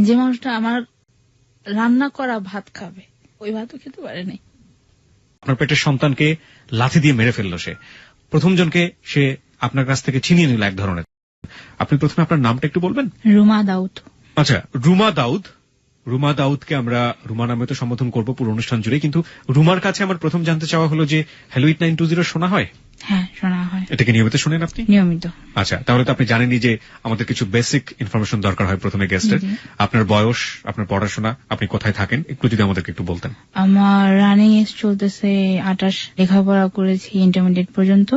যে মানুষটা আমার রান্না করা ভাত খাবে, ওই ভাতও খেতে পারে নাই। আপনার পেটের সন্তানকে লাথি দিয়ে মেরে ফেললো সে, প্রথম জনকে সে আপনার কাছ থেকে ছিনিয়ে নিল এক ধরনের। আপনি প্রথমে আপনার নামটা একটু বলবেন? রুমা দাউদ। আচ্ছা, রুমা দাউদ। রুমা দাউদকে আমরা রুমা নামে তো সম্বোধন করবো পুরো অনুষ্ঠান জুড়ে, কিন্তু রুমার কাছে আমার প্রথম জানতে চাওয়া হলো যে হ্যালো 8920 শোনা হয়? হ্যাঁ, শোনা হয়। এটাকে নিয়মিত শুনেন আপনি? নিয়মিত। আচ্ছা, তাহলে তো আপনি জানেনই যে আমাদের কিছু বেসিক ইনফরমেশন দরকার হয় প্রথমে গেস্টের। আপনার বয়স, আপনার পড়াশোনা, আপনি কোথায় থাকেন, একটু যদি আমাদেরকে একটু বলতেন। আমার রানিং এজ চলতেছে 28, লেখাপড়া করেছি ইন্টারমিডিয়েট পর্যন্ত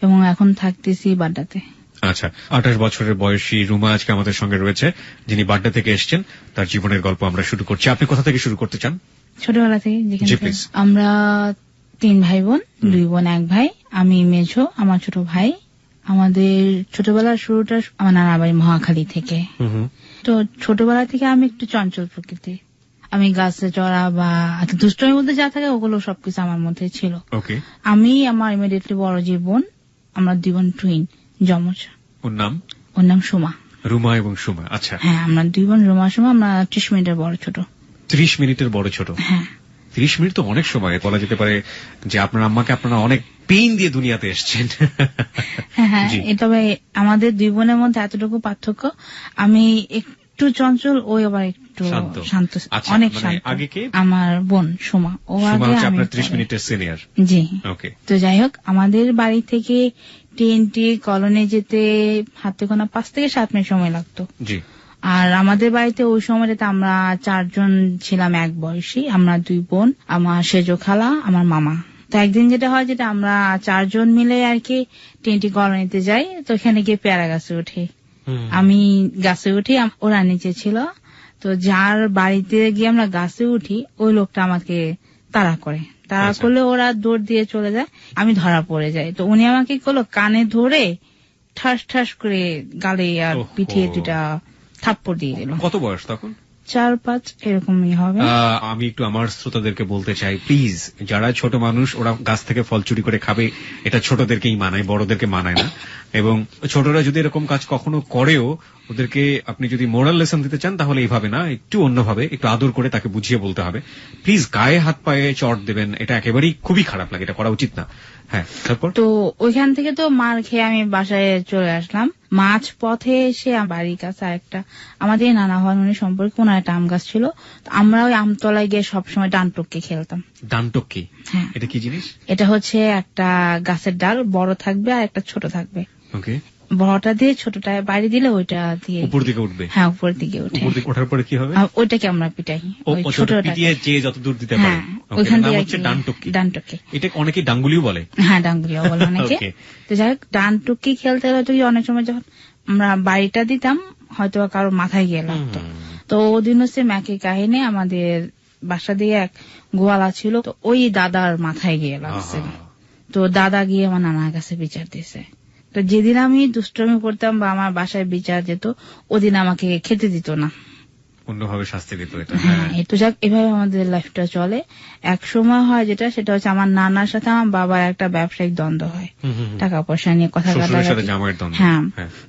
এবং এখন থাকতেছি বাড্ডাতে। আচ্ছা, 28 বছরের বয়সী রুমা আজকে আমাদের সঙ্গে রয়েছে, যিনি বাড্ডা থেকে এসেছেন। তার জীবনের গল্প আমরা শুরু করছি। আপনি কোথা থেকে শুরু করতে চান? ছোটবেলা থেকে। আমরা 3 ভাই বোন, 2 বোন 1 ভাই। আমি মেঝো, আমার ছোট ভাই। আমাদের ছোটবেলার শুরুটা আমার নানা বাড়ি মহাখালী থেকে। তো ছোটবেলা থেকে আমি একটু চঞ্চল প্রকৃতি। আমি গাছে চড়া বা দুষ্টমির মধ্যে যা থাকে ওগুলো সবকিছু আমার মধ্যে ছিল। আমি আমার ইমিডিয়েটলি বড় যে বোন, আমরা 2 বোন টুইন, যমজ। ওর নাম সুমা। রুমা এবং সুমা। আচ্ছা, হ্যাঁ, আমরা 2 বোন রুমা সুমা। আমরা 30 মিনিটের বড় ছোট। 30 মিনিটের বড় ছোট? হ্যাঁ। 30 মিনিট তো অনেক সময়। বলা যেতে পারে যে আপনার আম্মাকে আপনারা অনেক পেইন দিয়ে দুনিয়াতে এসেছেন। হ্যাঁ, তবে আমাদের 2 বোনের মধ্যে এতটুকু পার্থক্য, আমি একটু চঞ্চল, ওই আবার একটু শান্ত, অনেক শান্ত। আগে কে? আমার বোন সুমা। ও আগে, আপনার 30 মিনিটের সিনিয়র। জি। ওকে। তো যাই হোক, আমাদের বাড়ি থেকে টিএনটি কলোনি যেতে হাতে গোনা 5 থেকে 7 মিনিট সময় লাগতো। জি। আর আমাদের বাড়িতে ওই সময়টাতে আমরা 4 জন ছিলাম এক বয়সী। আমরা 2 বোন, আমার সেজো খালা, আমার মামা। তো একদিন যেটা হয়, যেটা আমরা 4 জন মিলে আর কি টিএনটি কলোনিতে যাই। তো এখানে গিয়ে পেয়ারা গাছে উঠি। আমি গাছে উঠি, ওরা নিচে ছিল। তো যার বাড়িতে গিয়ে আমরা গাছে উঠি, ওই লোকটা আমাকে তাড়া করে। তাড়া করলে ওরা দৌড় দিয়ে চলে যায়, আমি ধরা পড়ে যাই। তো উনি আমাকে করলো, কানে ধরে ঠাস ঠাস করে গালে আর পিঠে 2টা থাপ্পড় দিয়ে দিল। কত বয়স তখন? 4-5 এরকমই হবে। আমি একটু আমার শ্রোতাদেরকে বলতে চাই, প্লিজ, যারা ছোট মানুষ ওরা গাছ থেকে ফল চুরি করে খাবে, এটা ছোটদেরকেই মানায়, বড়দেরকে মানায় না। এবং ছোটরা যদি এরকম কাজ কখনো করেও, ওদেরকে আপনি যদি মোরাল লেসন দিতে চান তাহলে এইভাবে না, একটু অন্যভাবে, একটু আদর করে তাকে বুঝিয়ে বলতে হবে। প্লিজ, গায়ে হাত পায়ে চট দেবেন, এটা একেবারেই খুবই খারাপ লাগে, এটা করা উচিত না। হ্যাঁ, তারপর? তো ওইখান থেকে তো মার খেয়ে আমি বাসায় চলে আসলাম। মাঝ পথে এসে বাড়ির কাছে আরেকটা আমাদের নানা হন উনি সম্পর্কে, ওনার একটা আম গাছ ছিল। আমরা ওই আমতলায় গিয়ে সবসময় ডানটুকি খেলতাম। ডানটুকি? হ্যাঁ। এটা কি জিনিস? এটা হচ্ছে একটা গাছের ডাল, বড় থাকবে আর একটা ছোট থাকবে। ওকে। বড়টা দিয়ে ছোটটা বাড়ি দিলে ওইটা দিয়ে উপর দিকে উঠবে। হ্যাঁ, উপর দিকে উঠে। উপর দিকে ওঠার পরে কি হবে? ওইটাকে আমরা পিটাই। ছোটটা পিটিয়ে যে যত দূর দিতে পারে, ওইখান থেকে হচ্ছে ডানটুকি। ডানটুকি। এটা অনেকে ডাঙ্গুলিও বলে। হ্যাঁ, ডাঙ্গুলিও বলে অনেকে। তো যাই হোক, ডানটুকি খেলতে হয়তো অনেক সময় যখন আমরা বাড়িটা দিতাম, হয়তো কারো মাথায় গিয়ে লাগতো। তো ওদিন হচ্ছে ম্যাকি কাহিনী, আমাদের বাসা দিয়ে এক গোয়ালা ছিল, তো ওই দাদার মাথায় গিয়ে লাগছিল। তো দাদা গিয়ে আমার নানার কাছে বিচার দিয়েছে। তো যেদিন আমি দুষ্টমি করতাম বা আমার বাসায় বিচার যেত, ওদিন আমাকে খেতে দিত না, অন্যভাবে শাস্তি দিত। হ্যাঁ, তো যাক, এভাবে আমাদের লাইফটা চলে। এক সময় হয় যেটা, সেটা হচ্ছে আমার নানার সাথে আমার বাবার একটা ব্যবসায়িক দ্বন্দ্ব হয়, টাকা পয়সা নিয়ে কথা কাটাকাটি। হ্যাঁ,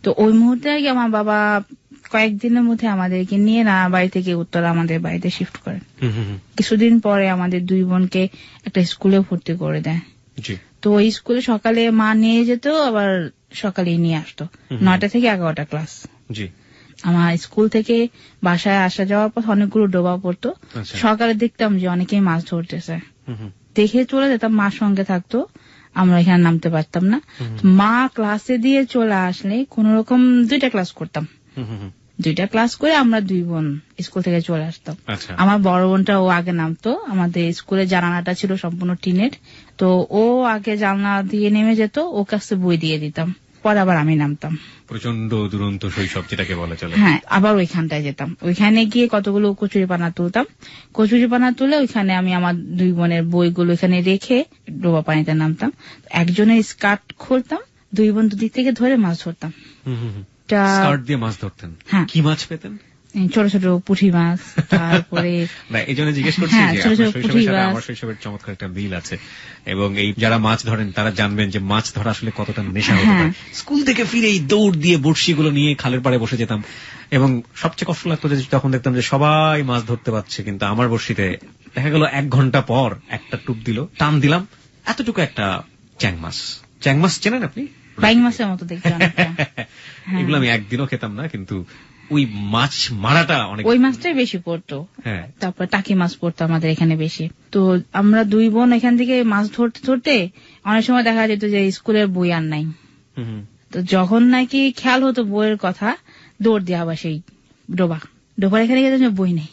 তো ওই মুহূর্তে আর কি আমার বাবা কয়েকদিনের মধ্যে আমাদেরকে নিয়ে নানা বাড়ি থেকে উত্তরা আমাদের বাড়িতে শিফট করেন। কিছুদিন পরে আমাদের 2 বোনকে একটা স্কুলে ভর্তি করে দেয়। তো ওই স্কুলে সকালে মা নিয়ে যেত, আবার সকালেই নিয়ে আসতো। 9টা থেকে 11টা ক্লাস। আমার স্কুল থেকে বাসায় আসা যাওয়ার পর অনেকগুলো ডোবা পড়তো। সকালে দেখতাম যে অনেকেই মাছ ধরতেছে, দেখে চলে যেতাম, মার সঙ্গে থাকতো, আমরা এখানে নামতে পারতাম না। মা ক্লাসে দিয়ে চলে আসলে কোন রকম 2টা ক্লাস করতাম। 2টা ক্লাস করে আমরা 2 বোন স্কুল থেকে চলে আসতাম। আমার বড় বোনটা ও আগে নামতো, আমাদের স্কুলের জানালাটা ছিল সম্পূর্ণ টিনের, তো ও আগে জানলা দিয়ে নেমে যেত, ও কাছে বই দিয়ে দিতাম, পরে আবার আমি নামতাম। প্রচন্ড দুরন্ত শৈশব যেটাকে বলা চলে। হ্যাঁ, আবার ওইখানটায় যেতাম, ওইখানে গিয়ে কতগুলো কচুরিপানা তুলতাম। কচুরিপানা তুলে ওইখানে আমি আমার 2 বোনের বইগুলো এখানে রেখে ডোবা পানিতে নামতাম। একজনের স্কার্ট খুলতাম, 2 বোন দুদিক থেকে ধরে মাছ ধরতাম। স্কার্ট দিয়ে মাছ ধরতেন? হ্যাঁ। কি মাছ পেতেন? ছোট ছোট পুঁটি মাছ, তারপরে এই জন্য জিজ্ঞেস করছি যে আমার শৈশবের চমৎকার একটা মিল আছে, এবং এই যারা মাছ ধরেন তারা জানবেন যে মাছ ধরা আসলে কতটা নেশা হতে পারে। স্কুল থেকে ফিরেই দৌড় দিয়ে বড়শিগুলো নিয়ে খালের পাড়ে বসে যেতাম, এবং সবচেয়ে কষ্ট লাগতো যে তখন দেখতাম যে সবাই মাছ ধরতে পারছে, কিন্তু আমার বড়শিতে দেখা গেল 1 ঘন্টা পর একটা টুপ দিল, টান দিলাম, এতটুকু একটা চ্যাং মাছ চেনেন আপনি? বাইং মাছের মতো দেখতে। এগুলো আমি একদিনও খেতাম না, কিন্তু ওই মাছ মারাটা অনেক, ওই মাছটাই বেশি পড়তো। তারপর টাকি মাছ পড়তো আমাদের এখানে বেশি। তো আমরা 2 বোন এখান থেকে মাছ ধরতে ধরতে অনেক সময় দেখা যেত যে স্কুলের বই আর নাই, তো যখন নাকি খেয়াল হতো বইয়ের কথা, দৌড় দিয়ে আবার সেই ডোবার এখানে গেছে বই নেই।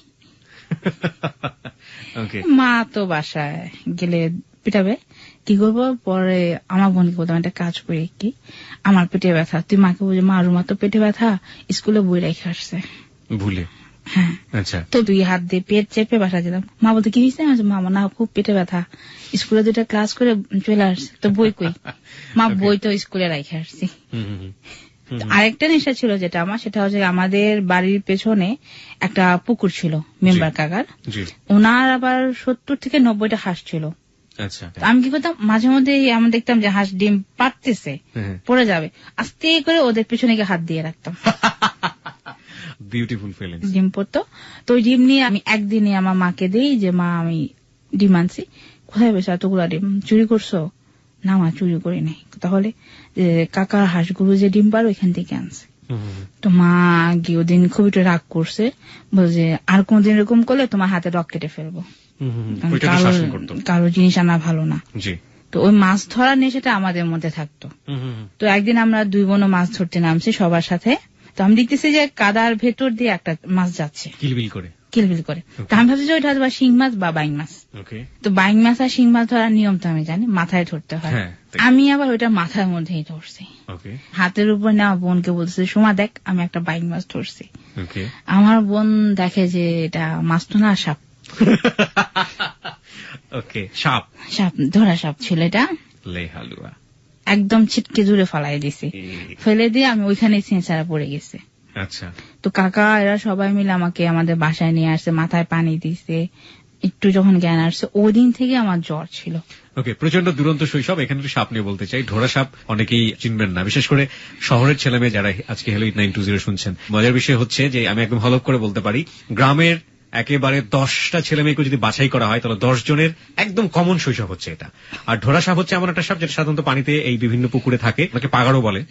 মা তো বাসায় গেলে পিটাবে, কি করবো, পরে আমার বোনকে বলতাম একটা কাজ করি, কি আমার পেটে ব্যথা, তুই মাকে বলছো মা রুমা তো পেটে ব্যথা, স্কুলে বই রেখে আসছে ভুলে। হ্যাঁ, আচ্ছা। তো 2 হাত দিয়ে পেট চেপে বাসা যেতাম। মা বলতে কি হয়েছে, মামা না খুব পেটে ব্যথা, স্কুলে 2টা ক্লাস করে চলে আসছে, তো বই কই? মা বই তো স্কুলে রেখে আসছি। আরেকটা নেশা ছিল যেটা আমার, সেটা হচ্ছে আমাদের বাড়ির পেছনে একটা পুকুর ছিল মেম্বার কাকার, ওনার আবার 70 থেকে 90টা হাঁস ছিল। আমি কি করতাম, মাঝে মধ্যে আমি দেখতাম যে হাঁস ডিম পাড়তেছে, পড়ে যাবে, আস্তে করে ওদের পিছনে গিয়ে হাত দিয়ে রাখতাম। Beautiful feelings. ডিম পড়তো, তো ওই ডিম নিয়ে আমি একদিনে আমার মাকে দিই যে মা আমি ডিম আনছি। কোথায় পেয়েছো এতগুলা ডিম, চুরি করছো? না মা চুরি করি নাই। তাহলে কাকার হাঁসগুলো যে ডিম পারো এখান থেকে আনছে। তো মা গিয়ে ওদিন খুব একটু রাগ করছে, বলছে আর কোনদিন এরকম করলে তোমার হাতে রক কেটে ফেলবো, কারো জিনিস আনা ভালো না। তো ওই মাছ ধরার নেশাটা আমাদের মধ্যে থাকতো। তো একদিন আমরা 2 বোনও মাছ ধরতে নামছি সবার সাথে, তো আমি দেখতেছি যে কাদার ভেতর দিয়ে একটা মাছ যাচ্ছে কিলবিল করে। তো আমি ভাবছি যে ওইটা হয়তো শিং মাছ বা বাইং মাছ। তো বাইং মাছ আর শিং মাছ ধরার নিয়ম তো আমি জানি, মাথায় ধরতে হয়। আমি আবার ওইটা মাথার মধ্যেই ধরছি, হাতের উপর নেওয়া। বোনকে বলছে সোমা দেখ আমি একটা বাইং মাছ ধরছি। আমার বোন দেখে যে এটা মাছ তো না, সাপ। সাপ ধরা সাপ ছিল এটা, একদম ছিটকে জুড়ে ফেলাই দিছি, ফেলে দিয়ে আমি ওইখানে ছেঁচারা পড়ে গেছে। আচ্ছা, তো কাকা এরা সবাই মিলে আমাকে আমাদের বাসায় নিয়ে আসছে, মাথায় পানি দিছে, একটু যখন জ্ঞান আসছে ওই দিন থেকে আমার জ্বর ছিল। প্রচন্ড দুরন্ত শৈশব। এখানে সাপ নিয়ে বলতে চাই, ঢোড়া সাপ অনেকেই চিনবেন না, বিশেষ করে শহরের ছেলেমেয়ে যারা আজকে হ্যালো 8920 শুনছেন। মজার বিষয় হচ্ছে যে আমি একদম হলপ করে বলতে পারি, গ্রামের একেবারে 10টা ছেলে মেয়েকে যদি বাছাই করা হয় তাহলে 10 জনের একদম কমন শৈশব হচ্ছে এটা। আর ঢোড়া সাপ হচ্ছে এমন একটা সাপ যেটা সাধারণত পানিতে এই বিভিন্ন পুকুরে থাকে, ওকে পাগাড়ও বলে,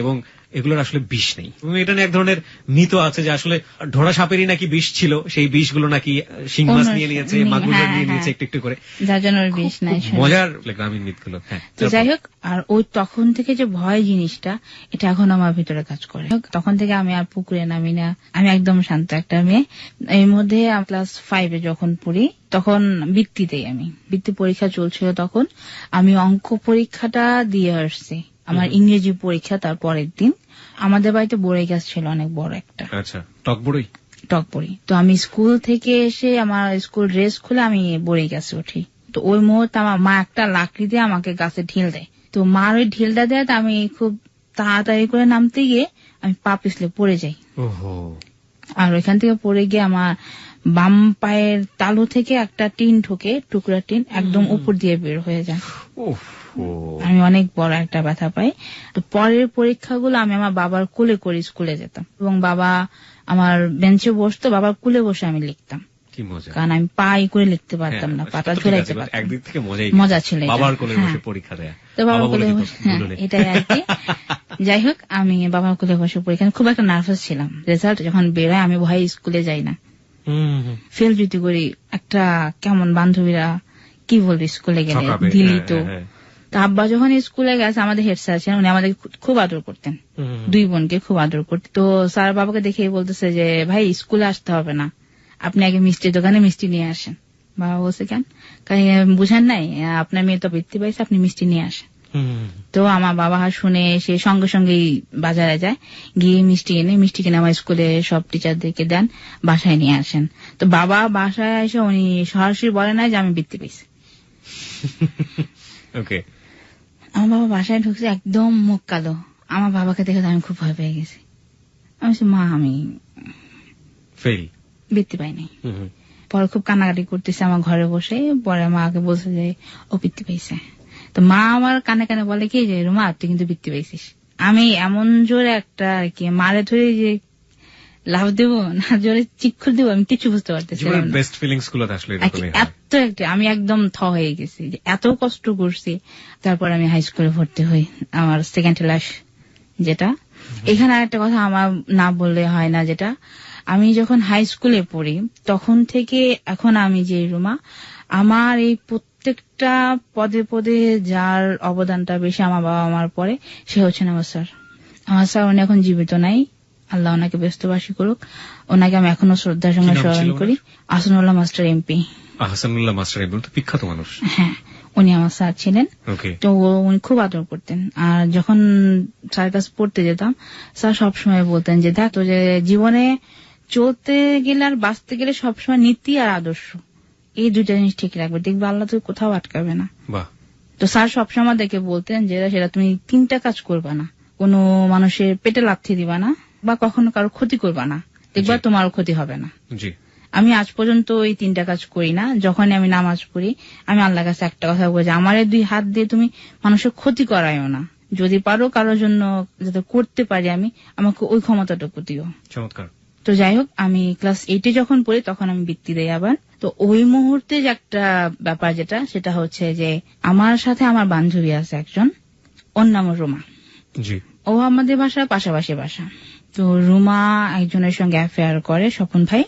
এবং এগুলোর আসলে বিষ নেই। এটা নিয়ে এক ধরনের মিথ আছে যে আসলে ঢোড়া সাপেরই নাকি বিষ ছিল, সেই বিষগুলো নাকি শিং মাছ নিয়ে নিয়েছে, মাগুর নিয়ে নিয়েছে একটু একটু করে, যার জন্য বিষ নাই। মজার গ্রামীণ মিথগুলো। তো যাই হোক, আর ওই তখন থেকে যে ভয় জিনিসটা, এটা এখন আমার ভিতরে কাজ করে। তখন থেকে আমি আর পুকুরে নামি না, আমি একদম শান্ত একটা মেয়ে। এর মধ্যে ক্লাস 5-এ যখন পড়ি তখন বৃত্তি দেই, আমি বৃত্তি পরীক্ষা চলছিল তখন, আমি অঙ্ক পরীক্ষাটা দিয়ে আসছি, আমার ইংরেজি পরীক্ষা তার পরের দিন। আমাদের বাড়িতে বড়ই গাছ ছিল অনেক বড় একটা। আচ্ছা, টক বড়ই। তো আমি স্কুল থেকে এসে আমার স্কুল ড্রেস খুলে আমি বড়ই গাছে উঠি। তো ওই মুহূর্তে আমার মা একটা লাকড়ি দিয়ে আমাকে গাছে ঢিল দেয়। তো মার ওই ঢিলটা দেয়, আমি খুব তাড়াতাড়ি করে নামতে গিয়ে আমি পা পিছলে পড়ে যাই। আর ওইখান থেকে পড়ে গিয়ে আমার বাম পায়ের তালু থেকে একটা টিন ঢোকে, টুকরা টিন একদম উপর দিয়ে বের হয়ে যায়। আমি অনেক বড় একটা ব্যথা পাই। তো পরের পরীক্ষাগুলো আমি আমার বাবার কোলে করে স্কুলে যেতাম, এবং বাবা আমার বেঞ্চে বসতো, বাবার কোলে বসে আমি লিখতাম। কারণ আমি পাই করে লিখতে পারতাম না, পাটা ঝুলাইতে পারতাম। একদিক থেকে মজা ছিল বাবার কোলে বসে পরীক্ষা দেয়া। তো বাবার কোলে এটাই আর কি। যাই হোক, আমি বাবার কোলে বসে পরীক্ষা, খুব একটা নার্ভাস ছিলাম। রেজাল্ট যখন বেরোয় আমি ভয়ে স্কুলে যাই না, ফেল যদি করি একটা কেমন বান্ধবীরা কি বলবে, স্কুলে গেলে দিলি তো। আব্বা যখন স্কুলে গেছে, আমাদের হেড স্যার ছিলেন, উনি আমাদের খুব আদর করতেন, 2 বোনকে খুব আদর করতেন। তো স্যার বাবাকে দেখে বলতেছে যে ভাই স্কুলে আসতে হবে না, আপনি আগে মিষ্টির দোকানে মিষ্টি নিয়ে আসেন। বাবা বলছে কেন? বুঝেন নাই আপনার মেয়ে তো বৃত্তি পাইছে, আপনি মিষ্টি নিয়ে আসেন। তো আমার বাবা শুনে সে সঙ্গে সঙ্গেই বাজারে যায়, গিয়ে মিষ্টি এনে মিষ্টি কিনে আমার স্কুলে সব টিচারদেরকে দেন, বাসায় নিয়ে আসেন। তো বাবা বাসায় এসে উনি সরাসরি বলে নাই যে আমি বৃত্তি পেয়েছি। আমার বাবা বাসায় ঢুকছে, একদম মুখ কালো। আমার বাবাকে দেখে আমি খুব ভয় পেয়ে গেছি। আমি বলছি মা আমি ফেল, বৃত্তি পাইনি। পরে খুব কান্নাকাটি করতেছে আমার ঘরে বসে, পরে মাকে বলছে যে ও বৃত্তি পাইছে। তো মা আমার কানে কানে বলে কি যে রুমা তুই কিন্তু বৃত্তি পাইছিস। আমি এমন জোরে একটা আর কি মারে ধরে যে লাভ দেবো না জোরে চিক্ষুর দেবো আমি কিছু বুঝতে পারতেছি। এত একটা আমি একদম হয়ে গেছি যে এত কষ্ট করছি। তারপর আমি হাই স্কুলে ভর্তি হই, আমার সেকেন্ড ক্লাস যেটা। এখানে একটা কথা আমার না বললে হয় না, যেটা আমি যখন হাই স্কুলে পড়ি তখন থেকে এখন আমি যে রুমা, আমার এই প্রত্যেকটা পদে পদে যার অবদানটা বেশি আমার বাবা আমার পরে সে হচ্ছেন আমার স্যার। আমার স্যার উনি এখন জীবিত নাই, আল্লাহ ওনাকে ব্যস্তবাসী করুক। ওনাকে আমি এখনো শ্রদ্ধার সঙ্গে স্মরণ করি। Ahsanullah master MP. Ahsanullah master MP তো বিখ্যাত মানুষ। হ্যাঁ, উনি আমার স্যার ছিলেন। তো উনি খুব আদর করতেন। আর যখন স্যার কাছে পড়তে যেতাম, স্যার সবসময় বলতেন যে দেখ তো যে জীবনে চলতে গেলে আর বাঁচতে গেলে সবসময় নীতি আর আদর্শ এই দুইটা জিনিস ঠিক রাখবে, দেখবে আল্লাহ তুই কোথাও আটকাবে না। তো স্যার সবসময় দেখে বলতেন যে সেটা তুমি তিনটা কাজ করবা না, কোনো মানুষের পেটে লাথি দিবা না বা কখনো কারো ক্ষতি করবা না, দেখবা তোমারও ক্ষতি হবে না। আমি আজ পর্যন্ত এই তিনটা কাজ করি না। যখন আমি নামাজ পড়ি আমি আল্লাহর কাছে একটা কথা বলি, আমার এই দুই হাত দিয়ে তুমি মানুষের ক্ষতি করাইও না, যদি পারো কারোর জন্য যাতে করতে পারি আমি, আমাকে ওই ক্ষমতাটুকু দিও। চমৎকার। তো যাই হোক, আমি ক্লাস 8 যখন পড়ি তখন আমি বৃত্তি দেই আবার। তো ওই মুহূর্তে যে একটা ব্যাপার যেটা, সেটা হচ্ছে যে আমার সাথে আমার বান্ধবী আছে একজন, ওর নাম রুমা। ও আমাদের বাসা পাশাপাশি বাসা। তো রুমা একজনের সঙ্গে অ্যাফেয়ার করে, স্বপন ভাই।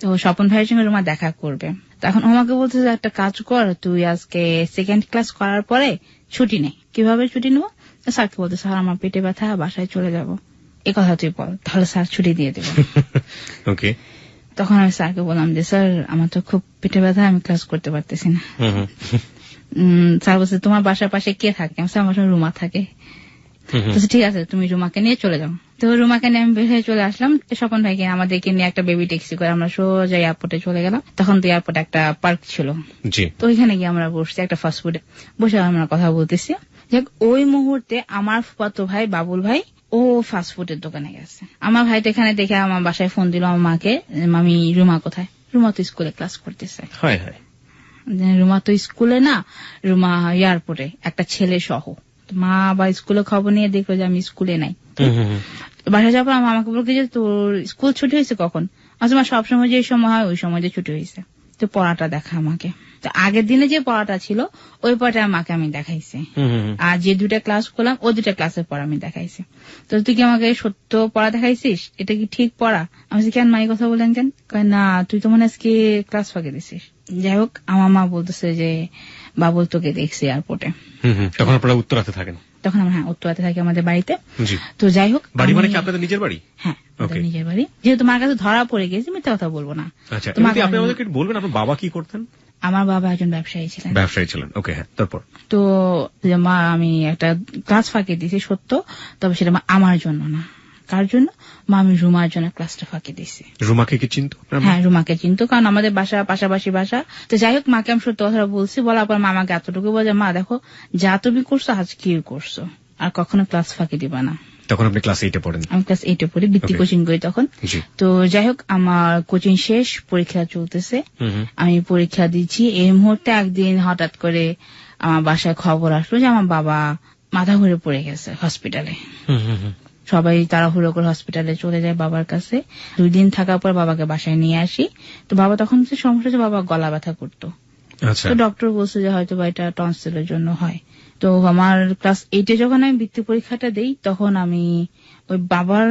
তো স্বপন ভাইয়ের সঙ্গে রুমা দেখা করবে। তখন আমাকে বলছে যে একটা কাজ কর, তুই আজকে সেকেন্ড ক্লাস করার পরে ছুটি নেই। কিভাবে ছুটি নেবো? স্যারকে বলতে, স্যার আমার পেটে ব্যথা, বাসায় চলে যাব, এই কথা তুই বল, তাহলে স্যার ছুটি দিয়ে দেবে। তখন আমি স্যারকে বললাম যে স্যার আমার তো খুব পেটে ব্যথা, আমি ক্লাস করতে পারতেছি না। স্যার বলছে তোমার বাসার পাশে কে থাকে? আমার বাসায় রুমা থাকে। ঠিক আছে, তুমি রুমাকে নিয়ে চলে যাও। তো রুমাকে নিয়ে আমি বের হয়ে চলে আসলাম। স্বপন ভাইকে আমাদেরকে নিয়ে একটা বেবি ট্যাক্সি করে আমরা সোজা এয়ারপোর্টে চলে গেলাম। তখন তো এয়ারপোর্টে একটা পার্ক ছিল, তো ওইখানে গিয়ে আমরা বসছি একটা ফাস্টফুডে, বসে আমরা কথা বলতেছি। ওই মুহূর্তে আমার ফুফাতো ভাই বাবুল ভাই ও ফাস্টফুডের দোকানে গেছে। আমার ভাইটা এখানে দেখে আমার বাসায় ফোন দিল আমার মাকে, মামি রুমা কোথায়? রুমা তো স্কুলে ক্লাস করতেছে। রুমা তো স্কুলে না, রুমা এয়ারপোর্টে একটা ছেলে সহ। মা বা স্কুলে খবর নিয়ে দেখলো যে আমি স্কুলে নাই। বাসায় যাবো, আমাকে বলছে যে তোর স্কুল ছুটি হয়েছে কখন? আসলে সবসময় যে সময় হয় ওই সময় যে ছুটি হয়েছে। তো পড়াটা দেখা আমাকে, তো আগের দিনে যে পড়াটা ছিল ওই পড়াটা আমাকে আমি দেখাইছি, আর যে দুটা ক্লাস করলাম ও দুটা ক্লাসের পড়া আমি দেখাইছি। তো তুই কি আমাকে সত্য পড়া দেখাইছিস? এটা কি ঠিক পড়া? আমি কেন মাই কথা বললেন কেন? না তুই তো মনে আজকে ক্লাস ফাঁকে দিছিস। যাই হোক, আমার মা বলতেছে যে বাবুল তোকে দেখছি এয়ারপোর্টে। তখন আপনারা উত্তরাতে থাকেন? তখন আমরা উত্তরাতে থাকি আমাদের বাড়িতে। তো যাই হোক, বাড়ি মানে কি আপনাদের নিজের বাড়ি? হ্যাঁ, নিজের বাড়ি। যেহেতু মার কাছে ধরা পড়ে গেছি, মিথ্যা কথা বলবো না। আপনি আমাদেরকে বলবেন আপনার বাবা কি করতেন? আমার বাবা একজন ব্যবসায়ী ছিলেন। ওকে, হ্যাঁ। তারপর তো মা আমি একটা ক্লাস ফাঁকি দিয়েছি সত্য, তবে সেটা আমার জন্য না। কার জন্য? মা আমি রুমার জন্য ক্লাসটা ফাঁকি দিয়েছি। রুমাকে কি চিনতো? হ্যাঁ, রুমাকে চিনতো, কারণ আমাদের বাসা পাশাপাশি বাসা। তো যাই হোক, মাকে আমি সত্য কথা বলছি। বলার পর মা আমাকে এতটুকু বলে, মা দেখো যা তুমি করছো আজ কি করছো, আর কখনো ক্লাস ফাঁকি দিবা না। তখন আপনি ক্লাস 8 পড়েন? আমি ক্লাস 8 পড়ি, বৃত্তি কোচিং করি তখন। তো যাই হোক, আমার কোচিং শেষ, পরীক্ষা চলতেছে, আমি পরীক্ষা দিচ্ছি। এই মুহূর্তে একদিন হঠাৎ করে আমার বাসায় খবর আসলো যে আমার বাবা মাথা ঘুরে পড়ে গেছে হসপিটালে। সবাই তাড়াহুড়ো করে হসপিটালে চলে যায় বাবার কাছে। 2 দিন থাকার পর বাবাকে বাসায় নিয়ে আসি। তো বাবা তখন যে সমস্যা হচ্ছে, বাবা গলা ব্যথা করতো। তো ডক্টর বলছে যে হয়তো এটা টনসিলের জন্য হয়। তো আমার ক্লাস 8 যখন আমি বৃত্তি পরীক্ষাটা দেই, তখন আমি ওই বাবার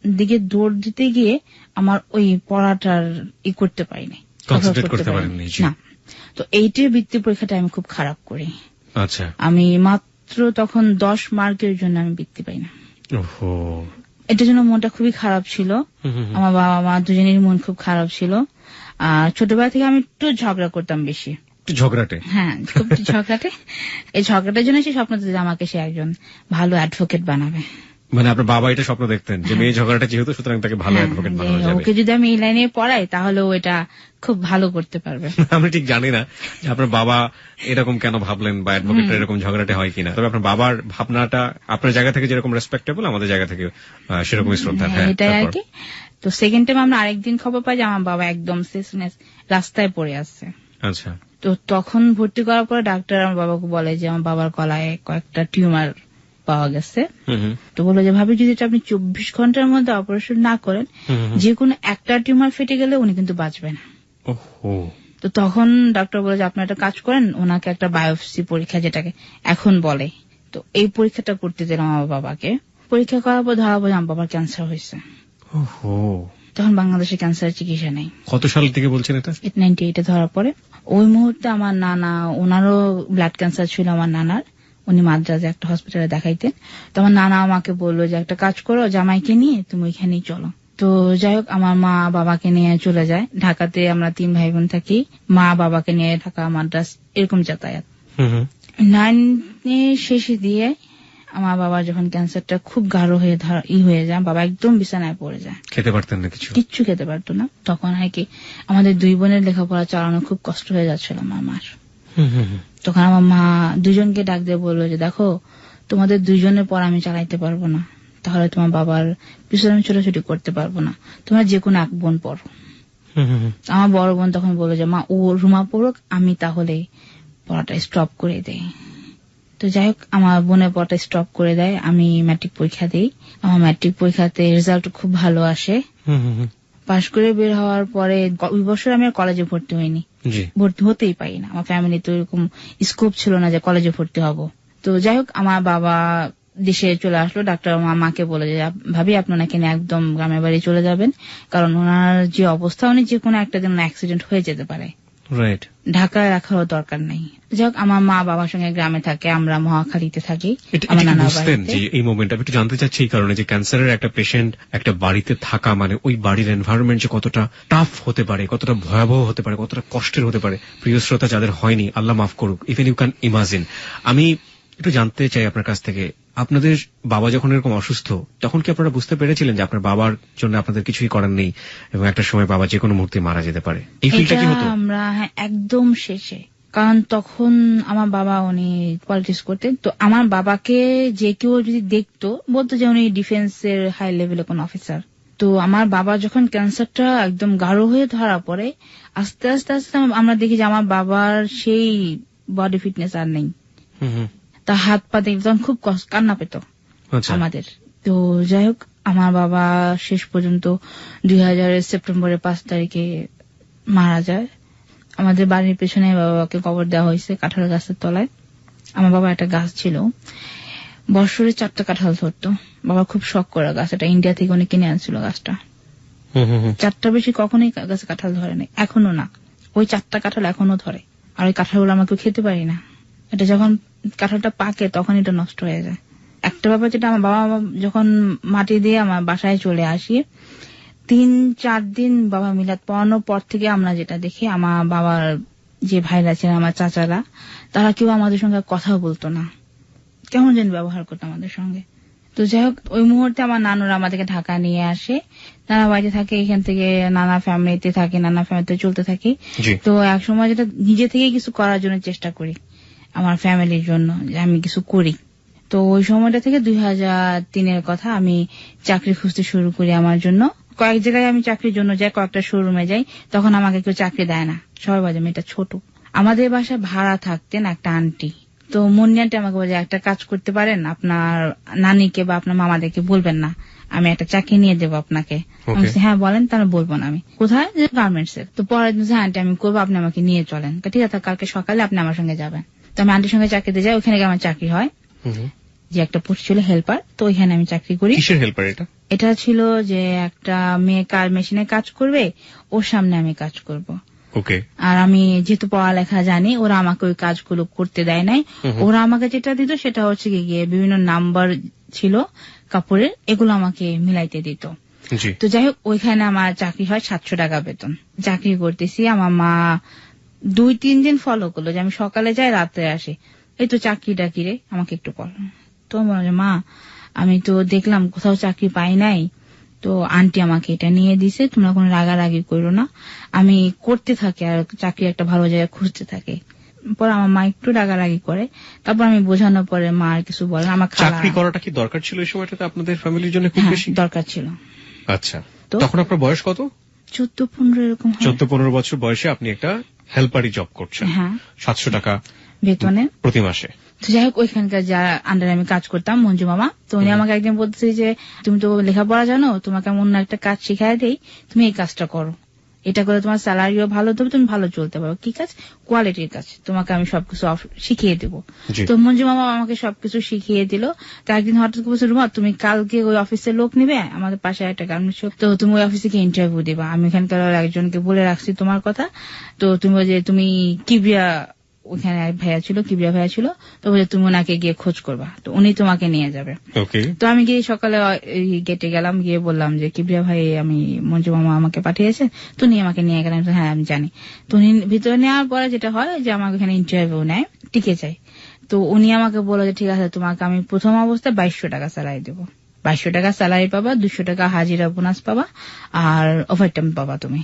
দিকে দৌড় দিতে গিয়ে আমার ওই পড়াটার করতে পারিনি, না। তো 8 বৃত্তি পরীক্ষাটা আমি খুব খারাপ করি। আচ্ছা, আমি মাত্র তখন 10 মার্কের জন্য আমি বৃত্তি পাই না। এটার জন্য মনটা খুবই খারাপ ছিল। আমার বাবা মা দুজনের মন খুব খারাপ ছিল। আর ছোটবেলা থেকে আমি একটু ঝগড়া করতাম বেশি। ঝগড়াটে? হ্যাঁ, খুব ঝগড়াটে। এই ঝগড়াটার জন্য সে স্বপ্ন দিতে আমাকে সে একজন ভালো অ্যাডভোকেট বানাবে। মানে আপনার বাবা এটা স্বপ্ন দেখতেন যে মেয়ে ঝগড়াটা যেহেতু, সুতরাং তাকে ভালো অ্যাডভোকেট বানানো যাবে। ওকে যদি আমি এই লাইনে পড়াই তাহলে ও এটা খুব ভালো করতে পারবে। আমি ঠিক জানি না যে আপনার বাবা এরকম কেন ভাবলেন বা অ্যাডভোকেটরা এরকম ঝগড়াটে হয় কিনা, তবে আপনার বাবার ভাবনাটা আপনার জায়গা থেকে যেরকম রেসপেক্টেবল, আমাদের জায়গা থেকে সেরকমই শ্রদ্ধা। এটাই আর কি। তো সেকেন্ড টাইম আমরা আরেকদিন খবর পাই যে আমার বাবা একদম শেষনেস রাস্তায় পড়ে আছে। আচ্ছা। তো তখন ভর্তি করার পরে ডাক্তার আমার বাবাকে বলে যে আমার বাবার গলায় কয়েকটা টিউমার পাওয়া গেছে। তো বললো যে ভাবি যদি আপনি 24 ঘন্টার মধ্যে অপারেশন না করেন, যে কোনো একটা টিউমার ফেটে গেলে উনি কিন্তু বাঁচবে না। তো তখন ডক্টর বলে যে আপনি একটা কাজ করেন, ওনাকে একটা বায়োপসি পরীক্ষা যেটাকে এখন বলে, তো এই পরীক্ষাটা করতে দিলাম আমার বাবাকে। পরীক্ষা করার পর ধরা পড়ে আমার বাবার ক্যান্সার হয়েছে। তখন বাংলাদেশে ক্যান্সারের চিকিৎসা নেই। কত সাল থেকে বলছেন এটা? 98-এ ধরা পড়ে। ওই মুহূর্তে আমার নানা, ওনারও ব্লাড ক্যান্সার ছিল আমার নানার, উনি মাদ্রাজে একটা হসপিটালে দেখাইতেন। তো আমার নানা আমাকে বললো যে একটা কাজ করো, জামাইকে নিয়ে তুমি ওইখানেই চলো। তো যাই হোক আমার মা বাবাকে নিয়ে চলে যায় ঢাকাতে। আমরা 3 ভাই বোন থাকি, মা বাবাকে নিয়ে ঢাকা মাদ্রাজ এরকম যাতায়াত। 9 শেষে দিয়ে আমার বাবা যখন ক্যান্সারটা খুব গাঢ় হয়ে হয়ে যায়, বাবা একদম বিছানায় পড়ে যায়। খেতে পারতেন না, কিচ্ছু খেতে পারতো না। তখন হয় কি আমাদের 2 বোনের লেখাপড়া চালানো খুব কষ্ট হয়ে যাচ্ছিল আমার মার। তখন আমার মা 2জনকে ডাক দিয়ে বললো যে দেখো তোমাদের 2জনের পর আমি চালাইতে পারবো না, তাহলে তোমার বাবার পিছনে আমি ছোটাছুটি করতে পারবো না, তোমরা যে কোনো এক বোন পড়ো। আমার বড় বোন তখন বললো যে মা ও রুমা পড়ুক, আমি তাহলে পড়াটা স্টপ করে দেই। তো যাই হোক আমার বোনের পড়াটা স্টপ করে দেয়। আমি ম্যাট্রিক পরীক্ষা দিই। আমার ম্যাট্রিক পরীক্ষাতে রেজাল্ট খুব ভালো আসে। পাশ করে বের হওয়ার পরে ওই বছর আমি আর কলেজে ভর্তি হইনি, ভর্তি হতেই পারি না। আমার ফ্যামিলি তো এরকম স্কোপ ছিল না যে কলেজে ভর্তি হব। তো যাই হোক আমার বাবা দেশে চলে আসলো। ডাক্তার মাকে বলে যে ভাবি আপনি ওনাকে নিয়ে একদম গ্রামের বাড়ি চলে যাবেন, কারণ ওনার যে অবস্থা উনি যে কোনো একটা দিন অ্যাক্সিডেন্ট হয়ে যেতে পারে, ঢাকায় রাখারও দরকার নেই। যাই হোক আমার মা বাবার সঙ্গে গ্রামে থাকে, আমরা মহাখালীতে থাকি। আমার নানার বাড়িতে। এই মোমেন্ট আমি একটু জানতে চাচ্ছি এই কারণে যে ক্যান্সারের একটা পেশেন্ট একটা বাড়িতে থাকা মানে ওই বাড়ির এনভায়রনমেন্ট যে কতটা টাফ হতে পারে, কতটা ভয়াবহ হতে পারে, কতটা কষ্টের হতে পারে। প্রিয় শ্রোতা যাদের হয়নি আল্লাহ মাফ করুক, ইভেন ইউ ক্যান ইমাজিন। আমি একটু জানতে চাই আপনার কাছ থেকে, আপনাদের বাবা যখন এরকম অসুস্থ তখন কি আপনারা বুঝতে পেরেছিলেন যে আপনার বাবার জন্য আপনাদের কিছুই করার নেই এবং একটা সময় বাবা যে কোনো মুহূর্তে মারা যেতে পারে? এই ফিলটা কি হতো? আমরা একদম শেষে, কারণ তখন আমার বাবা উনি পলিটিক্স করতেন। তো আমার বাবাকে যে কেউ যদি দেখতো বলতো যে উনি ডিফেন্সের হাই লেভেলের কোন অফিসার। তো আমার বাবা যখন ক্যান্সারটা একদম গাঢ় হয়ে ধরা পড়ে, আস্তে আস্তে আস্তে আমরা দেখি যে আমার বাবার সেই বডি ফিটনেস আর নেই। তা হাত পা দেখে তখন খুব কান্না পেত আমাদের। তো যাই হোক আমার বাবা শেষ পর্যন্ত 2000 সেপ্টেম্বরের 5 তারিখে মারা যায়। আমাদের বাড়ির পেছনে বাবাকে কবর দেওয়া হয়েছে কাঁঠাল গাছের তলায়। আমার বাবা একটা গাছ ছিল, বছরে 4টা কাঁঠাল ধরতো। বাবা খুব শখ করে গাছ, এটা ইন্ডিয়া থেকে উনি কিনে আনছিল গাছটা। 4টা বেশি কখনোই গাছে কাঁঠাল ধরে নাই, এখনো না। ওই 4টা কাঁঠাল এখনো ধরে। আর ওই কাঁঠালগুলো আমাকে খেতে পারি না। এটা যখন কাঁঠালটা পাকে তখন এটা নষ্ট হয়ে যায়। একটা ব্যাপার যেটা আমার বাবা যখন মাটি দিয়ে আমার বাসায় চলে আসি, 3-4 দিন বাবা মিলাদ পড়ানোর পর থেকে আমরা যেটা দেখি, আমার বাবার যে ভাইরা ছিলেন আমার চাচারা, তারা কেউ আমাদের সঙ্গে কথা বলতো না, কেমন যেন ব্যবহার করতো আমাদের সঙ্গে। তো যাই হোক ওই মুহূর্তে আমার নানুরা আমাদেরকে ঢাকা নিয়ে আসে। নানা বাড়িতে থাকে, এখান থেকে নানা ফ্যামিলিতে থাকে, নানা ফ্যামিলিতে চলতে থাকি। তো এক সময় যেটা নিজে থেকে কিছু করার জন্য চেষ্টা করি আমার ফ্যামিলির জন্য, যে আমি কিছু করি। তো ওই সময়টা থেকে 2003-এর কথা, আমি চাকরি খুঁজতে শুরু করি আমার জন্য। কয়েক জায়গায় আমি চাকরির জন্য যাই, কয়েকটা শোরুমে যাই, তখন আমাকে কেউ চাকরি দেয় না, সবাই বলে মেয়েটা ছোট। আমাদের বাসায় ভাড়া থাকতেন একটা আন্টি, তো মুন্নি আমাকে বলে একটা কাজ করতে পারেন, আপনার নানিকে বা আপনার মামাদেরকে বলবেন না, আমি একটা চাকরি নিয়ে দেবো আপনাকে। হ্যাঁ বলেন, তাহলে বলবো না। আমি কোথায়? গার্মেন্টস এর। তো পরের দিন আন্টি আমি করবো, আপনি আমাকে নিয়ে চলেন। ঠিক আছে কালকে সকালে আপনি আমার সঙ্গে যাবেন। তো আমি আন্টির সঙ্গে চাকরিতে যাই, ওখানে আমার চাকরি হয়, যে একটা পোস্ট ছিল হেল্পার। তো ওইখানে আমি চাকরি করি। কিসের হেল্পার এটা? এটা ছিল যে একটা মেয়ে মেশিনে কাজ করবে, ওর সামনে আমি কাজ করব। আর আমি যেহেতু পড়ালেখা জানি, ওরা আমাকে ওই কাজগুলো করতে দেয় নাই। ওরা আমাকে যেটা দিত সেটা হচ্ছে গিয়ে বিভিন্ন নাম্বার ছিল কাপড়ের, এগুলো আমাকে মিলাইতে দিত। তো যাই হোক ওইখানে আমার চাকরি হয় 700 টাকা বেতন। চাকরি করতেছি, আমার মা 2-3 দিন ফলো করলো যে আমি সকালে যাই রাতে আসি, এই তো চাকরিটা কি রে, আমাকে একটু বল। তো বলে মা আমি তো দেখলাম কোথাও চাকরি পাই নাই, তো আন্টি আমাকে এটা নিয়ে দিছে, তোমরা কোনো রাগারাগি করো না, আমি করতে থাকি আর চাকরি একটা ভালো জায়গায় খুঁজতে থাকি। পর আমার মা একটু রাগারাগি করে, তারপর আমি বোঝানোর পরে মা আর কিছু বলে। আমার চাকরি করাটা কি দরকার ছিল এই সময়টাতে আপনাদের ফ্যামিলির জন্য? খুব বেশি দরকার ছিল। আচ্ছা। থাকতো। তখন আপনার বয়স কত? 14-15 এরকম। 14-15 বছর বয়সে আপনি একটা হেল্পারি জব করছেন। হ্যাঁ, 700 টাকা বেতনে প্রতি মাসে। তো যাই হোক, ওইখানকার যারা আন্ডারে আমি কাজ করতাম, মঞ্জু মামা, তো উনি আমাকে একদিন বলতেছে যে তুমি তো লেখাপড়া জানো, তোমাকে আমি অন্য একটা কাজ শিখাই দেই, তুমি এই কাজটা করো, এটা করে তোমার স্যালারিও ভালো দেবে, তুমি ভালো চলতে পারো। কি কাজ? কোয়ালিটির কাজ, তোমাকে আমি সবকিছু শিখিয়ে দেবো। তো মঞ্জু মামা আমাকে সবকিছু শিখিয়ে দিল। তো একদিন হঠাৎ বলছে, রুমা তুমি কালকে ওই অফিসের লোক নিবে, আমাদের পাশে একটা গার্মেন্টস, তো তুমি ওই অফিসে গিয়ে ইন্টারভিউ দিবা, আমি এখানকার একজনকে বলে রাখছি তোমার কথা, তো তুমি যে তুমি কিবরিয়া, ওখানে ভাইয়া ছিল, কিবরিয়া ভাইয়া ছিল, তো বলে তুমি ওনাকে গিয়ে খোঁজ করবা, তো উনি তোমাকে নিয়ে যাবে। তো আমি গিয়ে সকালে গেটে গেলাম, গিয়ে বললাম যে কিবরিয়া ভাই, আমি মঞ্জু মামা আমাকে পাঠিয়েছে, তো উনি আমাকে নিয়ে গেলাম। হ্যাঁ আমি জানি। তো উনি ভিতরে নেওয়ার পরে যেটা হয় যে আমাকে এখানে ইন্টারভিউ নেয়, টিকে যায়। তো উনি আমাকে বললো যে ঠিক আছে, তোমাকে আমি প্রথম অবস্থায় 2200 টাকা স্যালারি দেবো, 2200 টাকা স্যালারি পাবা, 200 টাকা হাজিরা বোনাস পাবা, আর ওভারটাইম পাবা তুমি।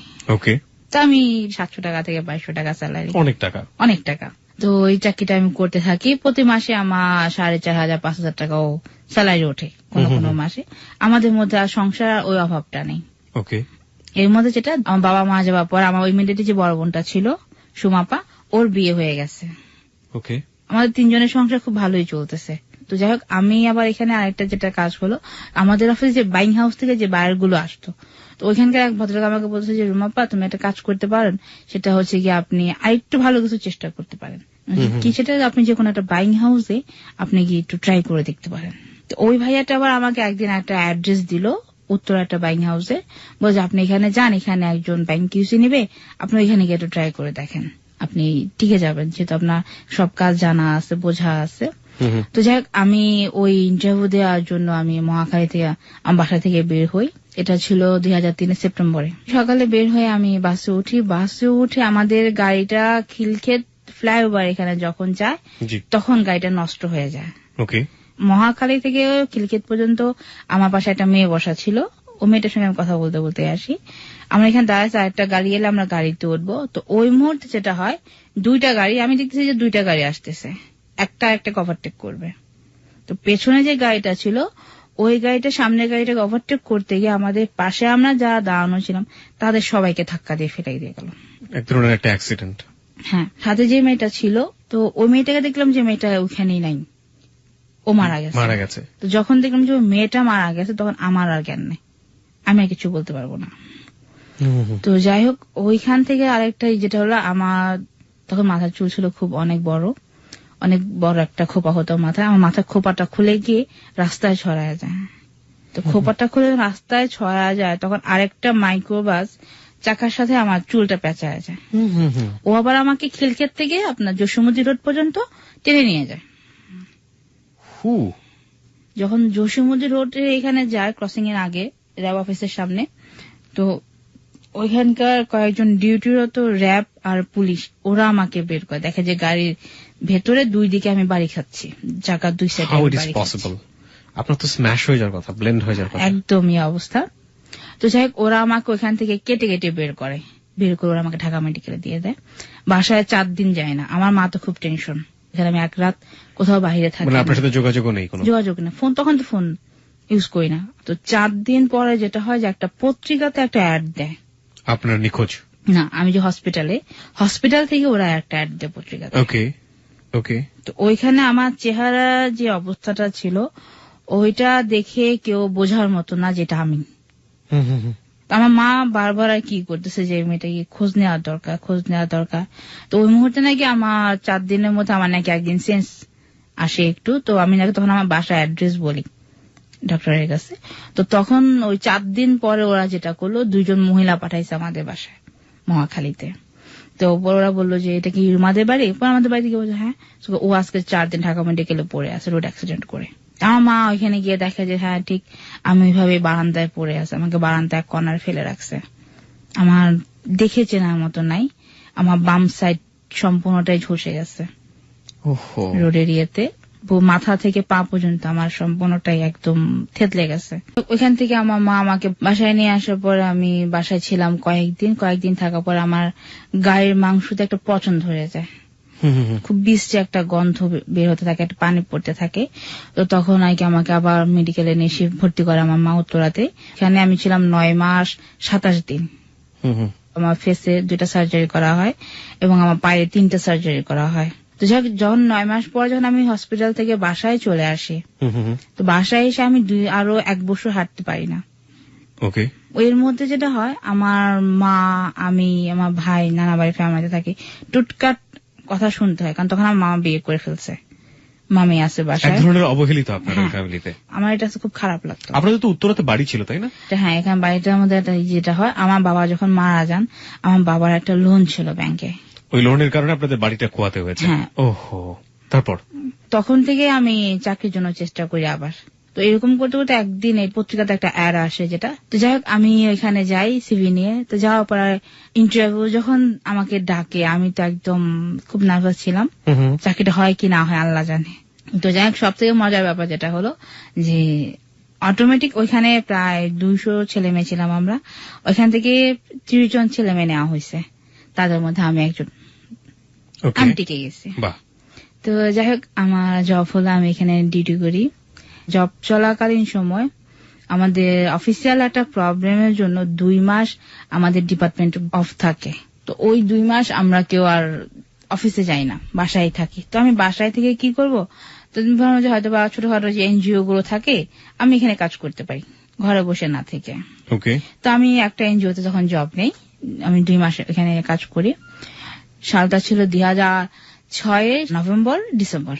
তো আমি 700 টাকা থেকে 2200 টাকা স্যালারি, অনেক টাকা। তো এই চাকরিটা আমি করতে থাকি। প্রতি মাসে আমার 4500-5000 টাকাও স্যালারি ওঠে কোনো কোনো মাসে। আমাদের মধ্যে আর সংসার ওই অভাবটা নেই। এর মধ্যে যেটা, আমার বাবা মা যাওয়ার পর আমার ওই মিডিয়েটে যে বড় বোনটা ছিল সুমাপা, ওর বিয়ে হয়ে গেছে। আমাদের 3 জনের সংসার খুব ভালোই চলতেছে। তো যাই হোক, আমি আবার এখানে আরেকটা যেটা কাজ হলো, আমাদের অফিসে যে বাইং হাউস থেকে যে বায়ার গুলো আসতো, তো ওইখানকার এক ভদ্রলোক আমাকে বলছে যে রুমাপা তুমি একটা কাজ করতে পারেন, সেটা হচ্ছে কি আপনি আরেকটু ভালো কিছু চেষ্টা করতে পারেন। কি সেটা? আপনি যে কোনো একটা বাইং হাউসে আপনি কি একটু ট্রাই করে দেখতে পারেন। তো ওই ভাইয়াটা আবার আমাকে একদিন একটা অ্যাড্রেস দিল উত্তর একটা বাইং হাউসে, বলছে আপনি এখানে যান, এখানে একজন ব্যাংক কিউসি নিবে, আপনি ওইখানে গিয়ে একটু ট্রাই করে দেখেন, আপনি টিকে যাবেন, যেহেতু আপনার সব কাজ জানা আছে, বোঝা আছে। তো যাই হোক, আমি ওই ইন্টারভিউ দেওয়ার জন্য আমি মহাখালী থেকে আমার বাসা থেকে বের হই। এটা ছিল 2003 সেপ্টেম্বরে। সকালে বের হয়ে আমি বাসে উঠি। বাসে উঠে আমাদের গাড়িটা খিলক্ষেত ফ্লাইওভার এখানে যখন যায়, তখন গাড়িটা নষ্ট হয়ে যায়। মহাখালী থেকে খিলক্ষেত পর্যন্ত আমার পাশে একটা মেয়ে বসা ছিল, ও মেয়েটার সঙ্গে আমি কথা বলতে বলতে আসি। আমরা এখানে দাঁড়াচ্ছি, আরেকটা গাড়ি এলে আমরা গাড়িতে উঠবো। তো ওই মুহূর্তে যেটা হয়, 2টা গাড়ি, আমি দেখতেছি যে 2টা গাড়ি আসতেছে, একটা ওভারটেক করবে। তো পেছনে যে গাড়িটা ছিল, ওই গাড়িটা সামনের গাড়িটাকে ওভারটেক করতে গিয়ে আমাদের পাশে আমরা যারা দাঁড়ানো ছিলাম তাদের সবাইকে ধাক্কা দিয়ে ফেলাই দিয়ে গেল। এক ধরনের একটা অ্যাক্সিডেন্ট। হ্যাঁ, সাথে যে মেয়েটা ছিল, তো ওই মেয়েটাকে দেখলাম যে মেয়েটা ওইখানেই নাই, ও মারা গেছে। তো যখন দেখলাম যে মেয়েটা মারা গেছে, তখন আমার আর জ্ঞান নেই, আমি আর কিছু বলতে পারবো না। তো যাই হোক, ওইখান থেকে আরেকটা যেটা হলো, আমার তখন মাথার চুল ছিল খুব অনেক বড় একটা খোপা হতো মাথায়। আমার মাথার খোপাটা খুলে গিয়ে রাস্তায় ছড়ায় যায়। তো খোপাটা খুলে রাস্তায় ছড়া যায়, তখন আরেকটা মাইক্রোবাস চাকার সাথে আমার চুলটা পেঁচায় যায়। ও আবার আমাকে খিলক্ষেত থেকে আপনার জসীমুদ্দি রোড পর্যন্ত টেনে নিয়ে যায়। যখন জসীমুদ্দি রোডে এখানে যায়, ক্রসিং এর আগে র্যাব অফিসের সামনে, তো ওইখানকার কয়েকজন ডিউটিরত র্যাব আর পুলিশ, ওরা আমাকে বের করে, দেখে যে গাড়ির ভেতরে 2 দিকে আমি বাড়ি খাচ্ছি, চাকার 2 সাইডে বাড়ি খাচ্ছি। আপনার তো স্ম্যাশ হয়ে যাওয়ার কথা, ব্লেন্ড হয়ে যাওয়ার কথা, একদমই অবস্থা। তো যাই হোক, ওরা আমাকে ওইখান থেকে কেটে কেটে বের করে ওরা আমাকে ঢাকা মেডিকেলে দিয়ে দেয়। বাসায় 4 দিন যায় না। আমার মা তো খুব টেনশন, এখানে আমি 1 রাত কোথাও বাইরে থাকি, আপনার সাথে যোগাযোগ নেই, ফোন তখন তো ফোন ইউজ করি না। তো 4 দিন পরে যেটা হয় যে একটা পত্রিকাতে একটা অ্যাড দেয়, আপনার নিখোঁজ না, আমি যে হসপিটাল থেকে ওরা একটা অ্যাড দেয় পত্রিকাতে। তো ওইখানে আমার চেহারা যে অবস্থাটা ছিল, ওইটা দেখে কেউ বোঝার মতো না যেটা আমি। আমার মা বারবার আর কি করতেছে যে মেয়েটাকে খোঁজ নেওয়ার দরকার। তো ওই মুহূর্তে নাকি আমার 4 দিনের মধ্যে আমার নাকি একদিন সেন্স আসে একটু। তো আমি নাকি তখন আমার বাসার অ্যাড্রেস বলি ডক্টরের কাছে। তো তখন ওই 4 দিন পরে ওরা যেটা করলো, 2 জন মহিলা পাঠাইছে আমাদের বাসায় মহাখালীতে। তো ওরা বললো যে এটা কি রুমাদের বাড়ি? আমাদের বাড়ি থেকে বলছে হ্যাঁ। ও আজকে 4 দিন ঢাকা মেডিকেলে পড়ে আছে রোড অ্যাক্সিডেন্ট করে। আমার মা ওইখানে গিয়ে দেখে যে হ্যাঁ ঠিক আমি ওইভাবে বারান্দায় পড়ে আছে, আমাকে বারান্দায় এক কর্নার ফেলে রাখছে। আমার দেখে চেনার মতো নাই, আমার বাম সাইড সম্পূর্ণটাই ঝসে গেছে রোডের ইয়েতে, মাথা থেকে পা পর্যন্ত আমার সম্পূর্ণটাই একদম থেতলে গেছে। ওইখান থেকে আমার মা আমাকে বাসায় নিয়ে আসার পর আমি বাসায় ছিলাম কয়েকদিন থাকার পর আমার গায়ের মাংসতে একটা পচন ধরে যায়। খুব বিশ্রী একটা গন্ধ বের হতে থাকে, একটা পানি পড়তে থাকে। তো তখন আর কি আমাকে আবার মেডিকেলে নিয়ে ভর্তি করে আমার মা উত্তরাতে। এখানে আমি ছিলাম 9 মাস 27 দিন। আমার ফেসে 2টা সার্জারি করা হয় এবং আমার পায়ে 3টা সার্জারি করা হয়। তো যখন 9 মাস পর যখন আমি হসপিটাল থেকে বাসায় চলে আসি, তো বাসায় এসে আমি আরো 1 বছর হাঁটতে পারি না। ওকে। এর মধ্যে যেটা হয়, আমার মা, আমি, আমার ভাই নানা বাড়ির ফ্যামিলিতে থাকি, টুটকাট কথা শুনতে হয়, কারণ তখন আমার মা বিয়ে করে ফেলছে, মামি আছে বাসায়। এক ধরনের অবহেলিত আপনার ফ্যামিলিতে। আমার এটা খুব খারাপ লাগতো। আপনাদের তো উত্তরাতে বাড়ি ছিল, তাই না? হ্যাঁ, এখানে বাড়িটার মধ্যে যেটা হয়, আমার বাবা যখন মারা যান, আমার বাবার একটা লোন ছিল ব্যাংকে, ওই লোনের কারণে আপনাদের বাড়িটা খোয়াতে হয়েছে। হ্যাঁ। ওহো। তারপর তখন থেকে আমি চাকরির জন্য চেষ্টা করি আবার। তো এরকম করতে করতে একদিন এই পত্রিকাতে একটা অ্যাড আসে, যেটা তো যাই হোক আমি ওইখানে যাই সিভি নিয়ে। তো যাওয়ার পর ইন্টারভিউ যখন আমাকে ডাকে, আমি তো একদম খুব নার্ভাস ছিলাম, চাকরিটা হয় কি না হয় আল্লাহ জানে। তো যাই হোক, সব থেকে মজার ব্যাপার যেটা হলো যে অটোমেটিক ওইখানে প্রায় 200 ছেলে মেয়ে ছিলাম আমরা, ওইখান থেকে 30 জন ছেলে মেয়ে নেওয়া হয়েছে, তাদের মধ্যে আমি একজন, আমি টিকে গেছি। তো যাই হোক, আমার জব হলো, আমি এখানে ডিউটি করি। জব চলাকালীন সময় আমাদের অফিসিয়াল একটা প্রবলেমের জন্য 2 মাস আমাদের ডিপার্টমেন্ট অফ থাকে। তো ওই 2 মাস আমরা কেউ আর অফিসে যাই না, বাসায় থাকি। তো আমি বাসায় থেকে কি করব, তো তুমি ভাবো যে হয়তো বা ছোটখাটো যে এনজিও গুলো থাকে, আমি এখানে কাজ করতে পারি ঘরে বসে না থেকে। তো আমি একটা এনজিওতে যখন জব নেই, আমি 2 মাস এখানে কাজ করি। সালটা ছিল 2006 নভেম্বর ডিসেম্বর।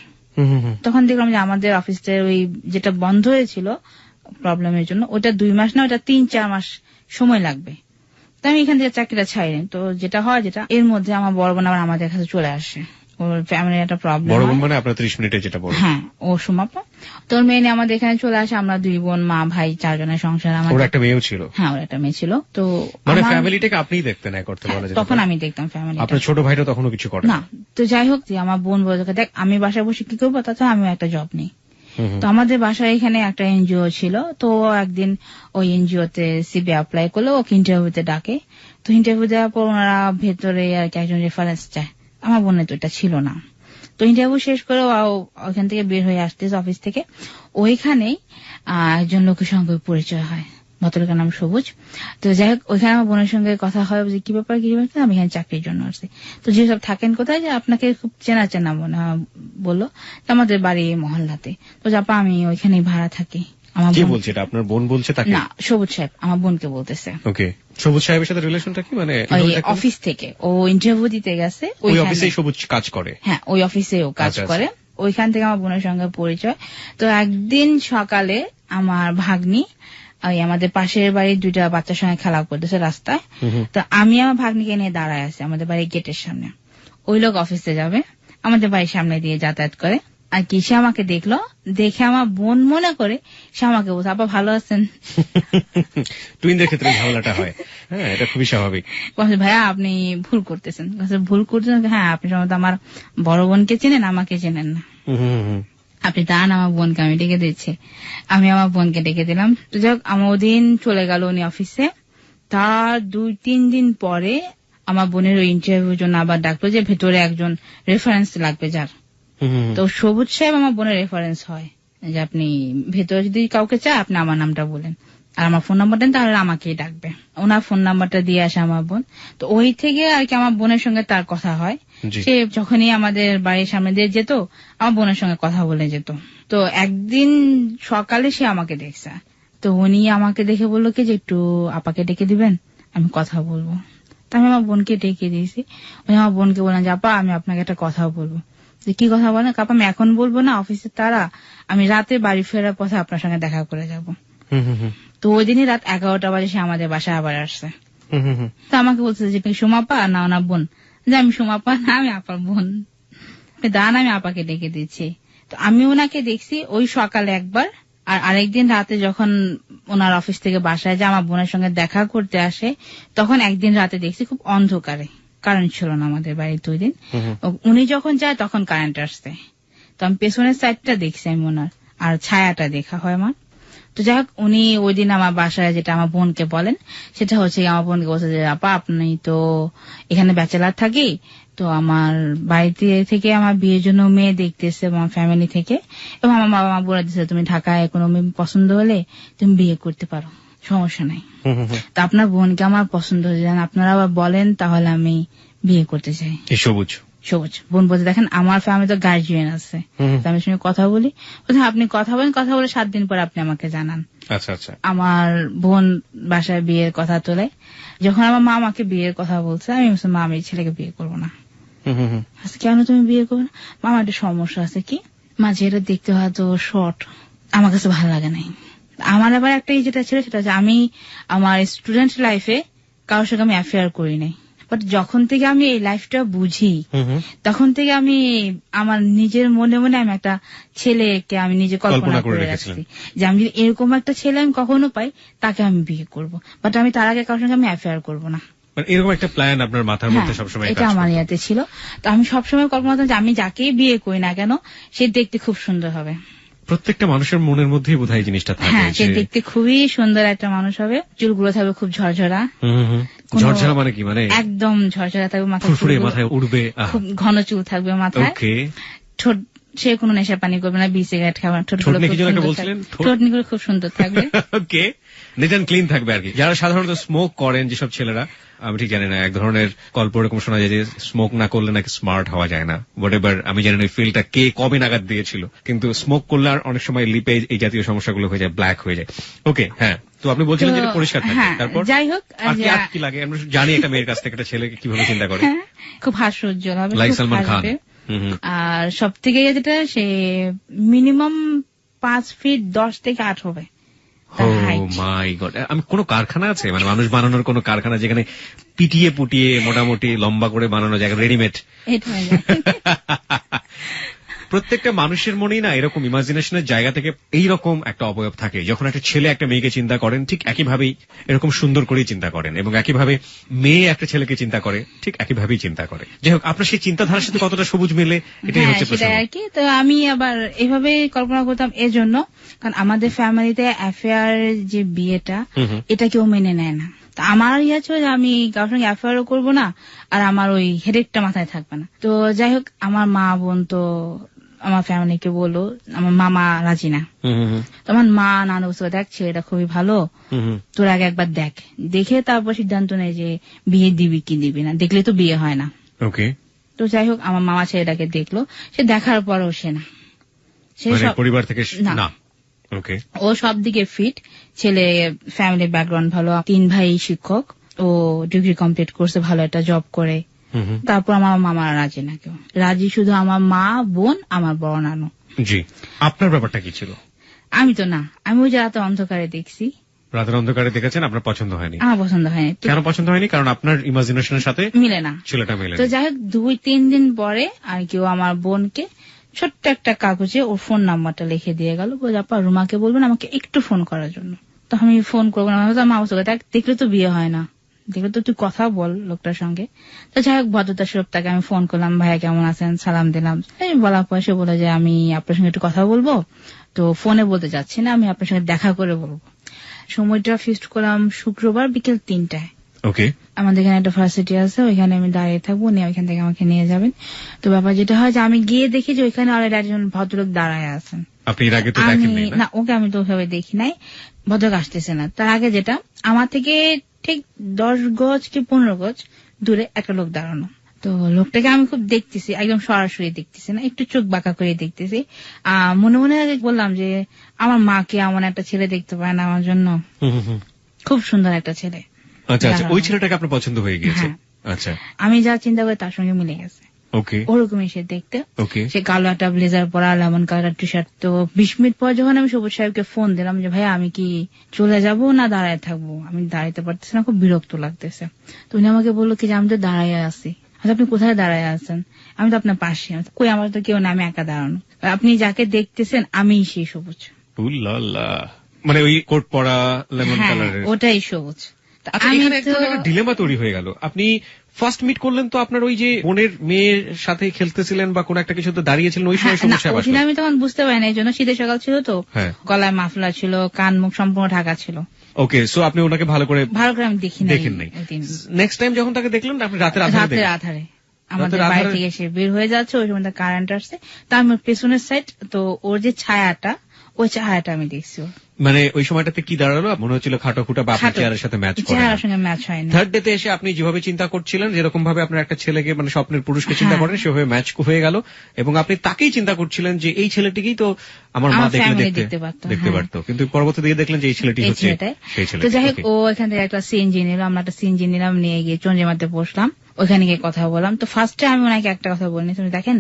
তখন দেখলাম যে আমাদের অফিসের ওই যেটা বন্ধ হয়েছিল প্রবলেমের জন্য, ওটা 2 মাস না, ওটা 3-4 মাস সময় লাগবে। তো আমি এখান থেকে চাকরিটা ছাইনি। তো যেটা হয়, যেটা এর মধ্যে আমার বড় বোন আবার আমাদের কাছে চলে আসে, ওর ফ্যামিলির একটা প্রবলেম। বড় বোন মানে আপনার 30 মিনিটে যেটা বড়? হ্যাঁ, ও সুমাপা। তোর মেয়ে নিয়ে আমাদের এখানে চলে আসে, আমরা 2 বোন, মা, ভাই, 4 জনের সংসার। ওর একটা মেয়েও ছিল? হ্যাঁ, ওর একটা মেয়ে ছিল। তো মানে ফ্যামিলিটাকে আপনিই দেখতেন এক করতে বলা যায়? তখন আমি দেখতাম ফ্যামিলি। আপনার ছোট ভাইটা তখনও কিছু করে না? তো যাই হোক, আমার বোন বলে, দেখ আমি বাসায় বসে কি করবো, তাছাড়া আমিও একটা জব নেই। তো আমাদের বাসায় এখানে একটা এনজিও ছিল, তো একদিন ওই এনজিওতে সিবি অ্যাপ্লাই করলো, ওকে ইন্টারভিউতে ডাকে। তো ইন্টারভিউ দেওয়ার পর ওনারা ভেতরে আর কি একজন রেফারেন্স চায়, আমার বোনের তো এটা ছিল না। তো ইন্টারভিউ শেষ করে ওইখান থেকে বের হয়ে আসতেছে অফিস থেকে, ওইখানেই একজন লোকের সঙ্গে পরিচয় হয়, ভদ্রলোকের নাম সবুজ। তো যাই হোক, ওইখানে আমার বোনের সঙ্গে কথা হয় যে কি ব্যাপার কি ব্যাপার, আমি এখানে চাকরির জন্য আসছি। তো যেসব থাকেন কোথায়, যে আপনাকে খুব চেনা চেনা মনে বললো, আমাদের বাড়ি মহল্লাতে। তো যাপা আমি ওইখানেই ভাড়া থাকি। আমার কি বলছে এটা, আপনার বোন বলছে তাকে? না, সবুজ সাহেব আমার বোনকে বলতেছে। ওকে। সবুজ সাহেবের সাথে রিলেশনটা কি? মানে অফিস থেকে ও ইন্টারভিউ দিতে গেছে, ওই অফিসেই সবুজ কাজ করে? হ্যাঁ, ওই অফিসে ও কাজ করে। ওইখান থেকে আমার বোনের সঙ্গে পরিচয়। তো একদিন সকালে আমার ভাগ্নি আমাদের পাশের বাড়ির 2টা বাচ্চার সঙ্গে খেলা করতেছে রাস্তায়। তো আমি আমার ভাগ্নিকে নিয়ে দাঁড়ায় আছি আমাদের বাড়ির গেটের সামনে। ওই লোক অফিসে যাবে, আমাদের বাড়ির সামনে দিয়ে যাতায়াত করে। আর কি, সে আমাকে দেখলো, দেখে আমার বোন মনে করে সে আমাকে বলছে, আপা ভালো আছেন? টুইনদের ক্ষেত্রে ঝামেলাটা হয়, হ্যাঁ, এটা খুবই স্বাভাবিক। ভাইয়া আপনি ভুল করতেছেন। ভুল করতেছেন? হ্যাঁ, আপনি সম্ভবত আমার বড় বোনকে চেনেন, আমাকে চেনেন না। আপনি দাঁড়ান, আমার বোনকে আমি ডেকে দিচ্ছি। আমি আমার বোনকে ডেকে দিলাম। তো যাক, আমার ওদিন চলে গেল উনি অফিসে। তার 2-3 দিন পরে আমার বোনের ওই ইন্টারভিউর জন্য আবার ডাকলো, যে ভেতরে একজন রেফারেন্স লাগবে যার। তো সবুজ সাহেব আমার বোনের রেফারেন্স হয়, যে আপনি ভেতরে যদি কাউকে চায় আপনি আমার নামটা বলেন আর আমার ফোন নাম্বার দেন, তাহলে আমাকেই ডাকবে। ওনার ফোন নাম্বারটা দিয়ে আসে আমার বোন। তো ওই থেকে আর কি আমার বোনের সঙ্গে তার কথা হয়। সে যখনই আমাদের বাড়ির সামনে দিয়ে যেত, আমার বোনের সঙ্গে কথা বলে যেত। তো একদিন সকালে সে আমাকে দেখছে, তো উনি আমাকে দেখে বললো কি যে একটু আপাকে ডেকে দিবেন, আমি কথা বলবো। তো আমি আমার বোনকে ডেকে দিয়েছি। আমার বোনকে বললাম যে আপা আমি আপনাকে একটা কথা বলবো। কি কথা বলেন? কাপা আমি এখন বলবো না, অফিসের তারা, আমি রাতে বাড়ি ফেরার পথে আপনার সঙ্গে দেখা করে যাব। তো ওই দিনই রাত 11টা বাজে সে আমাদের বাসায় আবার আসছে। তো আমাকে বলছে যে তুমি সুমাপা না ওনার বোন? যে আমি সুমাপা না, আমি আপার বোন। দান আমি আপাকে ডেকে দিচ্ছি। তো আমি ওনাকে দেখছি ওই সকালে একবার, আর আরেকদিন রাতে যখন ওনার অফিস থেকে বাসায় যে আমার বোনের সঙ্গে দেখা করতে আসে, তখন একদিন রাতে দেখছি খুব অন্ধকারে, কারেন্ট ছিল না আমাদের বাড়িতে ওই দিন। উনি যখন যায় তখন কারেন্ট আসছে। তো আমি পেছনের সাইডটা দেখছি আমি ওনার, আর ছায়াটা দেখা হয় আমার। তো যাই হোক, উনি ওই দিন আমার বাসায় যেটা আমার বোনকে বলেন, সেটা হচ্ছে আমার বোনকে বলছে যে আপা আপনি তো এখানে ব্যাচেলার থাকি, তো আমার বাড়িতে থেকে আমার বিয়ের জন্য মেয়ে দেখতেছে আমার ফ্যামিলি থেকে, এবং আমার বাবা মা বলে দিচ্ছে তুমি ঢাকায় কোনো মেয়ে পছন্দ হলে তুমি বিয়ে করতে পারো, সমস্যা নাই। তো আপনার বোনকে আমার পছন্দ হয়েছে, আপনারা আবার বলেন তাহলে আমি বিয়ে করতে চাই। সবুজ বোন বলতে দেখেন আমার ফ্যামিলি তো গার্জিয়ান আছে, আমি সঙ্গে কথা বলি, আপনি কথা বলেন, কথা বলে 7 দিন পর আপনি আমাকে জানান। আচ্ছা আচ্ছা। আমার বোন বাসায় বিয়ের কথা তোলে, যখন আমার মা আমাকে বিয়ের কথা বলছে, আমি বলছি মা আমি ছেলেকে বিয়ে করবো না। কেন তুমি বিয়ে করবে না? মামা একটা সমস্যা আছে। কি? মা যেটা দেখতে হয়তো শর্ট, আমার কাছে ভালো লাগে নাই। আমার আবার একটা যেটা ছিল সেটা হচ্ছে আমি আমার স্টুডেন্ট লাইফে কারোর সঙ্গে আমি অ্যাফেয়ার করি নাই, বাট যখন থেকে আমি এই লাইফটা বুঝি তখন থেকে আমি আমার নিজের মনে মনে আমি একটা ছেলেকে আমি নিজে কল্পনা করে রাখছি যে আমি যদি এরকম একটা ছেলে আমি কখনো পাই তাকে আমি বিয়ে করব, বাট আমি তার আগে কারোর সঙ্গে আমি অ্যাফেয়ার করবো না। এরকম একটা প্ল্যান আপনার মাথার মধ্যে সবসময় এটা আমার ইয়াতে ছিল। তো আমি সবসময় কল্পনা করতাম যে আমি যাকেই বিয়ে করি না কেন সে দেখতে খুব সুন্দর হবে। প্রত্যেকটা মানুষের মনের মধ্যেই বোধহয় জিনিসটা থাকে। হ্যাঁ, সে দেখতে খুবই সুন্দর একটা মানুষ হবে, চুলগুলো থাকবে খুব ঝরঝরা। ঝরঝরা মানে কি? মানে একদম ঝরঝরা থাকবে, মাথায় উড়বে, খুব ঘন চুল থাকবে মাথায়, ঠোঁট সে কোনো নেশা পানি করবে না, সিগারেট খাবে না, ঠোঁটগুলো খুব সুন্দর থাকবে, ওকে, নিট এন্ড ক্লিন থাকবে আর কি। যারা সাধারণত স্মোক করেন যেসব ছেলেরা, আমি ঠিক জানি না, এক ধরনের গল্প এরকম শোনা যায় যে স্মোক না করলে নাকি স্মার্ট হওয়া যায় না, হোয়াট এভার, আমি জানি না ওই ফিলটা কে কবে নাগাদ দিয়েছিল, কিন্তু স্মোক করলে আর অনেক সময় লিপে এই জাতীয় সমস্যাগুলো হয়ে যায়, ব্ল্যাক হয়ে যায়। ওকে, হ্যাঁ, তো আপনি বলছিলেন যে পরিষ্কার থাকে, তারপর যাই হোক আর কি লাগে? আমরা জানি একটা মেয়ের কাছ থেকে একটা ছেলেকে কিভাবে চিন্তা করে, খুব হাস্যোজ্জ্বল হবে, লাইক সালমান খান। আর সব থেকে যেটা সে মিনিমাম 5 ফিট 10 থেকে 8 হবে। মাই গড, আমি কোন কারখানা আছে মানে মানুষ বানানোর কোন কারখানা যেখানে পিটিয়ে পুটিয়ে মোটামুটি লম্বা করে বানানো যায়, রেডিমেড? প্রত্যেকটা মানুষের মনেই না এরকম ইমাজিনেশনের জায়গা থেকে এইরকম একটা অবয়ব থাকে। যখন একটা ছেলে একটা মেয়েকে চিন্তা করেন ঠিক একইভাবেই এরকম সুন্দর করেই চিন্তা করেন, এবং একইভাবে মেয়ে একটা ছেলেকে চিন্তা করে ঠিক একইভাবেই চিন্তা করে। যাই হোক, আপনার সেই চিন্তাধারার সাথে কতটা সবুজ মেলে এটাই হচ্ছে প্রশ্ন আর কি। তো আমি আবার এভাবে কল্পনা করতাম এজন্য, কারণ আমাদের ফ্যামিলিতে অ্যাফেয়ার যে বিয়েটা এটা কেউ মেনে নেয় না। আমার ইয়ে ছিল যে আমি কারোর সঙ্গে অ্যাফেয়ারও করবো না, আর আমার ওই হেডেকটা মাথায় থাকবে না। তো যাই হোক, আমার মা বোন তো আমার ফ্যামিলিকে বললো, আমার মামা রাজি না। তো আমার মা নানা বলছে দেখ ছেলেটা খুবই ভালো, তোর আগে একবার দেখে তারপর সিদ্ধান্ত নেই যে বিয়ে দিবি কি দিবি না, দেখলে তো বিয়ে হয় না। ওকে। তো যাই হোক, আমার মামা ছেলেটাকে দেখলো, সে দেখার পরও সে না, সে পরিবার থেকে না। ও সব দিকে ফিট, ছেলে ফ্যামিলি ব্যাকগ্রাউন্ড ভালো, 3 ভাই শিক্ষক, ও ডিগ্রি কমপ্লিট করছে, ভালো একটা জব করে। তারপর আমার মামা রাজি না, কেউ রাজি শুধু আমার মা বোন আমার বড় নানু। জি, আপনার ব্যাপারটা কি ছিল? আমি তো না, আমি ওই যে রাতে অন্ধকারে দেখছি। রাতের অন্ধকারে দেখেছেন, আপনার পছন্দ হয়নি? আমার পছন্দ হয়নি। কেন পছন্দ হয়নি? কারণ আপনার ইমাজিনেশনের সাথে মিলে না, ছেলেটা মিলে। তো যাই হোক, 2-3 দিন পরে আর কেউ আমার বোনকে ছোট্ট একটা কাগজে ওর ফোন নাম্বারটা লিখে দিয়ে গেল, বলে আপা রুমাকে বলবেন আমাকে একটু ফোন করার জন্য। তো আমি ফোন করবো না, মা দেখলে তো বিয়ে হয় না, দেখলে তো তুই কথা বল লোকটার সঙ্গে। তো যাই হোক, ভদ্রতা স্বরূপ তাকে আমি ফোন করলাম, ভাইয়া কেমন আছেন, সালাম দিলাম। বলার পর সে বলে যে আমি আপনার সঙ্গে একটু কথা বলবো, তো ফোনে বলতে যাচ্ছি না, আমি আপনার সঙ্গে দেখা করে বলবো। সময়টা ফিক্সড করলাম শুক্রবার বিকেল 3টায়। ওকে। আমাদের এখানে একটা ভার্সিটি আছে, ওইখানে আমি দাঁড়িয়ে থাকবো, উনি ওইখান থেকে আমাকে নিয়ে যাবেন। তো ব্যাপার যেটা হয় যে আমি গিয়ে দেখি যে ওইখানে অলরেডি একজন ভদ্রলোক দাঁড়ায় আছেন। আপনি এর আগে তো দেখেননি? না, ওকে আমি তো ওইভাবে দেখি নাই, ভদ্রলোক আসতেছে না। তার আগে যেটা আমার থেকে ঠিক 10 গজ কি 15 গজ দূরে একটা লোক দাঁড়ানো। তো লোকটাকে আমি খুব দেখতেছি, একদম সরাসরি দেখতেছি না, একটু চোখ বাঁকা করে দেখতেছি। মনে মনে বললাম যে আমার মাকে এমন একটা ছেলে দেখতে পায় না আমার জন্য, খুব সুন্দর একটা ছেলে। আচ্ছা আচ্ছা, ওই ছেলেটাকে আপনার পছন্দ হয়ে গিয়েছে? আচ্ছা, আমি যা চিন্তা করি তার সঙ্গে মিলে গেছে। ওকে, ওরকমই সে দেখতে। ওকে, সে কালো একটা ব্লেজার পরা, লেমন কালার টি শার্ট। তো 20 মিনিট পর যখন আমি সবুজ সাহেবকে ফোন দিলাম যে ভাইয়া আমি কি চলে যাব না দাঁড়ায় থাকবো, আমি দাঁড়াইতে পারতেছি না, খুব বিরক্ত লাগতেছে। তো উনি আমাকে বললো কি যে আমি তো দাঁড়াইয়া আছি। আচ্ছা, আপনি কোথায় দাঁড়ায় আছেন? আমি তো আপনার পাশে। কই, আমার তো কেউ না, আমি একা দাঁড়ানো। আপনি যাকে দেখতেছেন আমি সেই সবুজ। মানে ওই কোট পরা লেমন কালারের, ওটাই সবুজ। এখানে একটা ডিলেমা তৈরি হয়ে গেল। আপনি ফার্স্ট মিট করলেন তো আপনার ওই যে বোনের মেয়ের সাথে খেলতেছিলেন বা কোন একটা কিছু তো দাঁড়িয়েছিলেন, ওই সময় সমস্যা আসলো? আমি তখন বুঝতে পারি না, এই জন্য শীতের সকাল ছিল তো, গলায় মাফলার ছিল, কান মুখ সম্পূর্ণ ঢাকা ছিল। ওকে, সো আপনি ওনাকে ভালো করে আমি দেখেন নাই। নেক্সট টাইম যখন তাকে দেখলেন আপনি রাতের আধারে আমাদের বাড়ি থেকে এসে বের হয়ে যাচ্ছে, ওই সময় কারেন্ট আসছে, তা আমি পেছনের সাইড, তো ওর যে ছায়াটা, ওই ছায়াটা আমি দেখছি। মানে ওই সময়টাতে কি দাঁড়ালো? মনে হচ্ছিল খাটো খুঁটা বা আপনার চেহারের সাথে ম্যাচ করে, চেহারের সঙ্গে ম্যাচ হয় না। থার্ড ডে তে এসে আপনি যেভাবে চিন্তা করছিলেন, যেরকম ভাবে আপনার একটা ছেলেকে মানে স্বপ্নের পুরুষকে চিন্তা করেন, সেভাবে ম্যাচ হয়ে গেল এবং আপনি তাকেই চিন্তা করছিলেন যে এই ছেলেটিকেই তো আমার মা দেখতে পারতো, কিন্তু পরবর্তী দিকে দেখলেন যে এই ছেলেটি হচ্ছে সেই ছেলে। তো যাই হোক, ও এখান থেকে একটা সিএনজি নিলাম, আমরা একটা সিএনজি নিলাম, নিয়ে গিয়ে চন্দ্রিমাতে বসলাম, ওখানে গিয়ে কথা বললাম। তো ফার্স্টে আমি ওনাকে একটা কথা বলিনি, তুমি দেখেন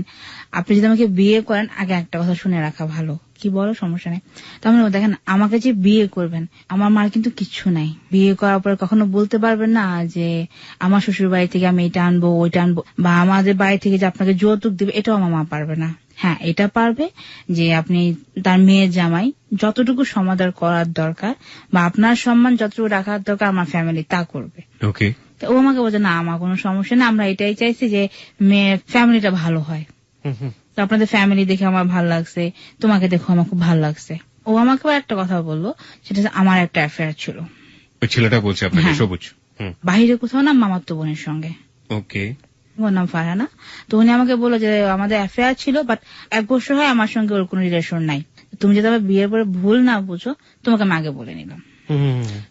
আপনি যদি আমাকে বিয়ে করেন, আগে একটা কথা শুনে রাখা ভালো। কি বলো? সমস্যা নেই। তাহলে দেখেন, আমাকে যে বিয়ে করবেন, আমার মার কিন্তু কিচ্ছু নাই। বিয়ে করার পরে কখনো বলতে পারবেন না যে আমার শ্বশুর বাড়ি থেকে আমি এটা আনবো ওইটা আনবো, বা আমাদের বাড়ি থেকে যে আপনাকে যৌতুক দিবে, এটাও আমার মা পারবে না। হ্যাঁ, এটা পারবে যে আপনি তার মেয়ের জামাই, যতটুকু সমাদর করার দরকার বা আপনার সম্মান যতটুকু রাখার দরকার আমার ফ্যামিলি তা করবে। ওকে। তো ও আমাকে বলছে, না আমার কোনো সমস্যা না, আমরা এটাই চাইছি যে মেয়ের ফ্যামিলিটা ভালো হয়। তো আপনাদের ফ্যামিলি দেখে আমার ভালো লাগছে, তোমাকে দেখো আমার খুব ভালো লাগছে। ও আমাকে একটা কথা বললো, সেটা আমার একটা অ্যাফেয়ার ছিল। ওই ছেলেটা বলছে আপনাকে? সবুজ বাইরে কোথাও না, মামাতো বোনের সঙ্গে। ওকে। ওর নাম ফারহানা। তো উনি আমাকে বললো যে আমাদের অ্যাফেয়ার ছিল, বাট 1 বছর হয় আমার সঙ্গে ওর কোনো রিলেশন নাই, তুমি যদি আবার বিয়ের পরে ভুল না বুঝো, তোমাকে আমি আগে বলে নিলাম।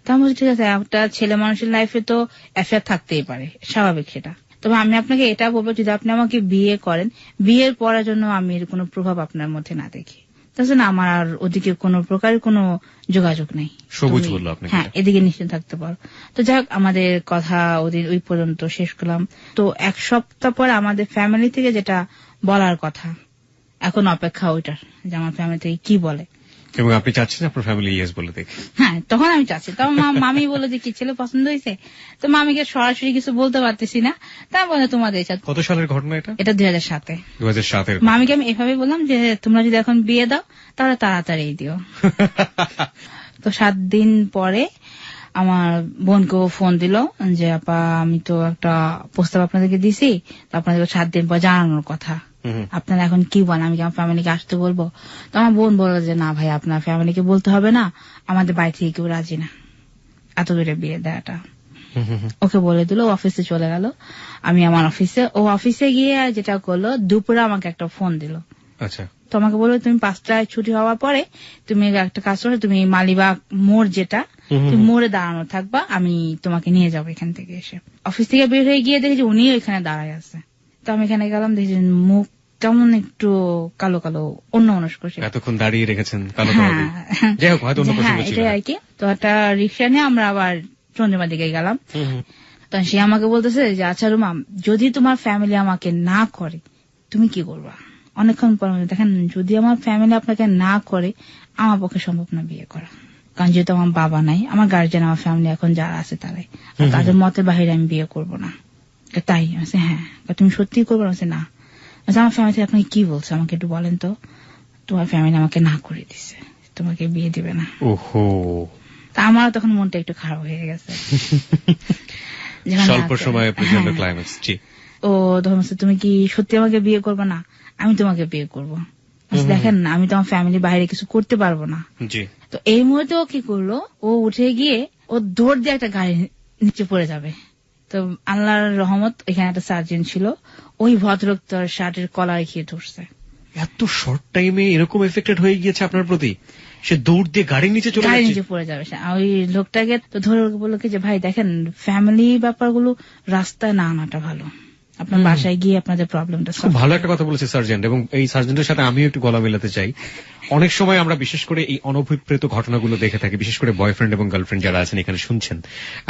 তা আমি বলছি ঠিক আছে, একটা ছেলে মানুষের লাইফে তো অ্যাফেয়ার থাকতেই পারে, স্বাভাবিক সেটা। তবে আমি আপনাকে এটা বলবো, যদি আপনি আমাকে বিয়ে করেন, বিয়ের পরের জন্য আমি এর কোনো প্রভাব আপনার মধ্যে না দেখি, তাছাড়া আমার আর ওদিকে কোনো প্রকার কোনো যোগাযোগ নেই। সবুজ বললো আপনাকে? হ্যাঁ, এদিকে নিশ্চিত থাকতে পারো। তো যাই হোক, আমাদের কথা ওই পর্যন্ত শেষ করলাম। তো 1 সপ্তাহ পরে আমাদের ফ্যামিলি থেকে যেটা বলার কথা, এখন অপেক্ষা ওইটার, যে আমার ফ্যামিলি থেকে কি বলে। এবং আপনি চাচ্ছেন আপনার ফ্যামিলি ইয়েস বলে দেখে? হ্যাঁ, তখন আমি চাচ্ছি। তখন মামি বলে যে কি ছেলে পছন্দ হয়েছে, তো মামিকে সরাসরি কিছু বলতে পারতেছি না, তার বলে তোমাদের ইচ্ছা। কত সালের ঘটনা এটা? এটা 2007-এ। 2007-এর। মামিকে আমি এভাবে বললাম যে তোমরা যদি এখন বিয়ে দাও তাহলে তাড়াতাড়ি দিও। তো 7 দিন পরে আমার বোনকেও ফোন দিল যে আপা, আমি তো একটা প্রস্তাব আপনাদেরকে দিছি, তো আপনাদের 7 দিন পর জানানোর কথা, আপনারা এখন কি বলেন, আমি কি আমার ফ্যামিলিকে আসতে বলবো? তো আমার বোন বলল যে না ভাই, আপনার ফ্যামিলিকে বলতে হবে না, আমাদের বাড়ি থেকে কেউ রাজি না এত দূরে বিয়ে দেওয়াটা। ওকে বলে দিল, অফিসে চলে গেল। আমি আমার অফিসে, ও অফিসে গিয়ে যেটা করলো, দুপুরে আমাকে একটা ফোন দিল। আচ্ছা। তো আমাকে বললো, তুমি 5টায় ছুটি হওয়ার পরে তুমি একটা কাজ করো, তুমি মালিবাগ মোড় যেটা, তুমি মোড়ে দাঁড়ানো থাকবা, আমি তোমাকে নিয়ে যাবো এখান থেকে। এসে অফিস থেকে বের হয়ে গিয়ে দেখি যে উনিও এখানে দাঁড়ায় আছে। তো আমি এখানে গেলাম, দেখি মুখ কেমন একটু কালো কালো, অন্য মানুষ করছে। এতক্ষণ দাঁড়িয়ে রেখেছেন কালো কালো। যাই হোক, হয়তো অন্য প্রসঙ্গ ছিল এটাই আর কি। তো একটা রিক্সা নিয়ে আমরা আবার চন্দ্রিমার দিকে গেলাম। তো সে আমাকে বলতেছে যে আচ্ছা রুমা, যদি তোমার ফ্যামিলি আমাকে না করে তুমি কি করবা? অনেকক্ষণ পর দেখেন, যদি আমার ফ্যামিলি আপনাকে না করে, আমার পক্ষে সম্ভব না বিয়ে করা, কারণ যেহেতু আমার বাবা নাই, আমার গার্জিয়ান, আমার ফ্যামিলি এখন যারা আছে তারাই, তাদের মতের বাহিরে আমি বিয়ে করবো না। তাই আছে? হ্যাঁ। তুমি সত্যি করবো? না। আমার ফ্যামিলি আপনাকে কি বলছে আমাকে একটু বলেন তো। তোমার ফ্যামিলি আমাকে না করে দিছে, তোমাকে বিয়ে দিবে না। ওহো। তা আমারও তখন মনটা একটু খারাপ হয়ে গেছে। স্বল্প সময়ে প্রচন্ড ক্লাইম্যাক্স। ও ধর্মস্থ, তুমি কি সত্যি আমাকে বিয়ে করবে? না, আমি তোমাকে বিয়ে করবো। দেখেন, আমি তো আমার ফ্যামিলি বাইরে কিছু করতে পারবো না। তো এই মুহূর্তে ও কি করলো, ও উঠে গিয়ে ও দৌড় দিয়ে একটা গাড়ি নিচে পড়ে যাবে। তো আল্লাহর রহমত, এখানে একটা সার্জন ছিল, ওই ভদ্রলোক তার শার্টের কলার খেয়ে ধরছে। এত শর্ট টাইমে এরকম এফেক্টেড হয়ে গিয়েছে আপনার প্রতি? সে দৌড় দিয়ে গাড়ির নিচে চলে গাড়ির নিচে পড়ে যাবে। ওই লোকটাকে তো ধরে বললো কি যে ভাই দেখেন, ফ্যামিলি ব্যাপারগুলো রাস্তায় না আনাটা ভালো, আপনার বাসায় গিয়ে আপনাদের প্রবলেমটা। খুব ভালো একটা কথা বলেছে সার্জেন্ট, এবং এই সার্জেন্টের সাথে আমিও একটু গলা মেলাতে চাই। অনেক সময় আমরা বিশেষ করে এই অনভিপ্রেত ঘটনাগুলো দেখে থাকি, বিশেষ করে বয়ফ্রেন্ড এবং গার্লফ্রেন্ড যারা আছেন এখানে শুনছেন,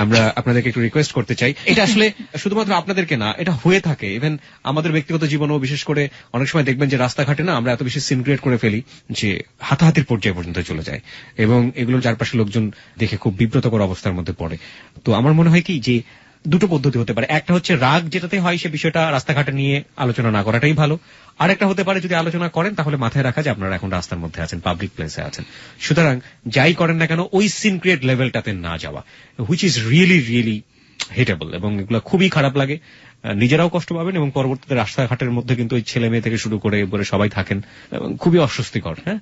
আমরা আপনাদেরকে একটু রিকোয়েস্ট করতে চাই, এটা আসলে শুধুমাত্র আপনাদেরকে না, এটা হয়ে থাকে ইভেন আমাদের ব্যক্তিগত জীবনেও। বিশেষ করে অনেক সময় দেখবেন যে রাস্তাঘাটে না আমরা এত বেশি সিন ক্রিয়েট করে ফেলি যে হাতাহাতির পর্যায়ে পর্যন্ত চলে যায়, এবং এগুলো চারপাশে লোকজন দেখে খুব বিব্রতকর অবস্থার মধ্যে পড়ে। তো আমার মনে হয় কি যে দুটো পদ্ধতি হতে পারে। একটা হচ্ছে রাগ যেটাতে হয় সে বিষয়টা রাস্তাঘাটে নিয়ে আলোচনা না করাটাই ভালো। আর একটা হতে পারে যদি আলোচনা করেন তাহলে মাথায় রাখা যে আপনারা এখন রাস্তার মধ্যে আছেন, পাবলিক প্লেসে আছেন, সুতরাং যাই করেন না কেন ওই সিন ক্রিয়েট লেভেলটাতে না যাওয়া, হুইচ ইজ রিয়েলি রিয়েলি হেটেবল, এবং এগুলো খুবই খারাপ লাগে, নিজেরাও কষ্ট পাবেন এবং পরবর্তীতে রাস্তাঘাটের মধ্যে কিন্তু ওই ছেলে মেয়ে থেকে শুরু করে এবারে সবাই থাকেন এবং খুবই অস্বস্তিকর। হ্যাঁ,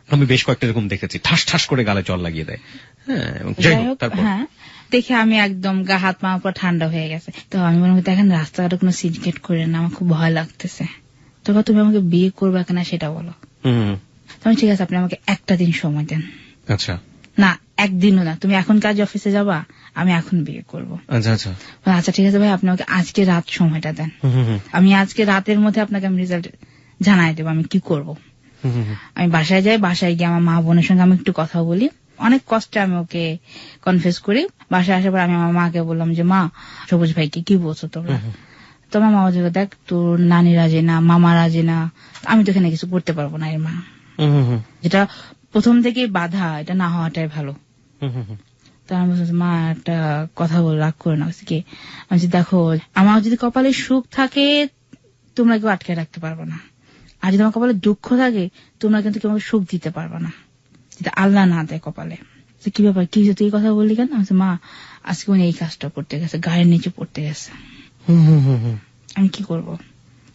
আমি বেশ কয়েকটা এরকম দেখেছি, ঠাস ঠাস করে গালে জল লাগিয়ে দেয়। হ্যাঁ, দেখে আমি একদম গা হাত পা পুরো ঠান্ডা হয়ে গেছে। তো আমি মনে করি দেখেন রাস্তাঘাটে কোনো সিনকেট করে না, আমার খুব ভয় লাগতেছে। তখন তুমি আমাকে বিয়ে করবে কিনা সেটা বলো। তুমি ঠিক আছে, আপনি আমাকে একটা দিন সময় দেন। আচ্ছা, না একদিনও না, তুমি এখন কাজ অফিসে যাবা, আমি এখন বিয়ে করবো। আচ্ছা আচ্ছা আচ্ছা ঠিক আছে ভাই, আপনি আমাকে আজকে রাত সময়টা দেন, আমি আজকে রাতের মধ্যে আপনাকে আমি রেজাল্ট জানাই দেবো আমি কি করব। আমি বাসায় যাই, বাসায় গিয়ে আমার মা বোনের সঙ্গে আমি একটু কথা বলি, অনেক কষ্টে আমি ওকে কনফেস করি। বাসায় আসার পর আমি আমার মাকে বললাম যে মা, সবুজ ভাইকে কি বলছো তোমরা? তোমার মা বলছে দেখ তোর নানি রাজি না, মামা রাজি না, আমি তো এখানে কিছু করতে পারবো না। এর মা যেটা প্রথম থেকেই বাধা, এটা না হওয়াটাই ভালো। তো আমি বলছি মা একটা কথা বল, রাগ করে না কি। আমি দেখো আমার যদি কপালে সুখ থাকে তোমরা কেউ আটকে রাখতে পারবো না, আর যদি আমার কপালে দুঃখ থাকে তোমরা কিন্তু কেউ সুখ দিতে পারবো না, যেটা আল্লাহ না দেয় কপালে। কি ব্যাপার, কি তুই কথা বললি কেন? আমি মা আজকে উনি এই কাজটা করতে গেছে, গায়ের নিচে পড়তে গেছে, আমি কি করব?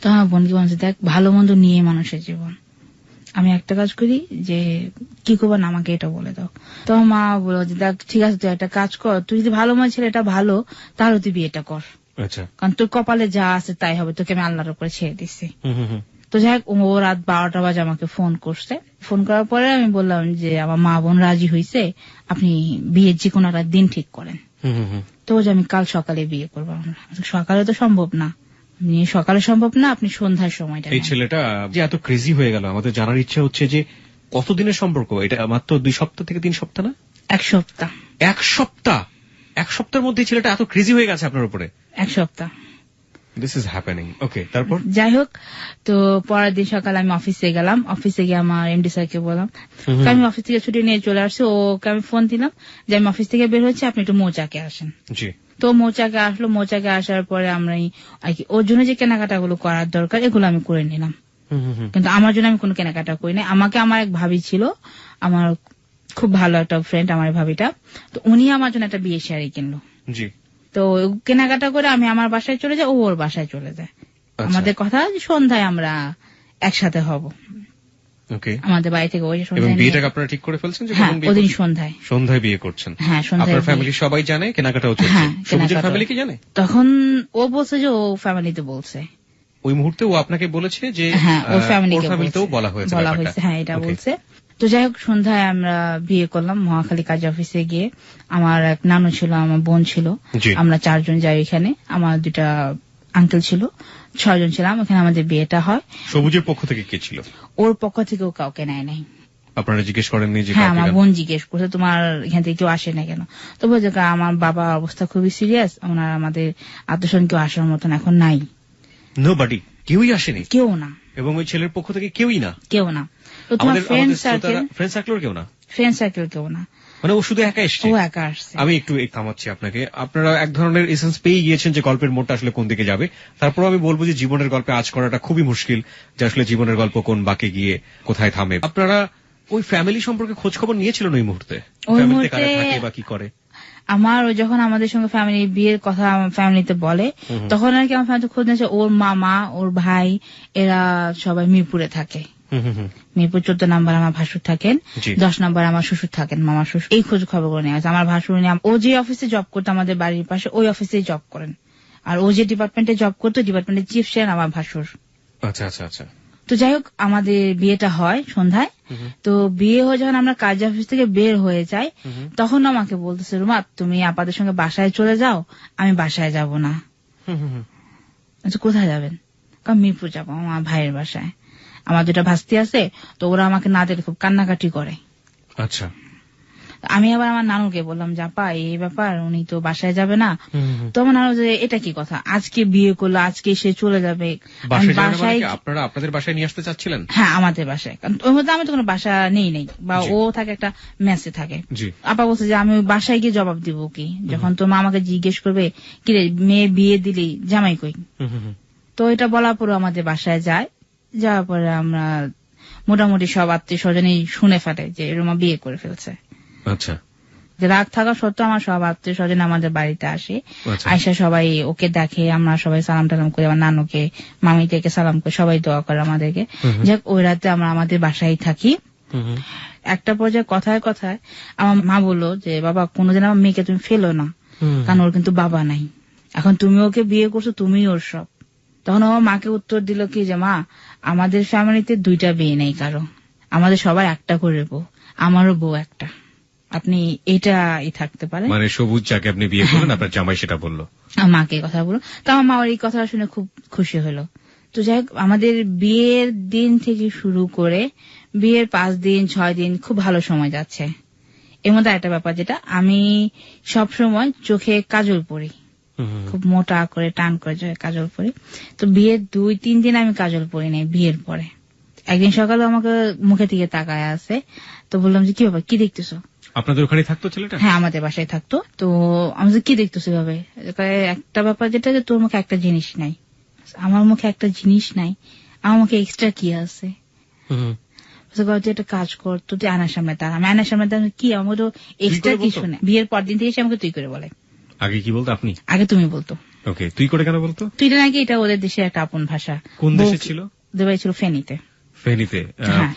তো আমার বোনকে বলছে দেখ ভালো মন্দ নিয়ে মানুষের জীবন, আমি একটা কাজ করি যে কি করবো না আমাকে এটা বলে দাও। তো মা বলো যে দেখ ঠিক আছে তুই একটা কাজ কর, তুই যদি ভালো মনে ছেলে এটা ভালো তাহলে তুই বিয়েটা কর, কারণ তোর কপালে যা আছে তাই হবে, তোকে আমি আল্লাহর উপরে ছেড়ে দিচ্ছি। তো যাই হোক ও রাত 12টা বাজে আমাকে ফোন করছে। ফোন করার পরে আমি বললাম যে আমার মা বোন রাজি হয়েছে, আপনি বিয়ের যে কোনো একটা দিন ঠিক করেন। তো যে আমি কাল সকালে বিয়ে করবো। সকালে তো সম্ভব না, সকালে সম্ভব না, আপনি সন্ধ্যার সময়টা। এই ছেলেটা যে এত ক্রেজি হয়ে গেল, আমাদের জানার ইচ্ছা হচ্ছে যে কতদিনের সম্পর্ক এটা? মাত্র 2 সপ্তাহ থেকে 3 সপ্তাহ না? 1 সপ্তাহ। 1 সপ্তাহ? 1 সপ্তাহের মধ্যে ছেলেটা এত ক্রেজি হয়ে গেছে আপনার উপরে? 1 সপ্তাহ। This is happening. Okay, তারপর? যাই হোক, তো পরের দিন সকালে আমি অফিসে গেলাম। অফিসে গিয়ে আমার এমডি স্যারকে বললাম, আমি অফিস থেকে ছুটি নিয়ে চলে আসছি। ওকে আমি ফোন দিলাম যে আমি অফিস থেকে বের হচ্ছি, আপনি একটু মৌচাকে আসেন। জি। তো মৌচাকে আসলো। মৌচাকে আসার পরে আমরা ওর জন্য যে কেনাকাটা গুলো করার দরকার এগুলো আমি করে নিলাম, কিন্তু আমার জন্য আমি কোনো কেনাকাটা করি না। আমাকে আমার এক ভাবি ছিল, আমার খুব ভালো একটা ফ্রেন্ড আমার ভাবিটা, তো উনি আমার জন্য একটা বিয়ে শাড়ি কিনলো। জি। তো কেনাকাটা করে আমি আমার বাসায় চলে যাই, ও ওর বাসায় চলে যায়। আমাদের কথা সন্ধ্যায় আমরা একসাথে হব আমাদের বাড়ি থেকে। ওই সন্ধ্যায় বিয়েটাকে আপনারা ঠিক করে ফেলছেন? হ্যাঁ, ওদিন সন্ধ্যায় বিয়ে করছেন। হ্যাঁ, আপনার ফ্যামিলি সবাই জানে কেনাকাটাও চলছে? সবুজের ফ্যামিলি কি জানে? তখন ও বলছে যে ও ফ্যামিলিতে বলছে, ওই মুহূর্তে ও আপনাকে বলেছে যে হ্যাঁ ওর ফ্যামিলিতেও বলা হয়েছে। হ্যাঁ, এটা বলছে। তো যাই হোক, সন্ধ্যায় আমরা বিয়ে করলাম মহাখালী কাজ অফিসে গিয়ে। আমার এক নানু ছিল, আমার বোন ছিল, আমরা 4 জন যাই এখানে। আমার 2টা আঙ্কেল ছিল, 6 জন ছিলাম। ওখানে আমাদের বিয়েটা হয়। সবুজের পক্ষ থেকে কে ছিল? ওর পক্ষ থেকেও কাউকে নেয় নাই। আপনারা জিজ্ঞেস করেননি? হ্যাঁ, আমার বোন জিজ্ঞেস করছে তোমার এখান থেকে কেউ আসে না কেন? তো বলছে আমার বাবার অবস্থা খুবই সিরিয়াস, ওনার আমাদের আত্মীয়স্বজন কেউ আসার মতন এখন নাই। নোবডি? কেউই আসেনি? কেউ না। এবং ওই ছেলের পক্ষ থেকে কেউই না? কেউ না। তোমার ফ্রেন্ড সার্কেল কেউ না? ফ্রেন্ড সার্কেল কেউ না, মানে ও শুধু একা এসছে? ও একা আসছে। আমি একটু থামাচ্ছি আপনাকে। আপনারা এক ধরনের এসেন্স পেয়ে গিয়েছেন যে গল্পের মোড়টা আসলে কোন দিকে যাবে। তারপর আমি বলবো যে জীবনের গল্পে আজ করাটা খুবই মুশকিল, যে আসলে জীবনের গল্প কোন বাঁকে গিয়ে কোথায় থামে। আপনারা ওই ফ্যামিলি সম্পর্কে খোঁজ খবর নিয়েছিলেন ওই মুহূর্তে? ফ্যামিলিতে কারা থাকে বা কি করে? আমার যখন আমাদের সঙ্গে ফ্যামিলি বিয়ের কথা ফ্যামিলিতে বলে, তখন আর কি আমার ফ্যামিলিতে খোঁজ নিয়েছে। ওর মামা, ওর ভাই, এরা সবাই মিরপুরে থাকে। মিরপুর 14 নম্বর আমার ভাসুর থাকেন, 10 নম্বর আমার শ্বশুর থাকেন, মামা শ্বশুর। এই খোঁজ খবর করে নিয়ে আছে। আমার ভাসুর ও যে অফিসে জব করতো আমাদের বাড়ির পাশে, ওই অফিসেই জব করেন। আর ও যে ডিপার্টমেন্টে জব করতো, ডিপার্টমেন্টের চিফ ছিলেন আমার ভাসুর। আচ্ছা আচ্ছা আচ্ছা। তো যাই হোক, আমাদের বিয়েটা হয় সন্ধ্যায়। তো বিয়ে হয়ে যখন আমরা কাজ অফিস থেকে বের হয়ে যাই, তখন আমাকে বলতেছে রুমা তুমি আপাদের সঙ্গে বাসায় চলে যাও, আমি বাসায় যাব না। আচ্ছা, কোথায় যাবেন? কারণ মিরপুর যাবো আমার ভাইয়ের বাসায়। আমার 2টা ভাস্তি আছে, তো ওরা আমাকে না দেখলে খুব কান্নাকাটি করে। আচ্ছা। আমি আবার আমার নানুকে বললাম, জাপা এই ব্যাপার, উনি তো বাসায় যাবে না। তো আমার নানু যে এটা কি কথা, আজকে বিয়ে করলো, আজকে সে চলে যাবে বাসায়। আপনারা আপনাদের বাসায় নিয়ে আসতে চাচ্ছিলেন? হ্যাঁ, আমাদের বাসায়, কারণ ওর মধ্যে আমি তো কোনো বাসা নেই, বা ও থাকে একটা মেসে থাকে। আপা বলছে যে আমি বাসায় গিয়ে জবাব দিব কি, যখন তোমার আমাকে জিজ্ঞেস করবে কি রে মেয়ে বিয়ে দিলি, জামাই কই। তো এটা বলার পরে আমাদের বাসায় যায়, যাওয়ার পরে আমরা মোটামুটি সব আত্মীয় স্বজনই শুনে ফেলে যে রুমা বিয়ে করে ফেলছে। আচ্ছা। রাগ থাকা সত্ত্বেও আমার সব আত্মীয় স্বজন আমাদের বাড়িতে আসে, আইসা সবাই ওকে দেখে, আমরা সবাই সালাম টালাম করি, আমার নানুকে মামি থেকে সালাম করে সবাই দোয়া করে আমাদেরকে। যাক, ওই রাতে আমরা আমাদের বাসায় থাকি। একটা পর্যায়ে কথায় কথায় আমার মা বললো যে বাবা, কোনোদিন আমার মেয়েকে তুমি ফেলো না, কারণ ওর কিন্তু বাবা নাই, এখন তুমি ওকে বিয়ে করছো, তুমি ওর সব। তখন আমার মাকে উত্তর দিল কি যে মা, আমাদের ফ্যামিলিতে 2টা বিয়ে নেই কারো, আমাদের সবাই একটা করে বউ, আমারও বউ একটা, আপনি এটাই থাকতে পারেন। মানে সবুজ যাকে আপনি বিয়ে করলেন, আপনার জামাই সেটা বললো, মাকে কথা বললো। তো আমার মা এই কথা শুনে খুব খুশি হলো। তো যাই হোক, আমাদের বিয়ের দিন থেকে শুরু করে বিয়ের 5 দিন 6 দিন খুব ভালো সময় যাচ্ছে। এর মধ্যে একটা ব্যাপার, যেটা আমি সব সময় চোখে কাজল পরি, খুব মোটা করে টান করে কাজল পরি। তো বিয়ের 2-3 দিন আমি কাজল পরি নাই। বিয়ের পরে একদিন সকালে আমাকে মুখে থেকে তাকায় আছে, তো বললাম যে কি ব্যাপার, কি দেখতেছো? আপনাদের ওখানে থাকতো ছেলেটা? হ্যাঁ, আমাদের বাসায় থাকতো। তো আমি কি দেখতেছি ভাবে, একটা ব্যাপার যেটা যে তোর মুখে একটা জিনিস নাই। আমার মুখে একটা জিনিস নাই, আমার মুখে এক্সট্রা কি আছে? একটা কাজ কর, তো তুই আয়নার সামনে দাঁড়া। আমি আয়নার সামনে দাঁড়া, কি আমার তো এক্সট্রা কিছু না। বিয়ের পর দিন থেকে সে আমাকে তুই করে বলে। আগে কি বলতো? আপনি? আগে তুমি বলতো। ওকে, তুই করে কেন বলতো? তুইটা নাকি এটা ওদের দেশের একটা আপন ভাষা। কোন দেশে ছিল? ওদের বাড়ি ছিল ফেনীতে। ফেনীতে?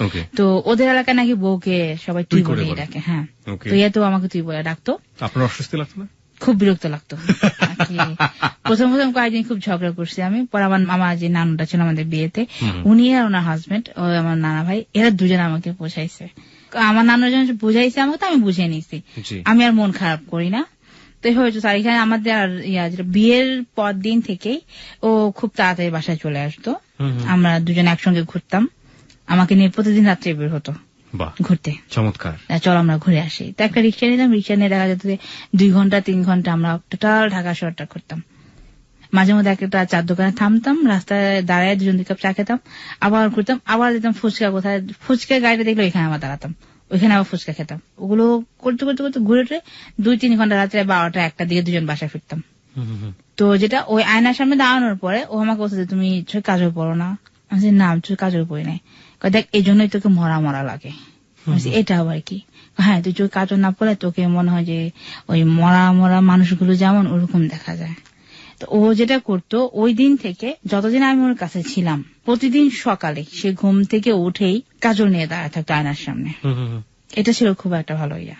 ওকে। তো ওদের এলাকায় নাকি বউকে সবাই তুই বলে ডাকে। হ্যাঁ, তো ইয়া তো আমাকে তুই বলে ডাকতো। আপনার অস্বস্তি লাগতো না? খুব বিরক্ত লাগতো। প্রথম কয়েকদিন খুব ঝগড়া করছি আমি। পরে আমার মামা যে নানুটা ছিল আমাদের বিয়েতে, উনি আর ওনার হাজবেন্ড, ও আমার নানা ভাই, এরা দুজন আমাকে বোঝাইছে। আমার নানু যখন বুঝাইছে আমাকে, তো আমি বুঝে নিছি, আমি আর মন খারাপ করি না। তো হয়েছে স্যার, এখানে আমাদের আর বিয়ের পর দিন থেকেই ও খুব তাড়াতাড়ি বাসায় চলে আসতো। আমরা দুজন একসঙ্গে ঘুরতাম, আমাকে নিয়ে প্রতিদিন রাত্রে বের হতো ঘুরতে। চমৎকার। চল আমরা ঘুরে আসি। তো একটা রিক্সা নিলাম, রিক্সা নিয়ে দেখা যেত 2 ঘন্টা 3 ঘন্টা আমরা টোটাল ঢাকা শহরটা ঘুরতাম। মাঝে মধ্যে একটা চার দোকানে থামতাম, রাস্তায় দাঁড়ায় 2 কাপ চা খেতাম, আবার ঘুরতাম, আবার যেতাম ফুচকা, কোথায় ফুচকা গাড়িটা দেখলে ওইখানে আবার দাঁড়াতাম, ওইখানে আবার ফুচকা খেতাম। ওগুলো করতে করতে করতে ঘুরে 2-3 ঘন্টা রাত্রে 12টা 1টা দিকে দুজন বাসায় ফিরতাম। তো যেটা ওই আয়নার সামনে দাঁড়ানোর পরে ও আমাকে বলছে যে তুমি কাজল পড়ো না। আমি না, আমি কাজল পড়ি নাই। দেখ, এই জন্যই তোকে মরা মরা লাগে। এটা আবার কি? হ্যাঁ, তুই চোখ কাজল না পড়লে তোকে মনে হয় যে ওই মরা মরা মানুষগুলো যেমন ওরকম দেখা যায়। তো ও যেটা করতো, ওই দিন থেকে যতদিন আমি ওর কাছে ছিলাম, প্রতিদিন সকালে সে ঘুম থেকে উঠেই কাজল নিয়ে দাঁড়ায় থাকতো আয়নার সামনে। এটা ছিল খুব একটা ভালো ইয়া,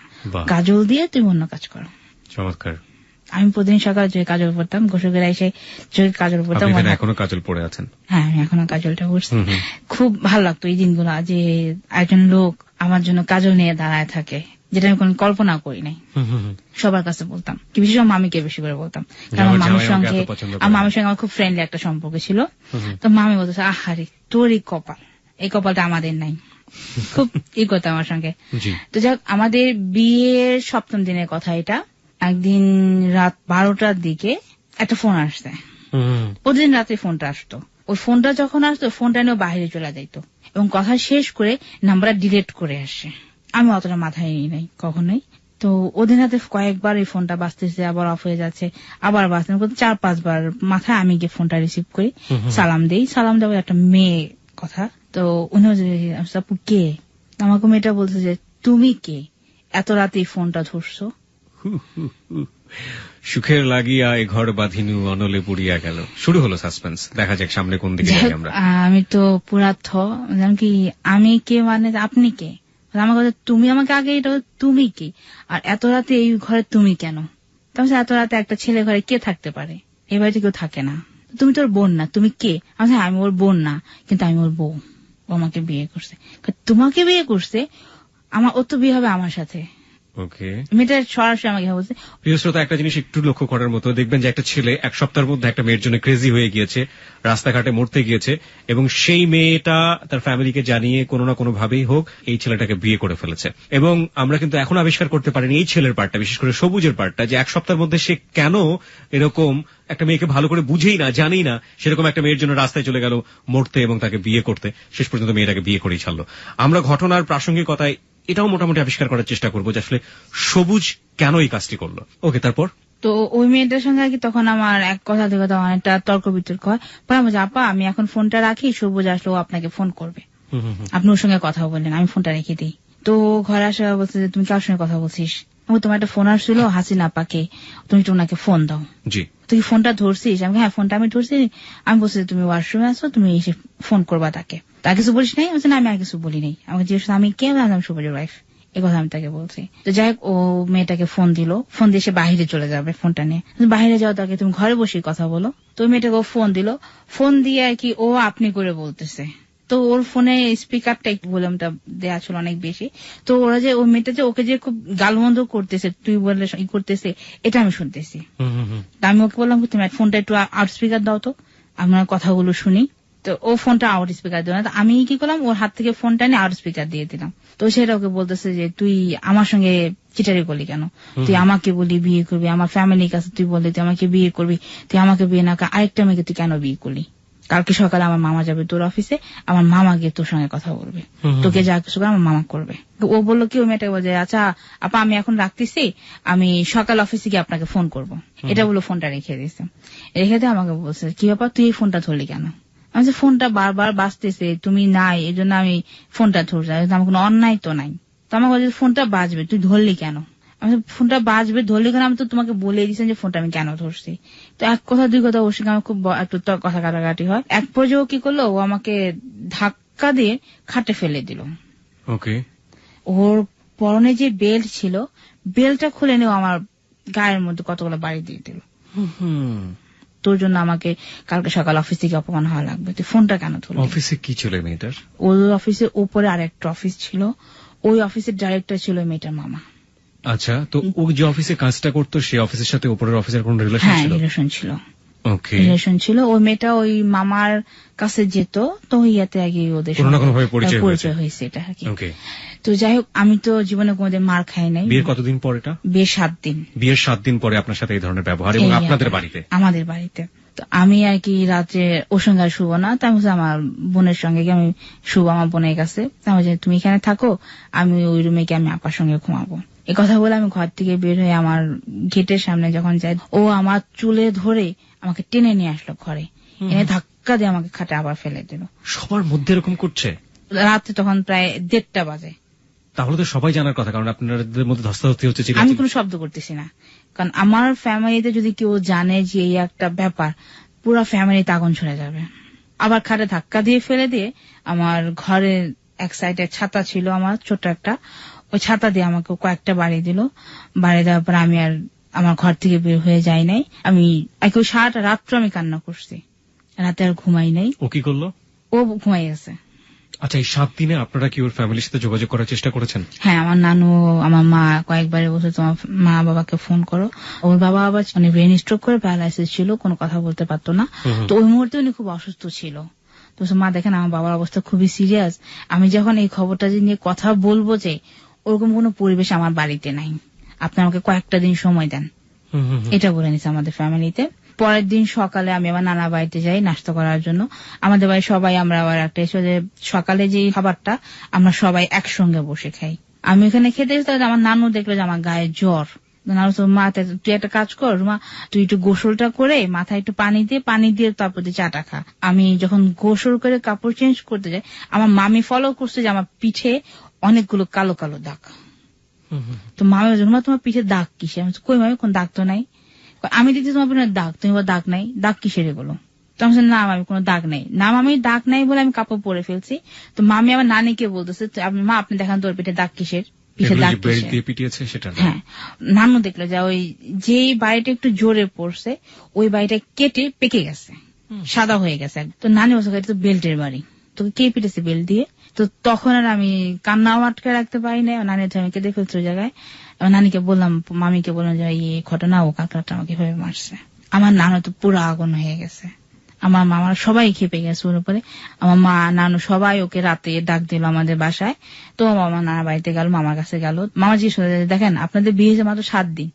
কাজল দিয়ে তুমি অন্য কাজ করো। চমৎকার। আমি প্রতিদিন সকালে চোখে কাজল পড়তাম, গোসল করে এসে চোখে কাজল পড়তাম। এখনো কাজল পড়ে আছেন? হ্যাঁ, আমি এখনো কাজলটা পড়ছি। খুব ভালো লাগতো এই দিনগুলো, যে একজন লোক আমার জন্য কাজল নিয়ে দাঁড়ায় থাকে, যেটা আমি কোনো কল্পনা করি নাই। সবার কাছে বলতাম, বিশেষ করে মামিকে বেশি করে বলতাম, কারণ মামির সঙ্গে আমার খুব ফ্রেন্ডলি একটা সম্পর্ক ছিল। তো মামি বলতো, আহারে তোর এই কপাল, এই কপালটা আমাদের নাই। খুব ই করতো আমার সঙ্গে। তো যাক, আমাদের বিয়ের 7ম দিনের কথা এটা। একদিন রাত 12টার দিকে একটা ফোন আসছে। প্রতিদিন রাতে ফোনটা আসতো। ওই ফোনটা যখন আসতো, ফোনটা নিয়ে বাইরে চলে যাইতো এবং কথা শেষ করে নাম্বারটা ডিলিট করে আসে। আমি অতটা মাথায় নিই নাই কখনোই। তো ওদিন রাতে কয়েকবার এই ফোনটা বাজতেছে, আবার অফ হয়ে যাচ্ছে, আবার বাজতে, 4-5 বার মাথায় আমি গিয়ে ফোনটা রিসিভ করি, সালাম দেই। সালাম দেওয়া একটা মেয়ে কথা। তো উনি আপু কে? আমাকে মেয়েটা বলছে যে তুমি কে, এত রাতে ফোনটা ধরছো? সুখের লাগিয়া এ ঘর বাঁধিনু অনলে পুড়িয়া গেল। শুরু হলো সাসপেন্স, দেখা যাক সামনে কোন দিকে যাই আমরা। আমি তো পুরা কি আমি কে মানে আপনি কে? আমার কথা, তুমি আমাকে আগে এটা তুমি কি, আর এত রাতে এই ঘরে তুমি কেন? তাহলে এত রাতে একটা ছেলে ঘরে কে থাকতে পারে? এই বাড়িতে কেউ থাকে না। তুমি তোর বোন না, তুমি কে? আমি ওর বোন না, কিন্তু আমি ওর বউ। ও আমাকে বিয়ে করছে। তোমাকে বিয়ে করছে? ওর তো বিয়ে হবে আমার সাথে। ওকে, মেয়েটা সরাসরি আমাকে বলছে। প্রিয় শ্রোতা, একটা জিনিস একটু লক্ষ্য করার মতো, দেখবেন যে একটা ছেলে এক সপ্তাহের মধ্যে একটা মেয়ের জন্য ক্রেজি হয়ে গিয়েছে, রাস্তাঘাটে মরতে গিয়েছে, এবং সেই মেয়েটা তার ফ্যামিলিকে জানিয়ে কোনো না কোনো ভাবেই হোক এই ছেলেটাকে বিয়ে করে ফেলেছে। এবং আমরা কিন্তু এখন আবিষ্কার করতে পারিনি এই ছেলের পার্টটা, বিশেষ করে সবুজের পার্টটা, যে এক সপ্তাহের মধ্যে সে কেন এরকম একটা মেয়েকে ভালো করে বুঝেই না, জানেই না, সেরকম একটা মেয়ের জন্য রাস্তায় চলে গেল মরতে এবং তাকে বিয়ে করতে, শেষ পর্যন্ত মেয়েটাকে বিয়ে করেই ছাড়লো। আমরা ঘটনার প্রাসঙ্গিকতায় এটাও মোটামুটি আবিষ্কার করার চেষ্টা করবো যে আসলে সবুজ কেন এই কাজটি করলো। ওকে, তারপর? তো ওই মেয়েটার সঙ্গে আর কি তখন আমার এক কথা থেকে কথা অনেকটা তর্ক বিতর্ক হয়। পরে আমি বলছি, আপা আমি এখন ফোনটা রাখি, সবুজ আসলেও আপনাকে ফোন করবে, আপনি ওর সঙ্গে কথা বললেন, আমি ফোনটা রেখে দিই। তো ঘরে আসা বলছে যে তুমি কার সঙ্গে কথা বলছিস? তোমার একটা ফোন আসছিল হাসিনা আপাকে, তুমি একটু ওনাকে ফোন দাও। জি। তুই ফোনটা ধরছিস? আমি হ্যাঁ ফোনটা আমি ধরছি। আমি বলছি তুমি ওয়াশরুমে আসো, তুমি এসে ফোন করবা তাকে। তার কিছু বলিস নাই? বলছে না আমি আর কিছু বলি নাই। আমাকে জিজ্ঞেস আমি কে? আমি সবুজের ওয়াইফ, এই কথা আমি তাকে বলছি। তো যাই হোক, ও মেয়েটাকে ফোন দিল, ফোন দিয়ে সে বাহিরে চলে যাবে ফোনটা নিয়ে। বাহিরে যাও তাকে, তুমি ঘরে বসে কথা বলো। তো মেয়েটাকে ও ফোন দিল, ফোন দিয়ে আর কি ও আপনি করে বলতেছে। তো ওর ফোনে স্পিকারটা একটু ভলিউমটা দেওয়া ছিল অনেক বেশি। তো ওরা যে ওই মেয়েটা যে ওকে যে খুব গালমন্দ করতেছে, তুই বললে ই করতেছে, এটা আমি শুনতেছি। আমি ওকে বললাম তুমি ফোনটা একটু আউট স্পিকার দাও তো, আমার কথাগুলো শুনি। তো ও ফোনটা আউট স্পিকার দিল না। আমি কি করলাম, ওর হাত থেকে ফোনটা নিয়ে আউট স্পিকার দিয়ে দিলাম। তো সেটা ওকে বলতেছে যে তুই আমার সঙ্গে চিটারি করলি কেন? তুই আমাকে বলি বিয়ে করবি, আমার ফ্যামিলির কাছে তুই বললি তুই আমাকে বিয়ে করবি, তুই আমাকে বিয়ে না আরেকটা মেয়েকে তুই কেন বিয়ে করলি? কালকে সকালে আমার মামা যাবে তোর অফিসে, আমার মামা গিয়ে তোর সঙ্গে কথা বলবে, তোকে যা কিছু করে আমার মামা করবে। ও বললো কি, ও মেয়েটাকে বলছে আচ্ছা আপা আমি এখন রাখতেছি, আমি সকাল অফিসে গিয়ে আপনাকে ফোন করবো। এটা বলে ফোনটা রেখে দিয়েছে। রেখে দিয়ে আমাকে বলছে কি ব্যাপার, তুই এই ফোনটা ধরলি কেন? আমি যে ফোনটা বারবার বাজতেছে, তুমি নাই, এই জন্য আমি ফোনটা ধরছি, আমার কোনো অন্যায় তো নাই। তো আমাকে বলছে ফোনটা বাজবে, তুই ধরলি কেন? আমি ফোনটা বাজবে ধরলি কেন? আমি তো তোমাকে বলে দিয়েছেন যে ফোনটা আমি কেন ধরছি। তো এক কথা দুই কথা ওর সঙ্গে আমার খুব একটু কথা কাটাকাটি হয়। এক পর্যায়ে কি করলো, ও আমাকে ধাক্কা দিয়ে খাটে ফেলে দিল। ওকে। ওর পরনে যে বেল্ট ছিল, বেল্টটা খুলে নিয়ে আমার গায়ের মধ্যে কতগুলো বাড়ি দিয়ে দিল। তোর জন্য আমাকে কালকে সকাল অফিস থেকে অপমান হওয়া লাগবে, তুই ফোনটা কেন ধরলি? অফিসে কি ছিল মেয়েটার? ওই অফিসের উপরে আর একটা অফিস ছিল, ওই অফিসের ডাইরেক্টর ছিল মেয়েটার মামা। আচ্ছা, তো ও যে অফিসে কাজটা করতো সেই অফিসের সাথে উপরের অফিসের কোন রিলেশন ছিল? হ্যাঁ, রিলেশন ছিল। ওকে, রিলেশন ছিল। ওই মেয়েটা ওই মামার কাছে যেত, তো ইয়াতে আগে ওদের কোনো না কোনো ভাবে পরিচয় হয়েছে এটা আর কি। ওকে। তো যাই হোক, আমি তো জীবনে কোনোদিন মার খাই নাই। বিয়ের কতদিন পর এটা? বিয়ের 7 দিন। বিয়ের 7 দিন পরে আপনার সাথে এই ধরনের ব্যবহার, এবং আপনাদের বাড়িতে? আমাদের বাড়িতে। তো আমি আর কি রাত্রে ওর সঙ্গে আর শুবো না, তাই আমার বোনের সঙ্গে আমি শুবো, আমার বোনের কাছে। তুমি এখানে থাকো, আমি ওই রুমে গিয়ে আমি আপার সঙ্গে ঘুমাবো। এই কথা বলে আমি ঘর থেকে বের হয়ে আমার গেটের সামনে যখন যাই, ও আমার চুলে ধরে আমাকে টেনে নিয়ে আসলো ঘরে, এনে ধাক্কা দিয়ে আমাকে খাটে আবার ফেলে দিল। সবার মধ্যে এরকম করছে? রাত্রে তখন প্রায় 1:30 বাজে। তাহলে তো সবাই জানার কথা, কারণ আপনাদের মধ্যে ধস্তাধস্তি হচ্ছে। আমি কোনো শব্দ করতেছি না, কারণ আমার ফ্যামিলিতে যদি কেউ জানে যে এই একটা ব্যাপার, পুরো ফ্যামিলিতে আগুন ছড়ে যাবে। আবার খাটে ধাক্কা দিয়ে ফেলে দিয়ে আমার ঘরের এক সাইডে ছাতা ছিল আমার ছোট একটা, ওই ছাতা দিয়ে আমাকে কয়েকটা বাড়ি দিল। বাড়ি দেওয়ার পর আমি আর আমার ঘর থেকে বের হয়ে যাই নাই। আমি সারাটা রাত্র আমি কান্না করছি, রাতে আর ঘুমাই নাই। ও কি করলো? ও ঘুমাই আছে। আচ্ছা, এই 7 দিনে আপনারা কি ওর ফ্যামিলির সাথে যোগাযোগ করার চেষ্টা করেছেন? হ্যাঁ, আমার নানু, আমার মা কয়েকবার বলছে তোমার মা বাবাকে ফোন করো। ওর বাবা আবার ব্রেন স্ট্রোক করে প্যারালাইসিস ছিল, কোনো কথা বলতে পারতো না। তো ওই মুহূর্তে উনি খুব অসুস্থ ছিল। তো মা দেখেন আমার বাবার অবস্থা খুবই সিরিয়াস, আমি যখন এই খবরটা নিয়ে কথা বলবো যে ওরকম কোনো পরিবেশ আমার বাড়িতে নাই, আপনি আমাকে কয়েকটা দিন সময় দেন, এটা বলে নিছে আমাদের ফ্যামিলিতে। পরের দিন সকালে আমি আমার নানা বাড়িতে যাই নাস্তা করার জন্য। আমাদের বাড়ি সবাই আমরা আবার একটা এসে যে সকালে যে খাবারটা আমরা সবাই একসঙ্গে বসে খাই। আমি ওখানে খেতে আমার নানু দেখলো যে আমার গায়ে জ্বর। নানু তো মা তুই একটা কাজ কর মা, তুই একটু গোসলটা করে মাথায় একটু পানি দিয়ে তারপর চাটা খা। আমি যখন গোসল করে কাপড় চেঞ্জ করতে যাই, আমার মামি ফলো করছে যে আমার পিঠে অনেকগুলো কালো কালো দাগ। তো মামি মা তোমার পিঠে দাগ কিসে? আমি কই মামি কোন দাগ তো নাই। আমি দেখছি তোমার পিঠে দাগ, তুমি দাগ নাই, দাগ কিসের এগুলো? তো আমি না মামি কোনো দাগ নেই, না মামি দাগ নাই বলে আমি কাপড় পরে ফেলছি। তো মামি আমার নানিকে বলতেছে মা আপনি দেখান তোর পিঠে দাগ কিসের, পিঠে দাগ কিসের? হ্যাঁ, নানু দেখলো যে ওই যেই বাড়িটা একটু জোরে পড়ছে ওই বাড়িটা কেটে পেকে গেছে, সাদা হয়ে গেছে। তো নানি বলছে এটা তো বেল্টের বাড়ি, তোকে কে পিটেছে বেল্ট দিয়ে? তো তখন আর আমি কান্নাও আটকে রাখতে পারি না, নানি আমি কেঁদে ফেলছি ওই জায়গায়। নানিকে বললাম, মামিকে বললাম যে এই ঘটনা, ও কাকড়াটা আমাকে এভাবে মারছে। আমার নানু তো পুরো আগুন হয়ে গেছে, আমার মামার সবাই খেপে গেছে ওর উপরে। আমার মা নানু সবাই ওকে রাতে ডাক দিল আমাদের বাসায়। তো মামা নানা বাড়িতে গেল, মামার কাছে গেল। মামা জিজ্ঞেস করে, দেখেন আপনাদের বিয়ে হয়েছে মাত্র 7 দিন,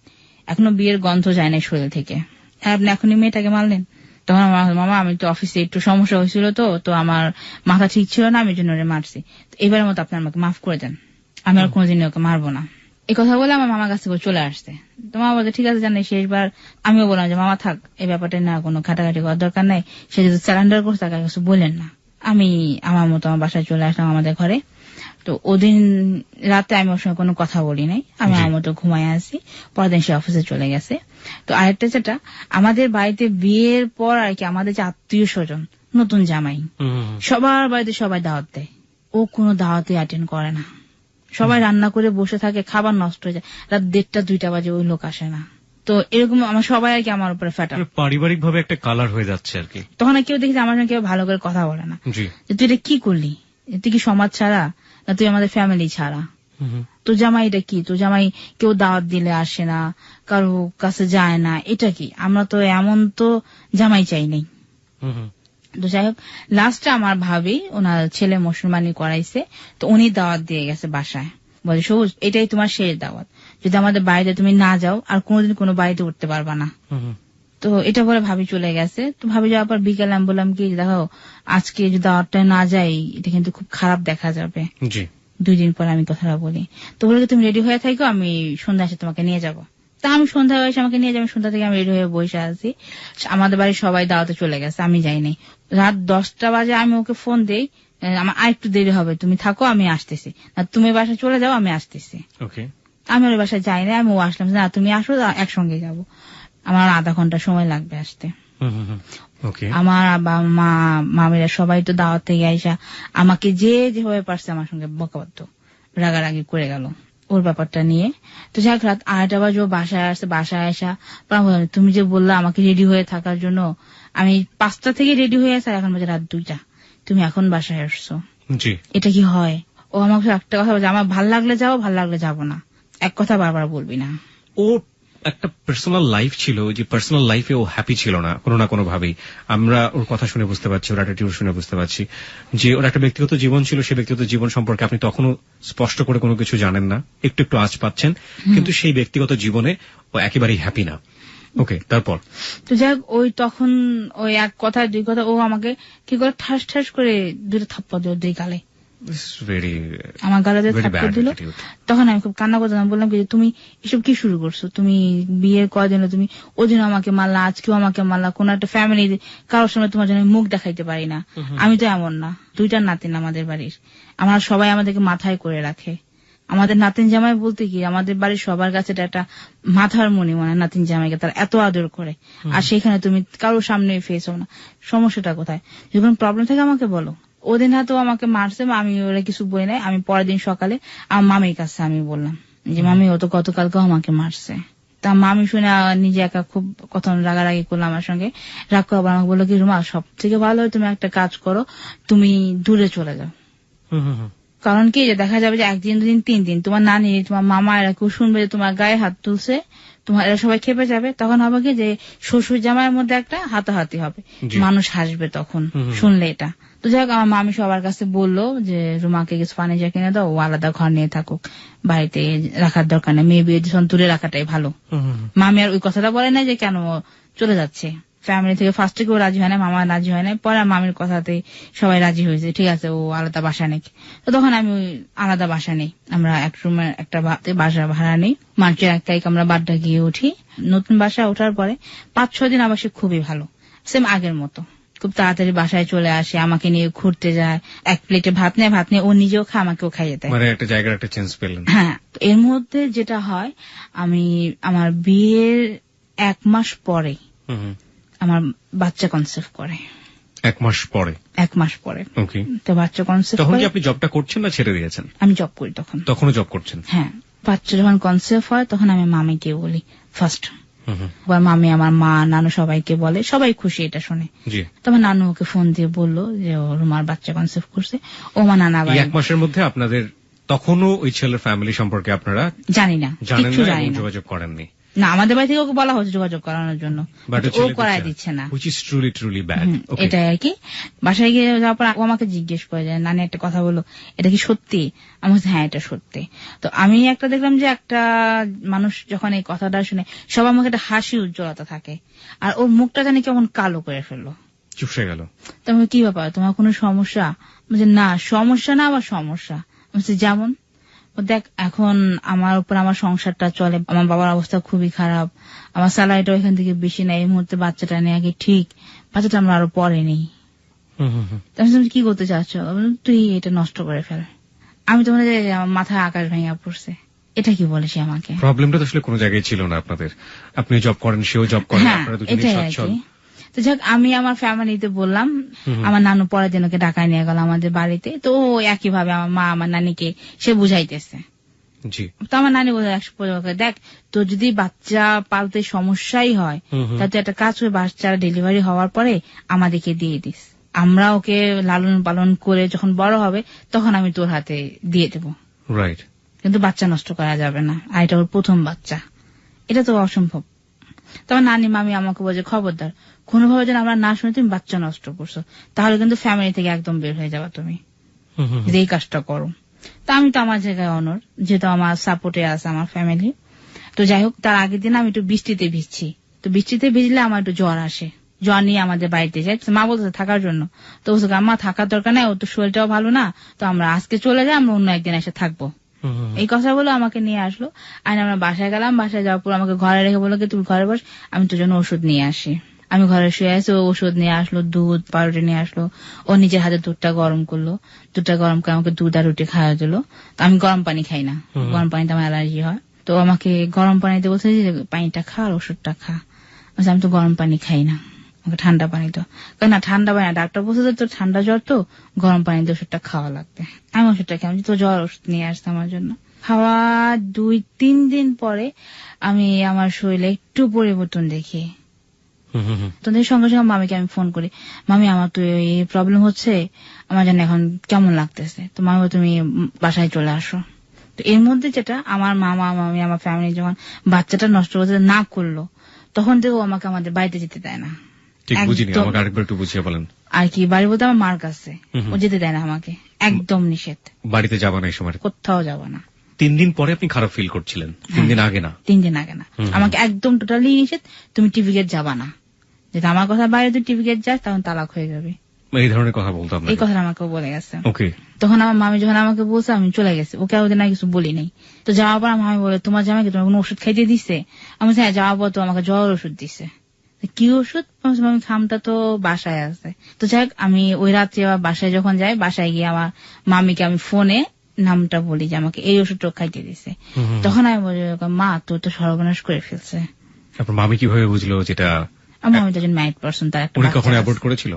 এখনো বিয়ের গন্ধ যায় না শরীর থেকে, আপনি এখনই মেয়েটাকে মারলেন। তখন মামা, আমি তো অফিসে একটু সমস্যা হয়েছিল, তো আমার মাথা ঠিক ছিল না, আমি জন্য মারছি, এবারের মতো আপনি আমাকে মাফ করে দেন, আমি আর কোনোদিন ওকে মারবো না। এই কথা বলে আমার মামার কাছে চলে আসছে। তো মামা বলছে ঠিক আছে জানি শেষবার। আমিও বললাম যে মামা থাক, এই ব্যাপারটা না কোনো ঘাটাঘাটি করার দরকার নাই, সে যদি স্যালেন্ডার করছে তাকে কিছু বললেন না। আমি আমার মতো আমার বাসায় চলে আসলাম আমাদের ঘরে। তো ওদিন রাতে আমি ওর সঙ্গে কোনো কথা বলি নাই, আমি আমার মতো ঘুমাই আসি। পরের দিন সে অফিসে চলে গেছে। তো আরেকটা যেটা, আমাদের বাড়িতে বিয়ের পর আর কি আমাদের যে আত্মীয় স্বজন, নতুন জামাই, সবার বাড়িতে সবাই দাওয়াত দেয়, ও কোনো দাওয়াতে অ্যাটেন্ড করে না। সবাই রান্না করে বসে থাকে, খাবার নষ্ট হয়ে যায়, রাত 1টা-2টা বাজে ওই লোক আসে না। তো এরকম আমার সবাই আর কি আমার উপরে ফ্যাটা, পারিবারিক ভাবে একটা কালার হয়ে যাচ্ছে আর কি। তখন কেউ দেখি আমার সঙ্গে কেউ ভালো করে কথা বলে না, যে তুই এটা কি করলি, তুই কি সমাজ ছাড়া, না তুই আমাদের ফ্যামিলি ছাড়া, তো জামাই এটা কি, তো জামাই কেউ দাওয়াত দিলে আসে না, কারো কাছে যায় না, এটা কি, আমরা তো এমন তো জামাই চাই নাই। তো যাই হোক, লাস্টে আমার ভাবি ওনার ছেলে মুসলমানি করাইছে, তো উনি দাওয়াত দিয়ে গেছে বাসায়, বলে সবুজ এটাই তোমার শেষ দাওয়াত, যদি আমাদের বাড়িতে তুমি না যাও আর কোনোদিন কোনো বাড়িতে উঠতে পারবা না। তো এটা বলে ভাবি চলে গেছে। তো ভাবি যাওয়ার পর বিকেলে আমি বললাম কি, দেখো আজকে যদি দাওয়াতটা না যাই এটা কিন্তু খুব খারাপ দেখা যাবে। 2 দিন পর আমি কথাটা বলি, তো বলে তুমি রেডি হয়ে থাকো, আমি সন্ধ্যা এসে তোমাকে নিয়ে যাবো। তা আমি সন্ধ্যা এসে আমাকে নিয়ে যাবে, সন্ধ্যা থেকে আমি রেডি হয়ে বসে আছি। আমাদের বাড়ির সবাই দাওয়াতে চলে গেছে, আমি যাইনি। রাত 10টা বাজে আমি ওকে ফোন দেই, আমার আরেকটু দেরি হবে, তুমি থাকো আমি আসতেছি, না তুমি বাসায় চলে যাও আমি আসতেছি। আমি ওর বাসায় যাই না, আমি ও আসলাম, না তুমি আসো একসঙ্গে যাবো, আমার 1/2 ঘন্টা সময় লাগবে আসতে। আমার মা মামিরা সবাই তো দাওয়াত থেকে আইসা আমাকে যেভাবে পারছে আমার সঙ্গে বকাবদ্ধ রাগারাগি করে গেল ওর ব্যাপারটা নিয়ে। তো যাক রাত 8টা বাজে ও বাসায় আসছে, বাসায় আসা তুমি যে বললা আমাকে রেডি হয়ে থাকার জন্য, আমি 5টা থেকে রেডি হয়ে আসা, এখন বাজে রাত 2টা, তুমি এখন বাসায় আসছো, এটা কি হয়? ও আমাকে একটা কথা বলছে, আমার ভাল লাগলে যাবো, ভাল লাগলে যাবো না, এক কথা বারবার বলবি না। ও একটা পার্সোনাল লাইফ ছিল, যে পার্সোনাল লাইফে ও হ্যাপি ছিল না কোনো না কোনো ভাবেই। আমরা ওর কথা শুনে বুঝতে পারছি, ওর অ্যাটিটিউড শুনে বুঝতে পারছি যে ওর একটা ব্যক্তিগত জীবন ছিল, সেই ব্যক্তিগত জীবন সম্পর্কে আপনি তখনও স্পষ্ট করে কোনো কিছু জানেন না, একটু একটু আঁচ পাচ্ছেন, কিন্তু সেই ব্যক্তিগত জীবনে ও একেবারেই হ্যাপি না। ওকে, তারপর তো যাক ওই তখন ওই এক কথা 2 কথা ও আমাকে কি করে ঠাস ঠাস করে 2টা থাপ্পড় দিল 2 গালে, আমার গালাতে থাপ্পড় দিল। তখন আমি খুব কান্না করতাম, বললাম কি তুমি এসব কি শুরু করছো, তুমি বিয়ের কয়দিন তুমি ওদিন আমাকে মারলা, আজকেও আমাকে মারলা, কোন একটা ফ্যামিলি কারোর সময় তোমার জন্য মুখ দেখাইতে পারি না, আমি তো এমন না। 2টা নাতিন আমাদের বাড়ির, আমরা সবাই আমাদেরকে মাথায় করে রাখে, আমাদের নাতিন জামাই বলতে কি আমাদের বাড়ির সবার কাছে এটা একটা মাথার মনি মনে হয়, নাতিন জামাইকে তারা এত আদর করে, আর সেখানে তুমি কারোর সামনে ফেস হও না, সমস্যাটা কোথায়? যখন প্রবলেম থাকে আমাকে বলো। ওদিন হয়তো আমাকে মারছে, আমি ওরা কিছু বই নাই, আমি পরের দিন সকালে আমার মামির কাছে আমি বললাম যে মামি ও তো গতকালকেও আমাকে মারছে। তা মামি শুনে নিজে একা খুব কথা রাগারাগি করলো আমার সঙ্গে, রাগ করে আবার আমাকে বললো কি রুমা সব থেকে ভালো হয় তুমি একটা কাজ করো, তুমি দূরে চলে যাও। কারণ কি যে দেখা যাবে যে 1 দিন 2 দিন 3 দিন তোমার নানি তোমার মামা এরা কেউ শুনবে যে তোমার গায়ে হাত তুলছে, তোমার এরা সবাই খেপে যাবে, তখন হবে কি যে শ্বশুর জামাইয়ের মধ্যে একটা হাতাহাতি হবে, মানুষ হাসবে তখন শুনলে এটা। তো যাই হোক আমার মামি সবার কাছে বললো যে রুমাকে কিছু পানি যা কিনে দাও, ও আলাদা ঘর নিয়ে থাকুক, বাড়িতে রাখার দরকার নেই, মেয়ে বিয়ে দূরে রাখাটাই ভালো। মামি আর ওই কথাটা বলে না যে কেন চলে যাচ্ছে, ফ্যামিলি থেকে ফার্স্টে কেউ রাজি হয় না, মামা রাজি হয় না, পরে মামির কথাতে সবাই রাজি হয়েছে, ঠিক আছে ও আলাদা বাসা নেই। তো তখন আমি আলাদা বাসা নেই, আমরা 1 রুমের একটা বাসা ভাড়া নেই, মার্চের 1 তারিখ আমরা বাড্ডা গিয়ে উঠি। নতুন বাসা ওঠার পরে 5-6 দিন আবার সে খুবই ভালো, সেম আগের মতো, খুব তাড়াতাড়ি বাসায় চলে আসে, আমাকে নিয়ে ঘুরতে যায়, 1 প্লেটে ভাত নেয়, ও নিজেও খায়, আমাকেও খাইয়ে দেয়, মানে একটা জায়গার একটা চেঞ্জ পেলেন। হ্যাঁ, এর মধ্যে যেটা হয়, আমি আমার বিয়ের 1 মাস পরে আমার বাচ্চা কনসেপ্ট করে। 1 মাস পরে? 1 মাস পরে। ওকে। তো বাচ্চা কনসেপ্ট। তখন কি আপনি জবটা করছেন না ছেড়ে দিয়েছেন? আমি জব করি তখন। তখনও জব করছেন? হ্যাঁ। বাচ্চা যখন কনসেপ্ট হয় তখন আমি মামিকে বলি ফার্স্ট, মামি আমার মা নানু সবাইকে বলে, সবাই খুশি এটা শুনে। তবে নানু ওকে ফোন দিয়ে বললো যে ওর মার বাচ্চা কনসেপ্ট করছে, ও মা নানা বাড়ি। 1 মাসের মধ্যে আপনাদের তখনও ওই ছেলের ফ্যামিলি সম্পর্কে আপনারা জানেন না, যোগাযোগ করেননি? না, আমাদের বাড়ি থেকে ওকে বলা হচ্ছে যোগাযোগ করানোর জন্য, ও করাই দিচ্ছে না। এটাই আর কি। বাসায় গিয়ে যাওয়ার পর ও আমাকে জিজ্ঞেস করে যে নানি একটা কথা বলো, এটা কি সত্যি? আমি বলছি হ্যাঁ এটা সত্যি। তো আমি একটা দেখলাম যে একটা মানুষ যখন এই কথাটা শুনে সবার মুখে একটা হাসি উজ্জ্বলতা থাকে, আর ওর মুখটা জানি কেমন কালো করে ফেললো, চুপসে গেল। তোমার কি ব্যাপার, তোমার কোনো সমস্যা? বলছে না সমস্যা না, আবার সমস্যা। বলছি যেমন? দেখ এখন আমার উপর আমার সংসারটা চলে, আমার বাবার অবস্থা খুবই খারাপ, আমার স্যালারিটা এখান থেকে বেশি নেই, এই মুহূর্তে বাচ্চাটা নেই আগে ঠিক, বাচ্চাটা আমরা আরো পরে নেই। তুমি কি করতে চাচ্ছ? তুই এটা নষ্ট করে ফেল। আমি তো মনে হয় আমার মাথায় আকাশ ভেঙে পড়ছে। এটা কি বলে সে আমাকে? প্রবলেমটা তো আসলে কোনো জায়গায় ছিল না আপনাদের, আপনি জব করেন সেও জব করে, আপনারা দুজনেই সচ্ছল। তো যাক আমি আমার ফ্যামিলিতে বললাম, আমার নানু পরের দিন ওকে ঢাকায় নিয়ে গেল আমাদের বাড়িতে। তো একই ভাবে আমার মা আমার নানিকে সে বুঝাইতেছে। তো আমার নানি বলে দেখ তোর যদি বাচ্চা পালতে সমস্যাই হয় তাতে একটা কাজ করে বাচ্চার ডেলিভারি হওয়ার পরে আমাদেরকে দিয়ে দিস, আমরা ওকে লালন পালন করে যখন বড় হবে তখন আমি তোর হাতে দিয়ে দেবো, রাইট? কিন্তু বাচ্চা নষ্ট করা যাবে না, আর এটা ওর প্রথম বাচ্চা, এটা তো অসম্ভব। তখন নানি মামি আমাকে বলছে খবরদার কোনোভাবে যেন আমরা না শুনে তুমি বাচ্চা নষ্ট করছো, তাহলে কিন্তু ফ্যামিলি থেকে একদম বের হয়ে যাবা তুমি, যে এই কাজটা করো। তা আমি তো আমার জায়গায় অনর, যেহেতু আমার সাপোর্টে আছে আমার ফ্যামিলি। তো যাই হোক, তার আগের দিন আমি একটু বৃষ্টিতে ভিজছি, তো বৃষ্টিতে ভিজলে আমার একটু জ্বর আসে, জ্বর নিয়ে আমাদের বাড়িতে যাই। মা বলতে থাকার জন্য, তো বলছে মা থাকার দরকার নাই, ও তো শরীরটাও ভালো না, তো আমরা আজকে চলে যাই, আমরা অন্য একদিন এসে থাকবো। এই কথা বলে আমাকে নিয়ে আসলো, আর আমরা বাসায় গেলাম। বাসায় যাওয়ার পর আমাকে ঘরে রেখে বললো তুমি ঘরে বস, আমি তোর জন্য ওষুধ নিয়ে আসি। আমি ঘরে শুয়ে আসি, ও ওষুধ নিয়ে আসলো, দুধ পাউরুটি নিয়ে আসলো, ও নিজের হাতে দুধটা গরম করলো, দুধটা গরম করে আমাকে দুধ আর রুটি খাওয়া দিল। তো আমি গরম পানি খাই না, গরম পানিতে আমার অ্যালার্জি হয়, তো আমাকে গরম পানিতে বলছে যে পানিটা খা আর ওষুধটা খা। আমি তো গরম পানি খাই না, আমাকে ঠান্ডা পানি তো। না ঠান্ডা পানি, ডাক্তার বলছে যে তোর ঠান্ডা জ্বর তো গরম পানিতে ওষুধটা খাওয়া লাগবে। আমি ওষুধটা খাই, তো জ্বর ওষুধ নিয়ে আসছে আমার জন্য। খাওয়া 2-3 দিন পরে আমি আমার শরীরে একটু পরিবর্তন দেখি। তোদের সঙ্গে সঙ্গে মামিকে আমি ফোন করি, মামি আমার তো এই প্রবলেম হচ্ছে, আমার যেন এখন কেমন লাগতেছে। তো মামি তুমি বাসায় চলে আসো। তো এর মধ্যে যেটা আমার মামা মামি আমার ফ্যামিলি যখন বাচ্চাটা নষ্ট করতে না করলো, তখন থেকেও আমাকে আমাদের বাড়িতে যেতে দেয় না। আর কি বাড়ি বলতে আমার মার কাছে, ও যেতে দেয় না আমাকে, একদম নিষেধ। বাড়িতে যাবা না এই সময়? কোথাও যাবা না। 3 দিন পরে আপনি খারাপ ফিল করছিলেন? 3 দিন আগে না? 3 দিন আগে না, আমাকে একদম টোটালি নিষেধ, তুমি টিভি গেট যাবা না, যদি আমার কথা বাইরে তুই টিভি গেট যাস তখন তালাক হয়ে যাবে। এই ধরনের কথা বলতাম, এই কথা আমাকে বলে গেছে। ওকে। তখন আমার মামি যখন আমাকে বলছে আমি চলে গেছি, ওকে ওদের না কিছু বলি নাই। তো যাওয়ার পর মামি বলে তোমার জামাইকে তোমার কোনো ওষুধ খাইতে দিচ্ছে? আমি হ্যাঁ, যাওয়ার পর তো আমাকে জ্বর ওষুধ দিচ্ছে। কি ওষুধ? আমি খামটা তো বাসায় আছে। তো যাই হোক, আমি ওই রাত্রে আবার বাসায় যখন যাই, বাসায় গিয়ে আমার মামিকে আমি ফোনে নামটা বলি যে আমাকে এই ওষুধটা খাইতে দিচ্ছে। তখন আমি বলি মা তোর তো সর্বনাশ করে ফেলছে। মামি কিভাবে বুঝলো যেটা? আমার মামি তো একজন ম্যারিড পারসন, তার একটা কখনো অ্যাভয়েড করেছিল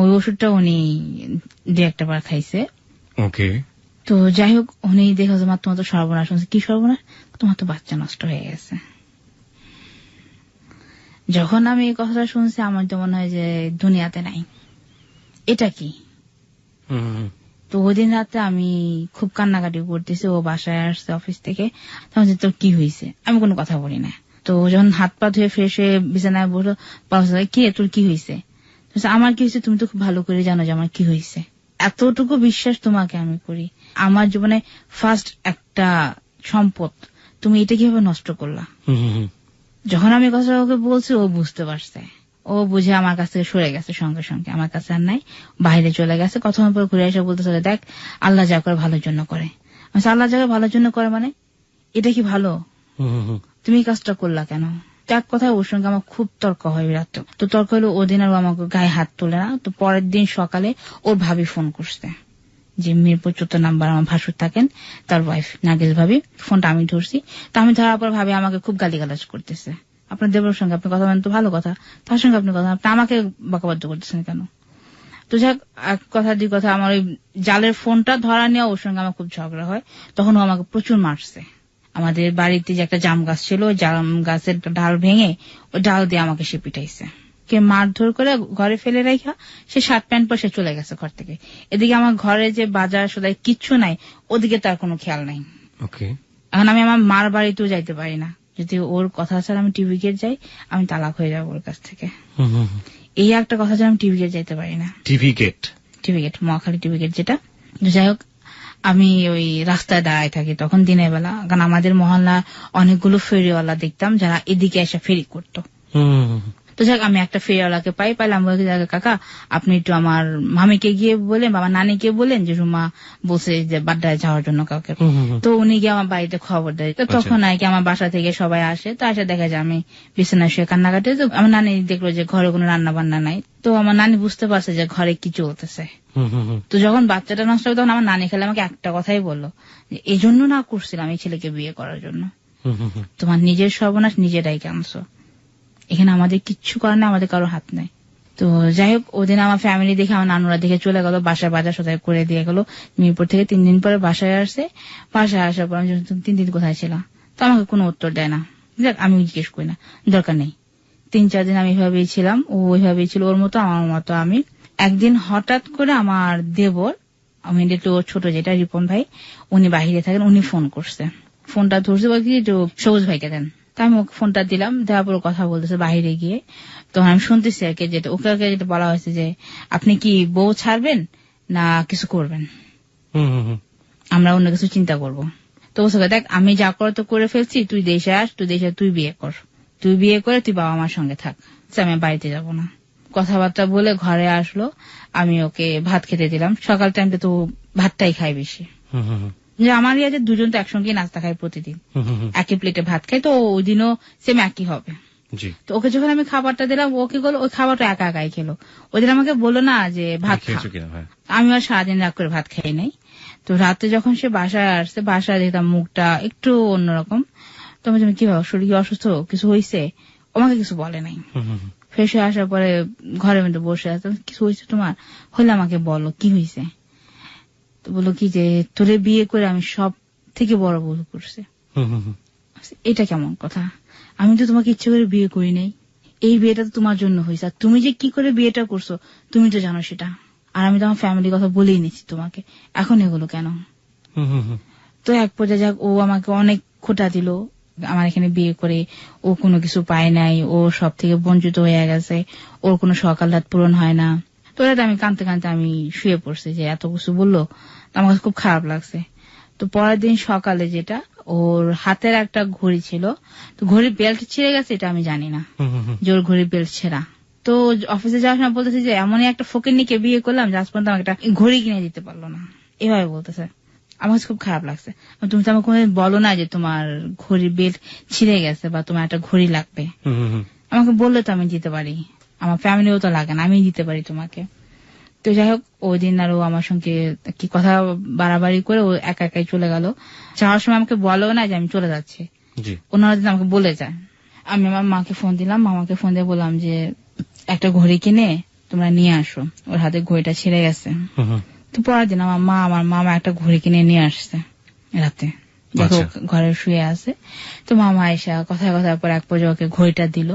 ওই ওষুধটা, উনি 2-1 বার খাইছে। ওকে। তো যাই হোক, উনি দেখো মা তোমার তো সর্বনাশ হয়েছে। কি সর্বনাশ? তোমার তো বাচ্চা নষ্ট হয়ে গেছে। যখন আমি এই কথাটা শুনছি আমার তো মনে হয় যে দুনিয়াতে নাই, এটা কি? তো ওই দিন রাতে আমি খুব কান্নাকাটি করতেছি, ও বাসায় আসছে অফিস থেকে, তখন যে তোর কি হয়েছে? আমি কোনো কথা বলি না। তো যখন হাত পা ধুয়ে ফ্রেশ হয়ে বিছানায় বসে, কে তোর কি হয়েছে? আমার কি হয়েছে তুমি তো খুব ভালো করে জানো যে আমার কি হয়েছে। এতটুকু বিশ্বাস তোমাকে আমি করি, আমার জীবনে ফার্স্ট একটা সম্পদ, তুমি এটা কিভাবে নষ্ট করলা? যখন আমি কথা ওকে বলছি ও বুঝতে পারছে, ও বুঝে আমার কাছ থেকে সরে গেছে, সঙ্গে সঙ্গে আমার কাছে আর নাই, বাইরে চলে গেছে। কথা পর ঘুরে এসে বলতে চলে দেখ আল্লাহ যা করে ভালোর জন্য করে। আল্লাহ যা করে ভালোর জন্য করে মানে এটা কি ভালো? তুমি কাজটা করলা কেন? এক কথায় ওর সঙ্গে আমার খুব তর্ক হয় বিরাট। তো তর্ক হলো ওদিন আর আমাকে গায়ে হাত তোলে না। তো পরের দিন সকালে ওর ভাবি ফোন করছে, যে মিরপুর 14 নাম্বার আমার ভাসুর থাকেন, তার ওয়াইফ নাগেল ভাবি। ফোনটা আমি ধরছি, তো আমি ধরার পর ভাবি আমাকে খুব গালিগালাজ করতেছে, আপনার দেবরের সঙ্গে আপনি কথা বলেন তো ভালো কথা, তার সঙ্গে আপনি কথা, আপনি আমাকে বকাবাদ্য করতেছেন কেন? তো যাক, এক কথা 2 কথা, আমার ওই জালের ফোনটা ধরা নিয়ে ওর সঙ্গে আমার খুব ঝগড়া হয়। তখন ও আমাকে প্রচুর মারছে। আমাদের বাড়িতে যে একটা জাম গাছ ছিল, জাম গাছের ডাল ভেঙে ওই ডাল দিয়ে আমাকে সে পিটাইছে। কে মারধর করে ঘরে ফেলে রাখা, সে শার্ট প্যান্ট পরে সে চলে গেছে ঘর থেকে। এদিকে আমার ঘরে যে বাজার সদাই কিচ্ছু নাই, ওদিকে তার কোনো খেয়াল নাই। এখন আমি আমার মার বাড়িতেও যাইতে পারি না, যদি ওর কথা ছাড়া আমি টিভি গেট যাই আমি তালাক হয়ে যাবো ওর কাছ থেকে। এই একটা কথা ছাড়া আমি টিভি গেট যাইতে পারি না। TV gate Mohakhali TV gate যেটা। যাই হোক, আমি ওই রাস্তায় দাঁড়ায় থাকি তখন দিনের বেলা, কারণ আমাদের মহল্লা অনেকগুলো ফেরিওয়ালা দেখতাম যারা এদিকে এসে ফেরি করতো। তো যাক, আমি একটা ফেরিওয়ালাকে পাইলাম, কাকা আপনি একটু আমার মামিকে গিয়ে বলেন বা আমার নানিকে বলেন যে রুমা বসে যে বাড্ডায় যাওয়ার জন্য কাউকে। তো উনি গিয়ে আমার বাড়িতে খবর দেয়। তো তখন আর কি আমার বাসা থেকে সবাই আসে, তো আসে দেখা যায় আমি বিছানায় শুয়ে কান্নাকাটি। তো আমার নানি দেখলো যে ঘরে কোনো রান্না বান্না নাই, তো আমার নানি বুঝতে পারছে যে ঘরে কি চলতেছে। তো যখন বাচ্চাটা নষ্ট হবে তখন আমার নানি খেলে আমাকে একটা কথাই বললো, এই জন্য না করছিলাম এই ছেলেকে বিয়ে করার জন্য, তোমার নিজের সর্বনাশ নিজেরাই কাঁদছো, এখানে আমাদের কিচ্ছু করার নেই, আমাদের কারো হাত নাই। তো যাই হোক, ওদিন আমার ফ্যামিলি দেখে আমার নানুরা দেখে চলে গেল, বাসায় বাজার সদাই করে দিয়ে গেল। মিরপুর থেকে 3 দিন পরে বাসায় আসছে। বাসায় আসার পর 3 দিন কোথায় ছিল, তো আমাকে কোনো উত্তর দেয় না। যাক, আমি জিজ্ঞেস করি না, দরকার নেই। 3-4 দিন আমি এভাবেই ছিলাম, ও ওইভাবেই ছিল, ওর মতো আমার মতো আমি। একদিন হঠাৎ করে আমার দেবর, আমি একটু ছোট যেটা রিপন ভাই, উনি বাহিরে থাকেন, উনি ফোন করছে। ফোনটা ধরছে, বলছি একটু সবুজ ভাইকে দেন। তা আমি ওকে ফোনটা দিলাম, দেওয়ার পর কথা বলতেছে বাহিরে গিয়ে। তখন আমি শুনতেছি আর কি, যেটা ওকে যেটা বলা হয়েছে যে আপনি কি বউ ছাড়বেন না কিছু করবেন, আমরা অন্য কিছু চিন্তা করব। তো বলছে দেখ, আমি যা করে তো করে ফেলছি, তুই দেশে আস, তুই দেশে তুই বিয়ে কর, তুই বিয়ে করে তুই বাবা মার সঙ্গে থাক, আমি বাড়িতে যাব না। কথাবার্তা বলে ঘরে আসলো, আমি ওকে ভাত খেতে দিলাম। সকাল টাইমটা তো ভাতটাই খাই বেশি, যে আমার ইয়াতে দুজন তো একসঙ্গে নাস্তা খাই প্রতিদিন, একই প্লেটে ভাত খাই, তো ওই দিনও সেম একই হবে। তো ওকে যখন আমি খাবারটা দিলাম, ও কি করলো, ওই খাবারটা একা একাই খেলো। ওই দিন আমাকে বললো না যে ভাত খা, আমি আর সারাদিন রাগ করে ভাত খাই নাই। তো রাতে যখন সে বাসায় আসছে, বাসায় দেখতাম মুখটা একটু অন্যরকম। তো আমি কি ভাবো, শরীর কি অসুস্থ, কিছু হয়েছে? আমাকে কিছু বলে নাই। ফ্রেশ হয়ে আসার পরে ঘরের মধ্যে বসে আসতাম, কিছু হয়েছে তোমার, হলে আমাকে বলো কি হয়েছে। তো বললো কি যে তোরে বিয়ে করে আমি সব থেকে বড় ভুল করছে। এটা কেমন কথা, আমি তো তোমাকে ইচ্ছে করে বিয়ে করি নাই, এই বিয়েটা তো তোমার জন্য হয়েছে, আর তুমি যে কি করে বিয়েটা করছো তুমি তো জানো সেটা, আর আমি তো আমার ফ্যামিলির কথা বলেই নিচ্ছি তোমাকে, এখন এগুলো কেন? তো এক পর্যায়ে যাক, ও আমাকে অনেক খোঁটা দিল, আমার এখানে বিয়ে করে ও কোনো কিছু পায় নাই, ও সব থেকে বঞ্চিত হয়ে গেছে, ওর কোনো সকাল রাত পূরণ হয় না। তো আমি কাঁদতে কাঁদতে আমি শুয়ে পড়ছি, যে এত কিছু বললো, আমার কাছে খুব খারাপ লাগছে। তো পরের দিন সকালে যেটা, ওর হাতের একটা ঘড়ি ছিল, তো ঘড়ির বেল্ট ছিঁড়ে গেছে, এটা আমি জানি না যে ওর ঘড়ির বেল্ট ছেঁড়া। তো অফিসে যাওয়ার সময় বলতেছে যে এমনই একটা ফকিন্নিকে বিয়ে করলাম যে আজ পর্যন্ত আমাকে একটা ঘড়ি কিনে দিতে পারলো না, এভাবে বলতেছে। আমার কাছে খুব খারাপ লাগছে। তুমি তো আমাকে কোনোদিন বলো না যে তোমার ঘড়ির বেল্ট ছিঁড়ে গেছে বা তোমার একটা ঘড়ি লাগবে, আমাকে বললে তো আমি দিতে পারি, আমার ফ্যামিলিও তো লাগে না, আমি দিতে পারি তোমাকে। তো যাই হোক, ওই দিন আরো আমার সঙ্গে কি কথা বাড়াবাড়ি করে ও একা একাই চলে গেল। যাওয়ার সময় আমাকে বলো না যে আমি চলে যাচ্ছি, ওনারা দিন আমাকে বলে যায়। আমি আমার মাকে ফোন দিলাম, মামাকে ফোন দিয়ে বললাম যে একটা ঘড়ি কিনে তোমরা নিয়ে আসো, ওর হাতে ঘড়িটা ছিঁড়ে গেছে। তো পরের দিন আমার মামা একটা ঘড়ি কিনে নিয়ে আসছে রাতে, দেখো ঘরে শুয়ে আছে। তো মামা এসে কথায় কথার পর এক পর্যায়ে ওকে ঘড়িটা দিল,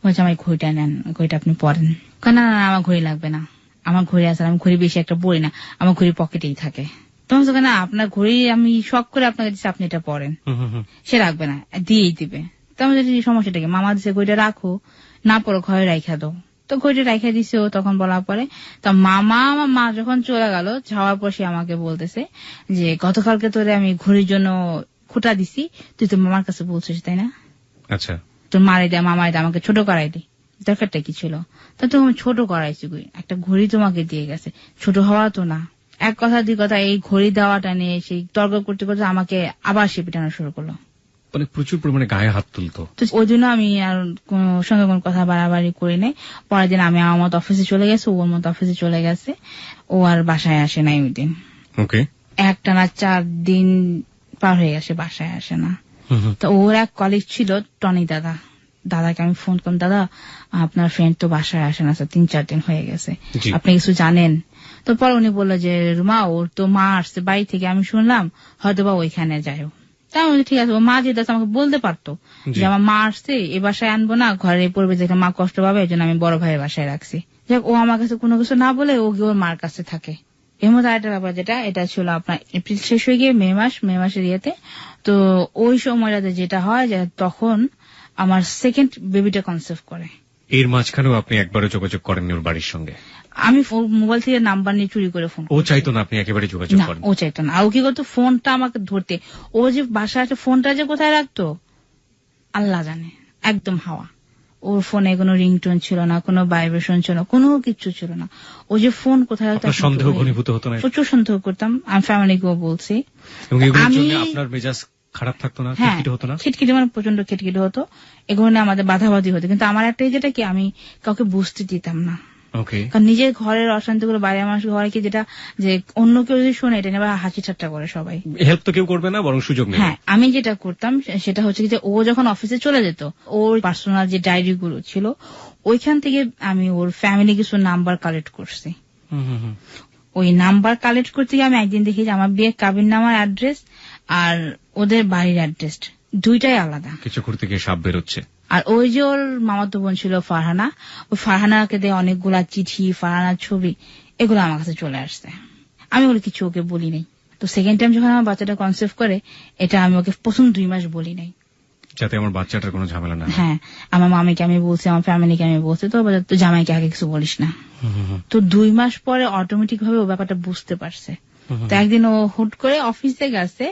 বলছে আমার ঘড়িটা নেন, ঘড়িটা আপনি পরেন। না না, আমার ঘড়ি লাগবে না, আমার ঘড়ি আছে, আমি ঘড়ি বেশি একটা পড়ি না, আমার ঘড়ি পকেটেই থাকে। তোমার সঙ্গে না, আপনার ঘড়ি আমি শখ করে আপনাকে দিচ্ছি, আপনি এটা পরেন, সে রাখবে না, দিয়েই দিবে। তোমার সমস্যাটাকে মামা দিচ্ছে, ঘড়িটা রাখো, না পড়ো ঘরে রাখা দাও। তো ঘড়িটা রাখা দিছে ও, তখন বলার পরে তা আমার মা যখন চলে গেল, যাওয়ার পর সে আমাকে বলতেছে যে গতকালকে তোরে আমি ঘড়ির জন্য খোটা দিছি, তুই তো মামার কাছে বলছিস তাই না? আচ্ছা, তোর মারাই দেয় মামাই দেয়, আমাকে ছোট করাই দি, দরকারটা কি ছিল? তা তো আমি ছোট করাইছি, একটা ঘড়ি তোমাকে দিয়ে গেছে, ছোট হওয়া তো না। এক কথা দুই কথা এই ঘড়ি দেওয়াটা নিয়ে সেই তর্ক করতে করতে আমাকে আবার সে পিটানো শুরু করলো, মানে প্রচুর পরিমাণে গায়ে হাত তুলতো। ওই জন্য আমি আর কোন সঙ্গে কোন কথা বাড়াবাড়ি করি নাই। পরের দিন আমি আমার মতো অফিসে চলে গেছি, ওর মতো অফিসে চলে গেছে, ও আর বাসায় আসে নাই ওই দিন। একটানা 4 দিন পার হয়ে গেছে, বাসায় আসে না। তো ওর এক কলিগ ছিল টনি দাদা, দাদাকে আমি ফোন করলাম, দাদা আপনার ফ্রেন্ড তো বাসায় আসে না, 3-4 দিন হয়ে গেছে, আপনি কিছু জানেন? তো পরে উনি বললো যে রুমা, ওর তো মা আসছে বাড়ি থেকে, আমি শুনলাম হয়তো বা ওইখানে যাও। তাই আমি ঠিক আছে, মা যেটা আমাকে বলতে পারতো যে আমার মা আসছে এই বাসায় আনবো না, ঘরে পড়বে যেটা মা কষ্ট পাবে, এই জন্য আমি বড় ভাইয়ের বাসায় রাখছি। যাক, ও আমার কাছে কোনো কিছু না বলে ও গিয়ে ওর মার কাছে থাকে। এর মধ্যে আরেকটা ব্যাপার, যেটা এটা ছিল আপনার এপ্রিল শেষ হয়ে গিয়ে মে মাসের ইয়েতে। তো ওই সময়টাতে যেটা হয় যে তখন আমার সেকেন্ড বেবিটা কনসেপ্ট করে। এর মাঝখানেও আপনি একবারও যোগাযোগ করেননি ওর বাড়ির সঙ্গে? আমি মোবাইল থেকে নাম্বার নিয়ে চুরি করে ফোন। ও চাইতো না আপনি একেবারে যোগাযোগ করেন? ও চাইতো না। আর ও কি করতো, ফোনটা আমাকে ধরতে, ও যে বাসায় আছে ফোনটা যে কোথায় রাখতো আল্লাহ জানে, একদম হাওয়া। ওর ফোনে কোনো রিংটোন ছিল না, কোনো ভাইব্রেশন ছিল না, কোনো কিছু ছিল না। ও যে ফোন কোথায় রাখতো সন্দেহ ঘনীভূত হতো না? প্রচুর সন্দেহ করতাম, আমি ফ্যামিলিকেও বলছি। আপনার মেজাজ খারাপ থাকতো না? হতো না? খিটখিটে, মানে প্রচন্ড খিটখিটে হতো। এগুলো আমাদের বাধাবাধি হতো, কিন্তু আমার একটা যেটা কি, আমি কাউকে বুঝতে দিতাম না। কারণ নিজের ঘরের অশান্তি গুলো বাইরে মানুষ ঘরে কি, যেটা যে অন্য কেউ যদি শোনে এটা নিয়ে হাসি ঠাট্টা করে সবাই, হেল্প তো কেউ করবে না, বরং সুযোগ নেই। হ্যাঁ, আমি যেটা করতাম সেটা হচ্ছে যে ও যখন অফিসে চলে যেত, ওর পার্সোনাল যে ডায়েরি গুলো ছিল ওইখান থেকে আমি ওর ফ্যামিলি কিছু নাম্বার কালেক্ট করছি। ওই নাম্বার কালেক্ট করতে গিয়ে আমি একদিন দেখি যে আমার বিয়ে কাবিন নামার অ্যাড্রেস আর ওদের বাড়ির অ্যাড্রেস দুইটাই আলাদা। কিছু করতে গিয়ে সাপ বেরোচ্ছে। আর ওই যে ওর মামাতো বোন ছিল ফারহানা, ওই ফারহানাকে দিয়ে অনেকগুলা চিঠি, ফারহানার ছবি, এগুলো আমার কাছে চলে আসছে। আমি ওর কিছু ওকে বলি নাই। তো সেকেন্ড টাইম যখন আমার বাচ্চাটা কনসেপ্ট করে, এটা আমি ওকে প্রথম 2 মাস বলি নাই, যাতে আমার বাচ্চাটার কোনো ঝামেলা না। হ্যাঁ, আমার মামিকে আমি বলছি, আমার ফ্যামিলিকে আমি বলছি, তো জামাইকে আগে কিছু বলিস না। তো 2 মাস পরে অটোমেটিক ভাবে ও ব্যাপারটা বুঝতে পারছে। তো একদিন ও হুট করে অফিসে গেছে,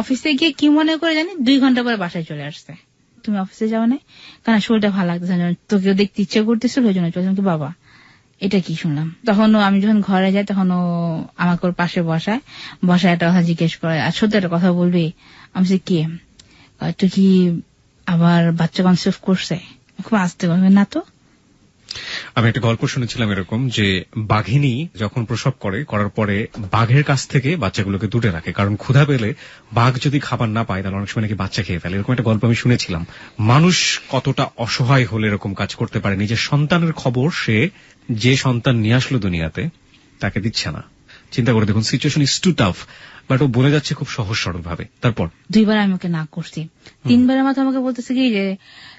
অফিসে গিয়ে কি মনে করে জানি 2 ঘন্টা পরে বাসায় চলে আসছে। তুমি অফিসে যাও না? কারণ শরীরটা ভালো লাগতেছে, তোকে দেখতে ইচ্ছে করতেছিল, ওই জন্য চলছিলাম। কি বাবা, এটা কি শুনলাম? তখন আমি যখন ঘরে যাই তখন ও আমাকে ওর পাশে বসায় একটা কথা জিজ্ঞেস করে, আর সত্যি একটা কথা বলবি? আমি বলছি কি? তুই কি আবার বাচ্চা কনসেপ্ট করছে? খুব আস্তে বলবে না তো। আমি একটা গল্প শুনেছিলাম এরকম, যে বাঘিনী যখন প্রসব করার পরে বাঘের কাছ থেকে বাচ্চাগুলোকে দূরে রাখে, কারণ ক্ষুধা পেলে বাঘ যদি খাবার না পায় তাহলে অনেক সময় নাকি বাচ্চা খেয়ে ফেলে। এরকম একটা গল্প আমি শুনেছিলাম। মানুষ কতটা অসহায় হলে এরকম কাজ করতে পারে, নিজের সন্তানের খবর সে যে সন্তান নিয়ে আসলো দুনিয়াতে তাকে দিচ্ছে না। চিন্তা করে দেখুন, situation is too tough, but ও বলে যাচ্ছে খুব সহজ সরল ভাবে। তারপর 2 বার আমি ওকে না করছি, 3 বারের মাথায় আমাকে বলতেছে কি যে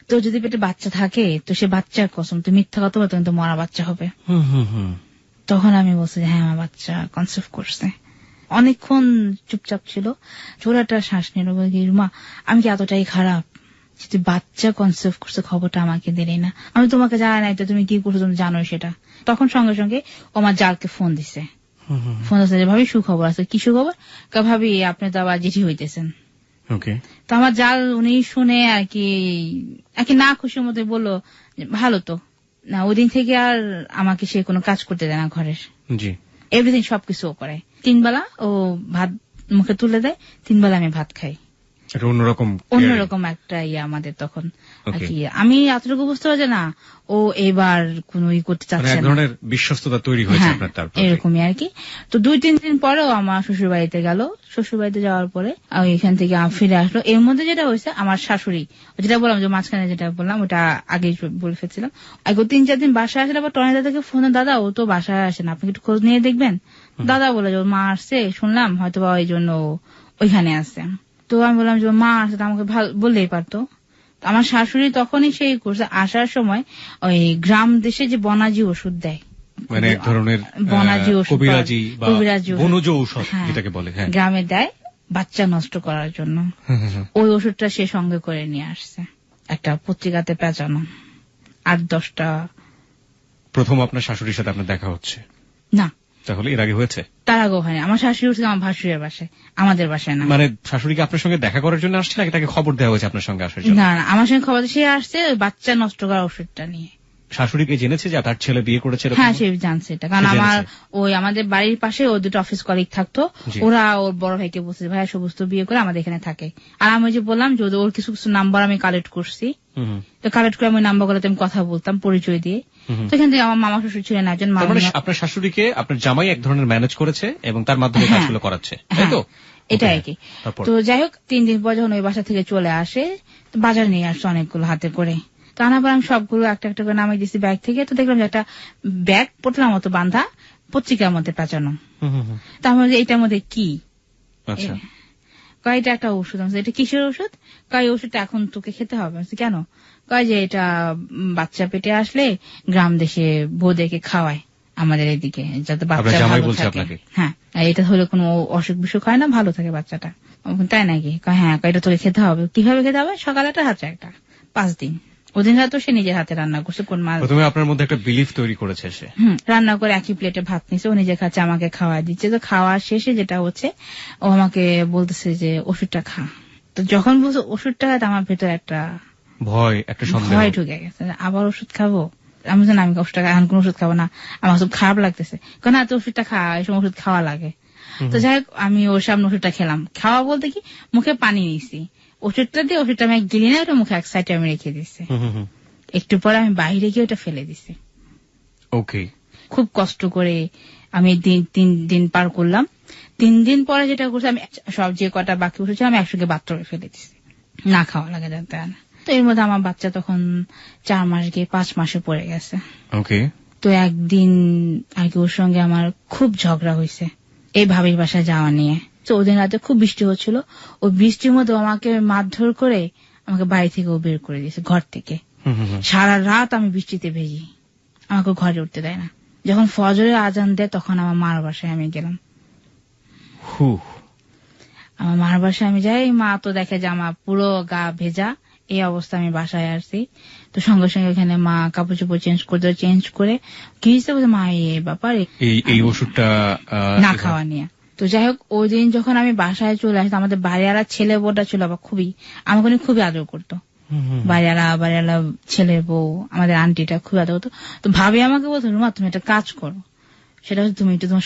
তোর যদি পেটে বাচ্চা থাকে তো সে বাচ্চার কসম, তুই মিথ্যা কথা বল, তুমি তো মরা বাচ্চা হবে। তখন আমি বলছি হ্যাঁ আমার বাচ্চা কনসেপ্ট করছে। অনেকক্ষণ চুপচাপ ছিল, ছোড়াটা শ্বাস নিল, রুমা আমি কি এতটাই খারাপ যে তুই বাচ্চা কনসেপ্ট করছে, খবরটা আমাকে দিলি না? আমি তোমাকে জানাই নাই তো, তুমি কি করছো তুমি জানো সেটা? তখন সঙ্গে সঙ্গে ও আমার জালকে ফোন দিছে, যে ভাবি সুখবর আছে। কি সুখবর? ভাবি আপনি তো আবার চিঠি হইতেছেন। তো আমার জাল উনি শুনে আর কি না খুশির মধ্যে বললো ভালো তো না। ওই দিন থেকে আর আমাকে সে কোনো কাজ করতে দেয় না ঘরের, এভরিথিং সবকিছু ও করে। 3 বেলা ও ভাত মুখে তুলে দেয়, 3 বেলা আমি ভাত খাই। অন্যরকম একটা আমাদের তখন আর কি। আমি এতটুকু বুঝতে পারছি না ও এবার কোন করতে চাচ্ছে না, বিশ্বস্ততা তৈরি হয়েছে এরকমই আর কি। তো 2-3 দিন পরেও আমার শ্বশুর বাড়িতে গেল, শ্বশুর বাড়িতে যাওয়ার পরে এখান থেকে ফিরে আসলো। এর মধ্যে যেটা হয়েছে, আমার শাশুড়ি যেটা বললাম যে মাঝখানে যেটা বললাম ওটা আগে বলে ফেলছিলাম, 3-4 দিন বাসায় আসলে আবার টর্নেডা থেকে ফোনে, দাদা ও তো বাসায় আসে না, আপনি একটু খোঁজ নিয়ে দেখবেন। দাদা বলে যে ওর মা আসছে শুনলাম, হয়তো বা ওই জন্য ওইখানে আসছে। তো আমি বললাম যে মা আসে আমাকে বললেই পারতো। আমার শাশুড়ি তখনই সেই করছে, আসার সময় ওই গ্রাম দেশে যে বনাজি ওষুধ দেয়, মানে এক ধরনের বনাজি ওষুধ, কবিরাজি বনজ ঔষধ যেটাকে বলে, গ্রামে দেয় বাচ্চা নষ্ট করার জন্য। ওই ওষুধটা সে সঙ্গে করে নিয়ে আসছে, একটা পত্রিকাতে পেঁচানো 8-10টা। প্রথম আপনার শাশুড়ির সাথে আপনার দেখা হচ্ছে? না। তাহলে এর আগে হয়েছে? তার আগেও হয়নি। আমার শাশুড়ি হচ্ছে আমার ভাসুরের বাসায়, আমাদের বাসায় না। মানে শাশুড়িকে আপনার সঙ্গে দেখা করার জন্য আসছে নাকি তাকে খবর দেওয়া হয়েছে আপনার সঙ্গে আসার জন্য? না, আমার সঙ্গে খবর সে আসছে ওই বাচ্চা নষ্ট করার ওষুধটা নিয়ে। শাশুড়িকে জেনেছে যে তার ছেলে বিয়ে করেছে? হ্যাঁ, সে জানছে এটা, কারণ আমাদের বাড়ির পাশে ওর 2টা অফিস কলিগ থাকতো, ওরা ওর বড় ভাইকে বলছে ভাইয়া সমস্ত বিয়ে করে আমাদের এখানে থাকে। আর আমি যে বললাম যে ওর কিছু কিছু নাম্বার আমি কালেক্ট করছি, তো কালেক্ট করে আমি নাম্বার গুলোতে আমি কথা বলতাম পরিচয় দিয়ে। তো এখান থেকে আমার মামা শ্বশুর ছিলেন একজন। আপনার শাশুড়িকে আপনার জামাই এক ধরনের ম্যানেজ করেছে এবং তার মাধ্যমে কাজগুলো করাচ্ছে, তাই তো? এটা আর কি। তো যাই হোক, 3 দিন পর যখন ওই বাসা থেকে চলে আসে, বাজার নিয়ে আসছে অনেকগুলো হাতে করে। তো আনার পর আমি সবগুলো একটা একটা করে নামিয়ে দিচ্ছি ব্যাগ থেকে। তো দেখলাম যে একটা ব্যাগ পোটলার মতো বাঁধা, পত্রিকার মধ্যে পেঁচানো। তার মধ্যে এটার মধ্যে কি কয় এটা একটা ওষুধ। আমি এটা কিসের ওষুধ? কয় ওষুধটা এখন তোকে খেতে হবে। কেন? কয় যে এটা বাচ্চা পেটে আসলে গ্রাম দেশে বউদেরকে খাওয়ায় আমাদের এদিকে, যাতে বাচ্চা ভালো থাকে। হ্যাঁ, এটা হলে কোনো অসুখ বিসুখ হয় না, ভালো থাকে বাচ্চাটা। তাই নাকি? হ্যাঁ, এটা তোকে খেতে হবে। কিভাবে খেতে হবে? সকালে একটা রাত্রে একটা, 5 দিন। ওদিন রাত সে নিজের হাতে রান্না করছে। কোন মাছ প্রথমে আপনার মধ্যে একটা বিলিফ তৈরি করেছে সে। রান্না করে একই প্লেটে ভাত নিচ্ছে, ও নিজে খাচ্ছে, আমাকে খাওয়া দিচ্ছে। তো খাওয়ার শেষে যেটা হচ্ছে, ও আমাকে বলতেছে যে ওষুধটা খা। তো যখন বলছে ওষুধটা খাতে, আমার ভেতরে একটা ভয় ঢুকে গেছে, আবার ওষুধ খাবো। আমি জানি আমি ওষুধটা এখন কোন ওষুধ খাবো না, আমার খুব খারাপ লাগতেছে। কেন এত ওষুধটা খা, এই সময় ওষুধ খাওয়া লাগে। তো যাই হোক, আমি ওর সামনে ওষুধটা খেলাম। খাওয়া বলতে কি, মুখে পানি নিছি, ওষুধটা দিয়ে ওষুধটা আমি গিলি না, ওটা মুখে এক সাইডে আমি রেখে দিচ্ছি। একটু পরে আমি বাইরে গিয়ে ওটা ফেলে দিছি। ওকে, খুব কষ্ট করে আমি 3 দিন পার করলাম। 3 দিন পরে যেটা করছি, আমি সব যে কটা বাকি ওষুধ ছিল আমি একসঙ্গে বাথরুমে ফেলে দিছি, না খাওয়া লাগে যাতে। তো এর মধ্যে আমার বাচ্চা তখন 4 মাস গিয়ে 5 মাসে পড়ে গেছে। ওকে। তো একদিন আগে ওর সঙ্গে আমার খুব ঝগড়া হয়েছে এই ভাবির বাসায় যাওয়া নিয়ে। তো ওদিন রাতে খুব বৃষ্টি হচ্ছিল, ওই বৃষ্টির মধ্যে আমাকে মারধর করে আমাকে বাড়ি থেকে ও বের করে দিয়েছে, ঘর থেকে। সারা রাত আমি বৃষ্টিতে ভেজি, আমাকে ঘরে উঠতে দেয় না। যখন ফজরের আজান দেয় তখন আমার মার বাসায় আমি গেলাম। আমার মার বাসায় আমি যাই, মা তো দেখে যে আমার পুরো গা ভেজা, এই অবস্থা। আমি বাসায় আসছি, তো সঙ্গে সঙ্গে ওখানে মা কাপড় চোপড় চেঞ্জ করে কি হিসেবে মা এই ব্যাপার এই ওষুধটা না খাওয়া নিয়ে। তো যাই হোক, ওই দিন যখন আমি বাসায় চলে আসতাম, আমাদের বাড়িওয়ালা ছেলে বউটা ছিল আবার আমাকে খুবই আদর করতো। বাড়িওয়ালা ছেলে বউ, আমাদের আন্টিটা খুবই আদর করতো। তো ভাবি আমাকে বলতো, রুমা তুমি একটা কাজ করো, সেটা হচ্ছে তুমি একটু তোমার